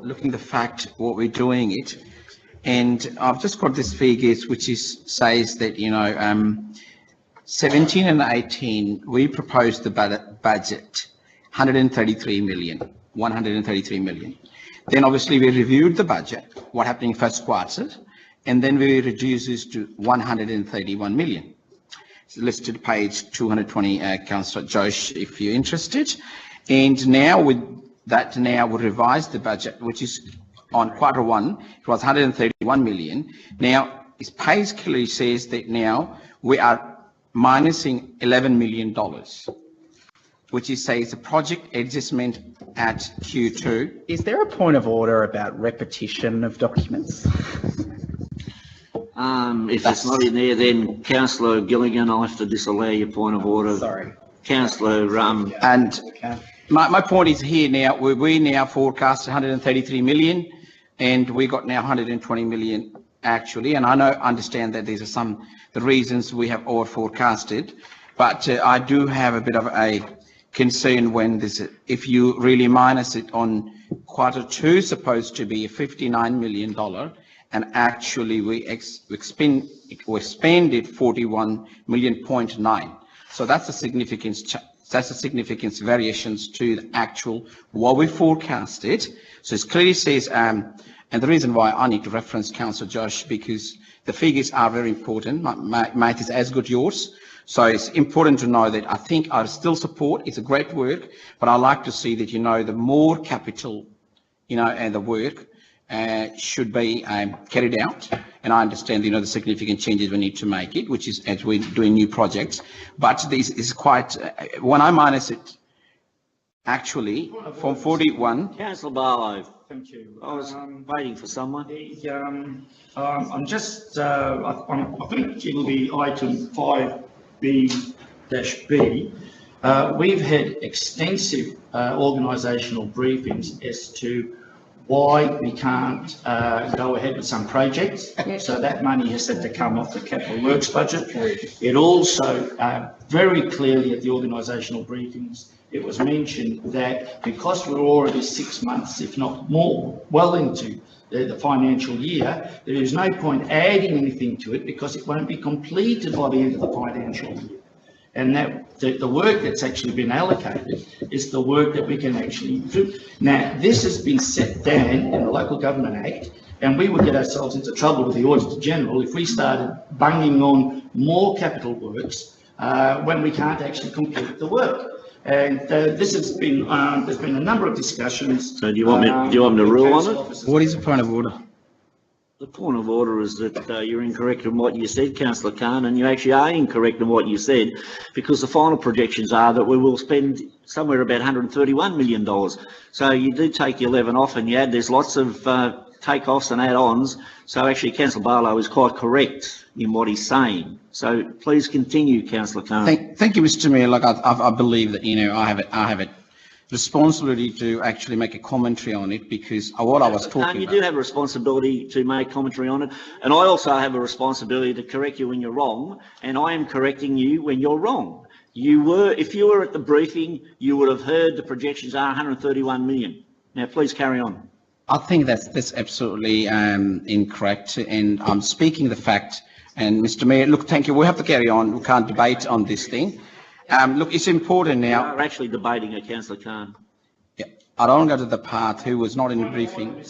looking the fact what we're doing it, and I've just got this figures which says that, you know, 17 and 18 we proposed the budget 133 million. Then obviously we reviewed the budget, what happened in first quarter, and then we reduced this to 131 million. It's listed page 220, Councillor Josh, if you're interested. And now with that, now we revised the budget, which is on quarter one, it was 131 million. Now, this page clearly says that now we are minusing $11 million, which is says a project adjustment at Q2. Is there a point of order about repetition of documents? If it's not in there, then Councillor Gilligan, I'll have to disallow your point of order. Sorry. Councillor, and my point is here now, we now forecast 133 million, and we got now 120 million actually, and I understand that these are the reasons we have over forecasted, but I do have a bit of a concern when if you really minus it on quarter two, supposed to be a $59 million, and actually we expended 41.9 million. So that's a significant variations to the actual what we forecasted. So it clearly says, and the reason why I need to reference Councillor Josh, because the figures are very important. My math is as good yours. So it's important to know that I think I still support, it's a great work, but I like to see that, you know, the more capital, you know, and the work should be carried out. And I understand, you know, the significant changes we need to make it, which is as we're doing new projects. But this is quite, when I minus it, actually, from 41. Councillor Barlow. Thank you. I was waiting for someone. I'm just, I think it'll be item 5 6.5-B, we've had extensive organisational briefings as to why we can't go ahead with some projects. So that money has had to come off the capital works budget. It also very clearly at the organisational briefings, it was mentioned that because we're already 6 months, if not more, well into the financial year, there is no point adding anything to it because it won't be completed by the end of the financial year. And that the work that's actually been allocated is the work that we can actually do. Now, this has been set down in the Local Government Act, and we would get ourselves into trouble with the Auditor General if we started bunging on more capital works when we can't actually complete the work. And this has been, there's been a number of discussions. So do you want me to rule on it? What is the point of order? The point of order is that you're incorrect in what you said, Councillor Khan, and you actually are incorrect in what you said, because the final projections are that we will spend somewhere about $131 million. So you do take the 11 off and you add, there's lots of take-offs and add-ons. So actually, Councillor Barlow is quite correct in what he's saying. So please continue, Councillor Khan. Thank you, Mr. Mayor. Like I believe that, you know, I have a responsibility to actually make a commentary on it, because what I was talking about. You do have a responsibility to make commentary on it, and I also have a responsibility to correct you when you're wrong, and I am correcting you when you're wrong. If you were at the briefing, you would have heard the projections are 131 million. Now, please carry on. I think that's absolutely incorrect, and I'm speaking the fact. And Mr. Mayor, look, thank you. We have to carry on. We can't debate on this thing. Look, it's important now. We're actually debating it, Councillor Khan. Yeah, I don't go to the part who was not in the briefing.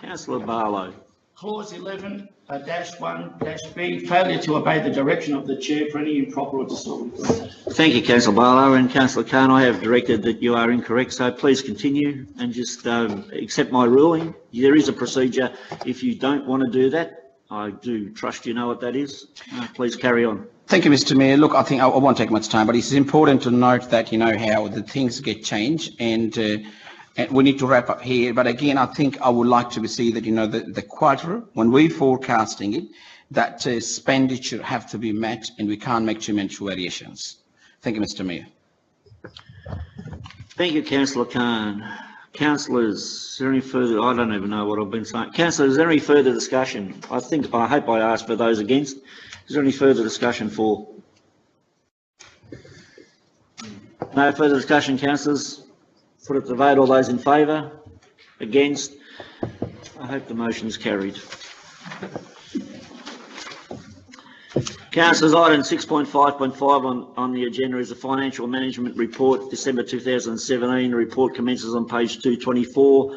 Councillor Barlow. Clause 11-1-B, failure to obey the direction of the chair for any improper or disorderly conduct. Thank you, Councillor Barlow, and Councillor Khan, I have directed that you are incorrect, so please continue and just accept my ruling. There is a procedure. If you don't want to do that, I do trust you know what that is. Please carry on. Thank you, Mr. Mayor. Look, I think I won't take much time, but it's important to note that, you know, how the things get changed, and we need to wrap up here. But again, I think I would like to see that, you know, the quarter, when we're forecasting it, that expenditure have to be met, and we can't make too many variations. Thank you, Mr. Mayor. Thank you, Councillor Khan. Councillors, is there any further? I don't even know what I've been saying. Councillors, is there any further discussion? I hope I asked for those against. Is there any further discussion for? No further discussion, councillors. Put it to vote. All those in favour? Against? I hope the motion is carried. Councillors, item 6.5.5 on the agenda is the Financial Management Report, December 2017. The report commences on page 224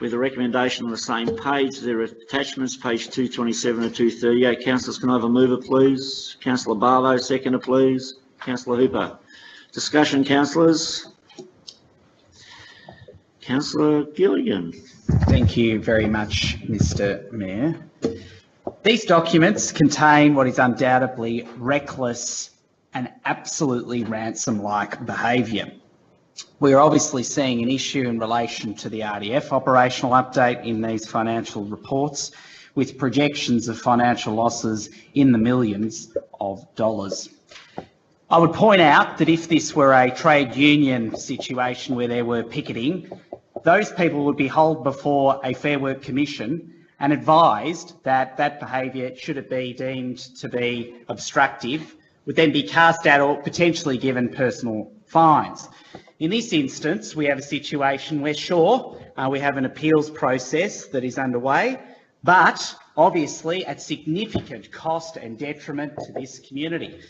with a recommendation on the same page. There are attachments, page 227 and 238. Councillors, can I have a mover, please? Councillor Barlow, seconder, please. Councillor Hooper. Discussion, councillors. Councillor Gilligan. Thank you very much, Mr. Mayor. These documents contain what is undoubtedly reckless and absolutely ransom-like behaviour. We are obviously seeing an issue in relation to the RDF operational update in these financial reports, with projections of financial losses in the millions of dollars. I would point out that if this were a trade union situation where there were picketing, those people would be hauled before a Fair Work Commission and advised that that behaviour, should it be deemed to be obstructive, would then be cast out or potentially given personal fines. In this instance, we have a situation where, sure, we have an appeals process that is underway, but obviously at significant cost and detriment to this community.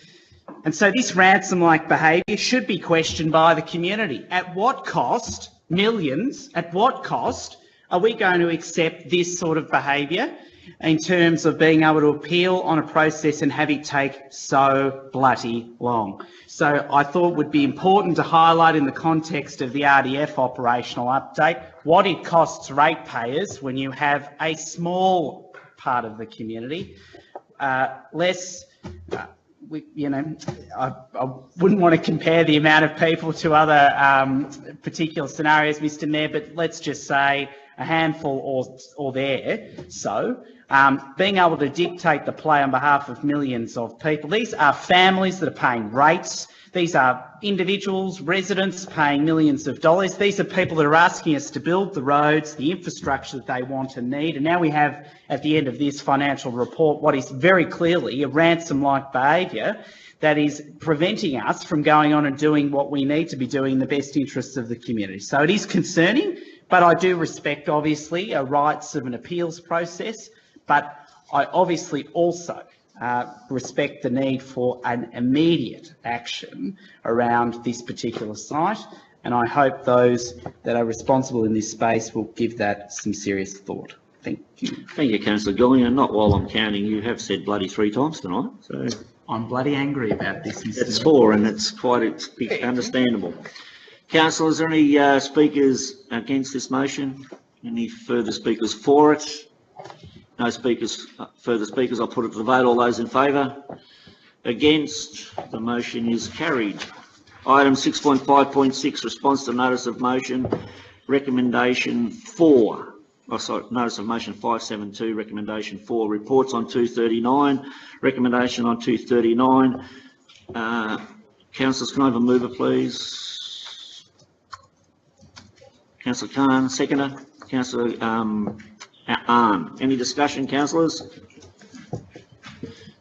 And so this ransom-like behaviour should be questioned by the community. At what cost, millions, at what cost are we going to accept this sort of behaviour in terms of being able to appeal on a process and have it take so bloody long? So I thought it would be important to highlight in the context of the RDF operational update what it costs ratepayers when you have a small part of the community. I wouldn't want to compare the amount of people to other particular scenarios, Mr. Mayor, but let's just say a handful or there. So being able to dictate the play on behalf of millions of people. These are families that are paying rates. These are individuals, residents paying millions of dollars. These are people that are asking us to build the roads, the infrastructure that they want and need. And now we have, at the end of this financial report, what is very clearly a ransom-like behaviour that is preventing us from going on and doing what we need to be doing in the best interests of the community. So it is concerning, but I do respect, obviously, a rights of an appeals process, but I obviously also respect the need for an immediate action around this particular site, and I hope those that are responsible in this space will give that some serious thought. Thank you. Thank you, Councillor Gillian. Not while I'm counting, you have said bloody 3 times tonight. So I'm bloody angry about this, Mr. It's 4, and it's quite understandable. Councillor, is there any speakers against this motion? Any further speakers for it? No speakers, further speakers. I'll put it to the vote. All those in favour? Against? The motion is carried. Item 6.5.6, response to notice of motion, recommendation 4. Oh, sorry, notice of motion 572, recommendation 4. Reports on 239, recommendation on 239. Councillors, can I have a mover, please? Councillor Khan, seconder. Councillor Arn. Any discussion, councillors?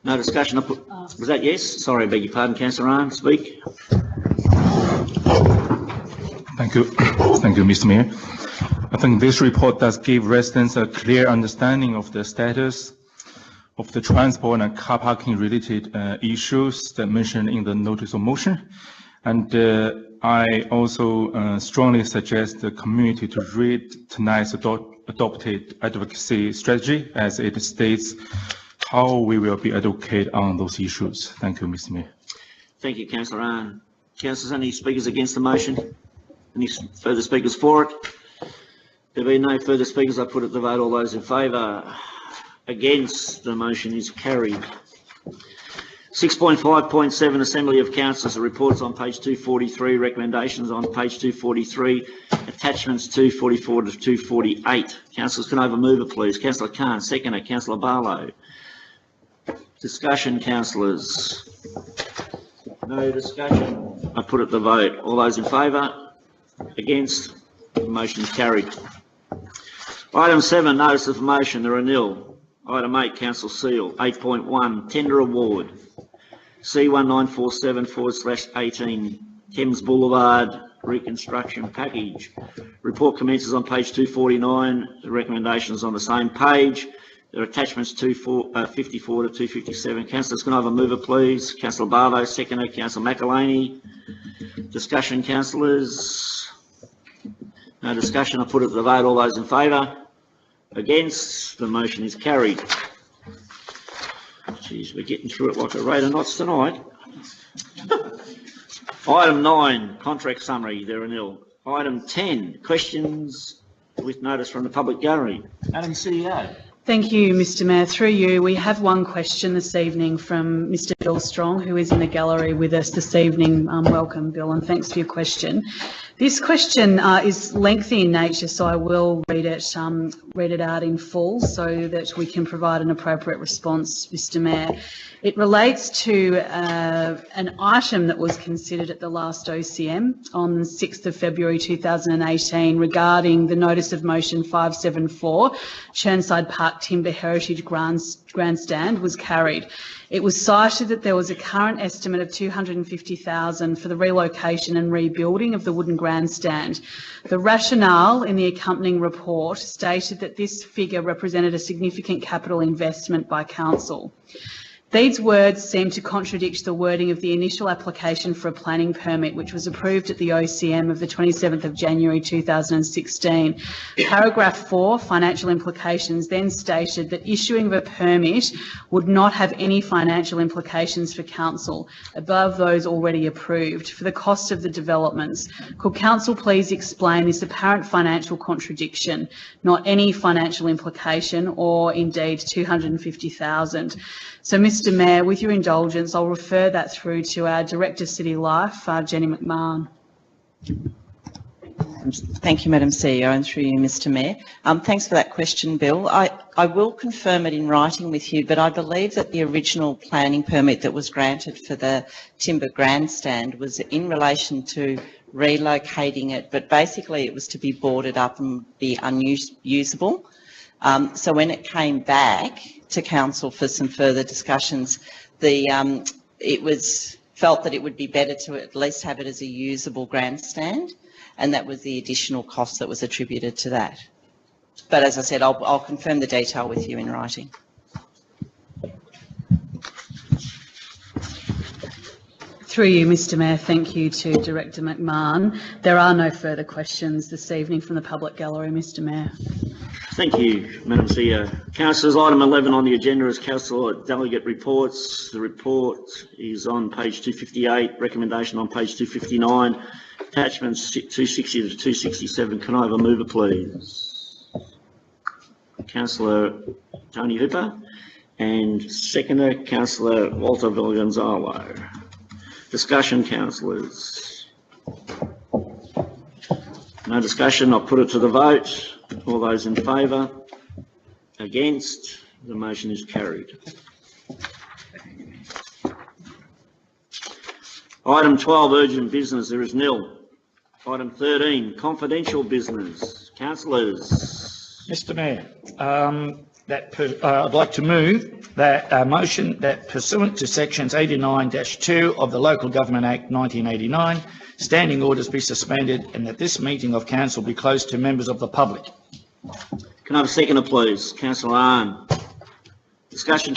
No discussion. Was that yes? Sorry, I beg your pardon, Councillor Arn. Speak. Thank you. Thank you, Mr. Mayor. I think this report does give residents a clear understanding of the status of the transport and car parking related issues that mentioned in the notice of motion. And I also strongly suggest the community to read tonight's adopted advocacy strategy as it states how we will be advocate on those issues. Thank you, Mr. Mayor. Thank you, Councillor Arn. Councillors, any speakers against the motion? Any further speakers for it? There being no further speakers, I put it to the vote. All those in favour? Against? The motion is carried. 6.5.7, Assembly of Councillors, reports on page 243, recommendations on page 243, attachments 244 to 248. Councillors, can I have a mover, please? Councillor Khan, seconder. Councillor Barlow. Discussion, councillors. No discussion. I put it to the vote. All those in favour? Against? The motion is carried. Item 7, notice of motion, there are nil. Item 8, council seal. 8.1, tender award. C1947/18 Thames Boulevard reconstruction package. Report commences on page 249. The recommendations on the same page. There are attachments 254 to 257. Councillors, can I have a mover, please? Councillor Barlow, seconder. Councillor McElhaney. Discussion, councillors. No discussion. I put it to the vote. All those in favour? Against? The motion is carried. Geez, we're getting through it like a rate of knots tonight. Item 9, contract summary, there are nil. Item 10, questions with notice from the public gallery. Madam CEO. Thank you, Mr. Mayor. Through you, we have one question this evening from Mr. Bill Strong, who is in the gallery with us this evening. Welcome, Bill, and thanks for your question. This question is lengthy in nature, so I will read it out in full so that we can provide an appropriate response, Mr. Mayor. It relates to an item that was considered at the last OCM on 6th of February 2018 regarding the notice of motion 574, Churnside Park Timber Heritage Grandstand was carried. It was cited that there was a current estimate of $250,000 for the relocation and rebuilding of the wooden grandstand. The rationale in the accompanying report stated that this figure represented a significant capital investment by council. These words seem to contradict the wording of the initial application for a planning permit, which was approved at the OCM of the 27th of January 2016. Paragraph 4, financial implications, then stated that issuing of a permit would not have any financial implications for council above those already approved for the cost of the developments. Could council please explain this apparent financial contradiction, not any financial implication, or indeed $250,000? So, Mr. Mayor, with your indulgence, I'll refer that through to our Director of City Life, Jenny McMahon. Thank you, Madam CEO, and through you, Mr Mayor. Thanks for that question, Bill. I will confirm it in writing with you, but I believe that the original planning permit that was granted for the timber grandstand was in relation to relocating it, but basically it was to be boarded up and be unusable. So when it came back to council for some further discussions, it was felt that it would be better to at least have it as a usable grandstand, and that was the additional cost that was attributed to that. But as I said, I'll confirm the detail with you in writing. Through you, Mr Mayor, thank you to Director McMahon. There are no further questions this evening from the public gallery, Mr Mayor. Thank you, Madam CEO. Councillors, item 11 on the agenda is Councillor Delegate Reports. The report is on page 258, recommendation on page 259, attachments 260 to 267. Can I have a mover, please? Councillor Tony Hooper, and seconder, Councillor Walter Villagonzalo. Discussion, councillors. No discussion, I'll put it to the vote. All those in favour? Against? The motion is carried. Item 12, urgent business, there is nil. Item 13, confidential business. Councillors. Mr Mayor, I'd like to move that a motion that pursuant to sections 89-2 of the Local Government Act 1989, standing orders be suspended and that this meeting of council be closed to members of the public. Can I have a seconder, please? Councillor Ahn. Discussion.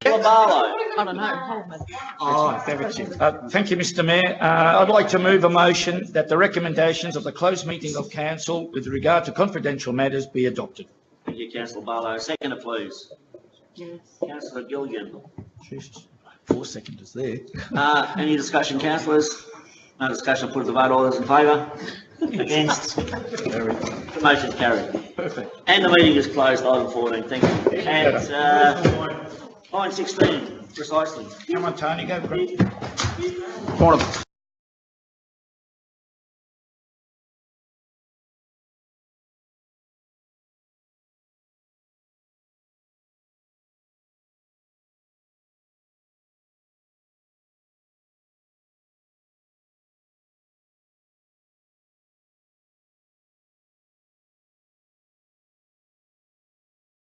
Barlow. I don't know. Oh, thank you, Mr Mayor. I'd like to move a motion that the recommendations of the closed meeting of council with regard to confidential matters be adopted. Thank you, Councillor Barlow. Seconder, please. Yes. Councillor Gilligan. Jesus, 4 seconds there. Any discussion, councillors? No discussion, put it to vote. All those in favour? Against? The motion carried. Perfect. And the meeting is closed, item 14. Thank you. And line 16, precisely. Come on, Tony, go. Point of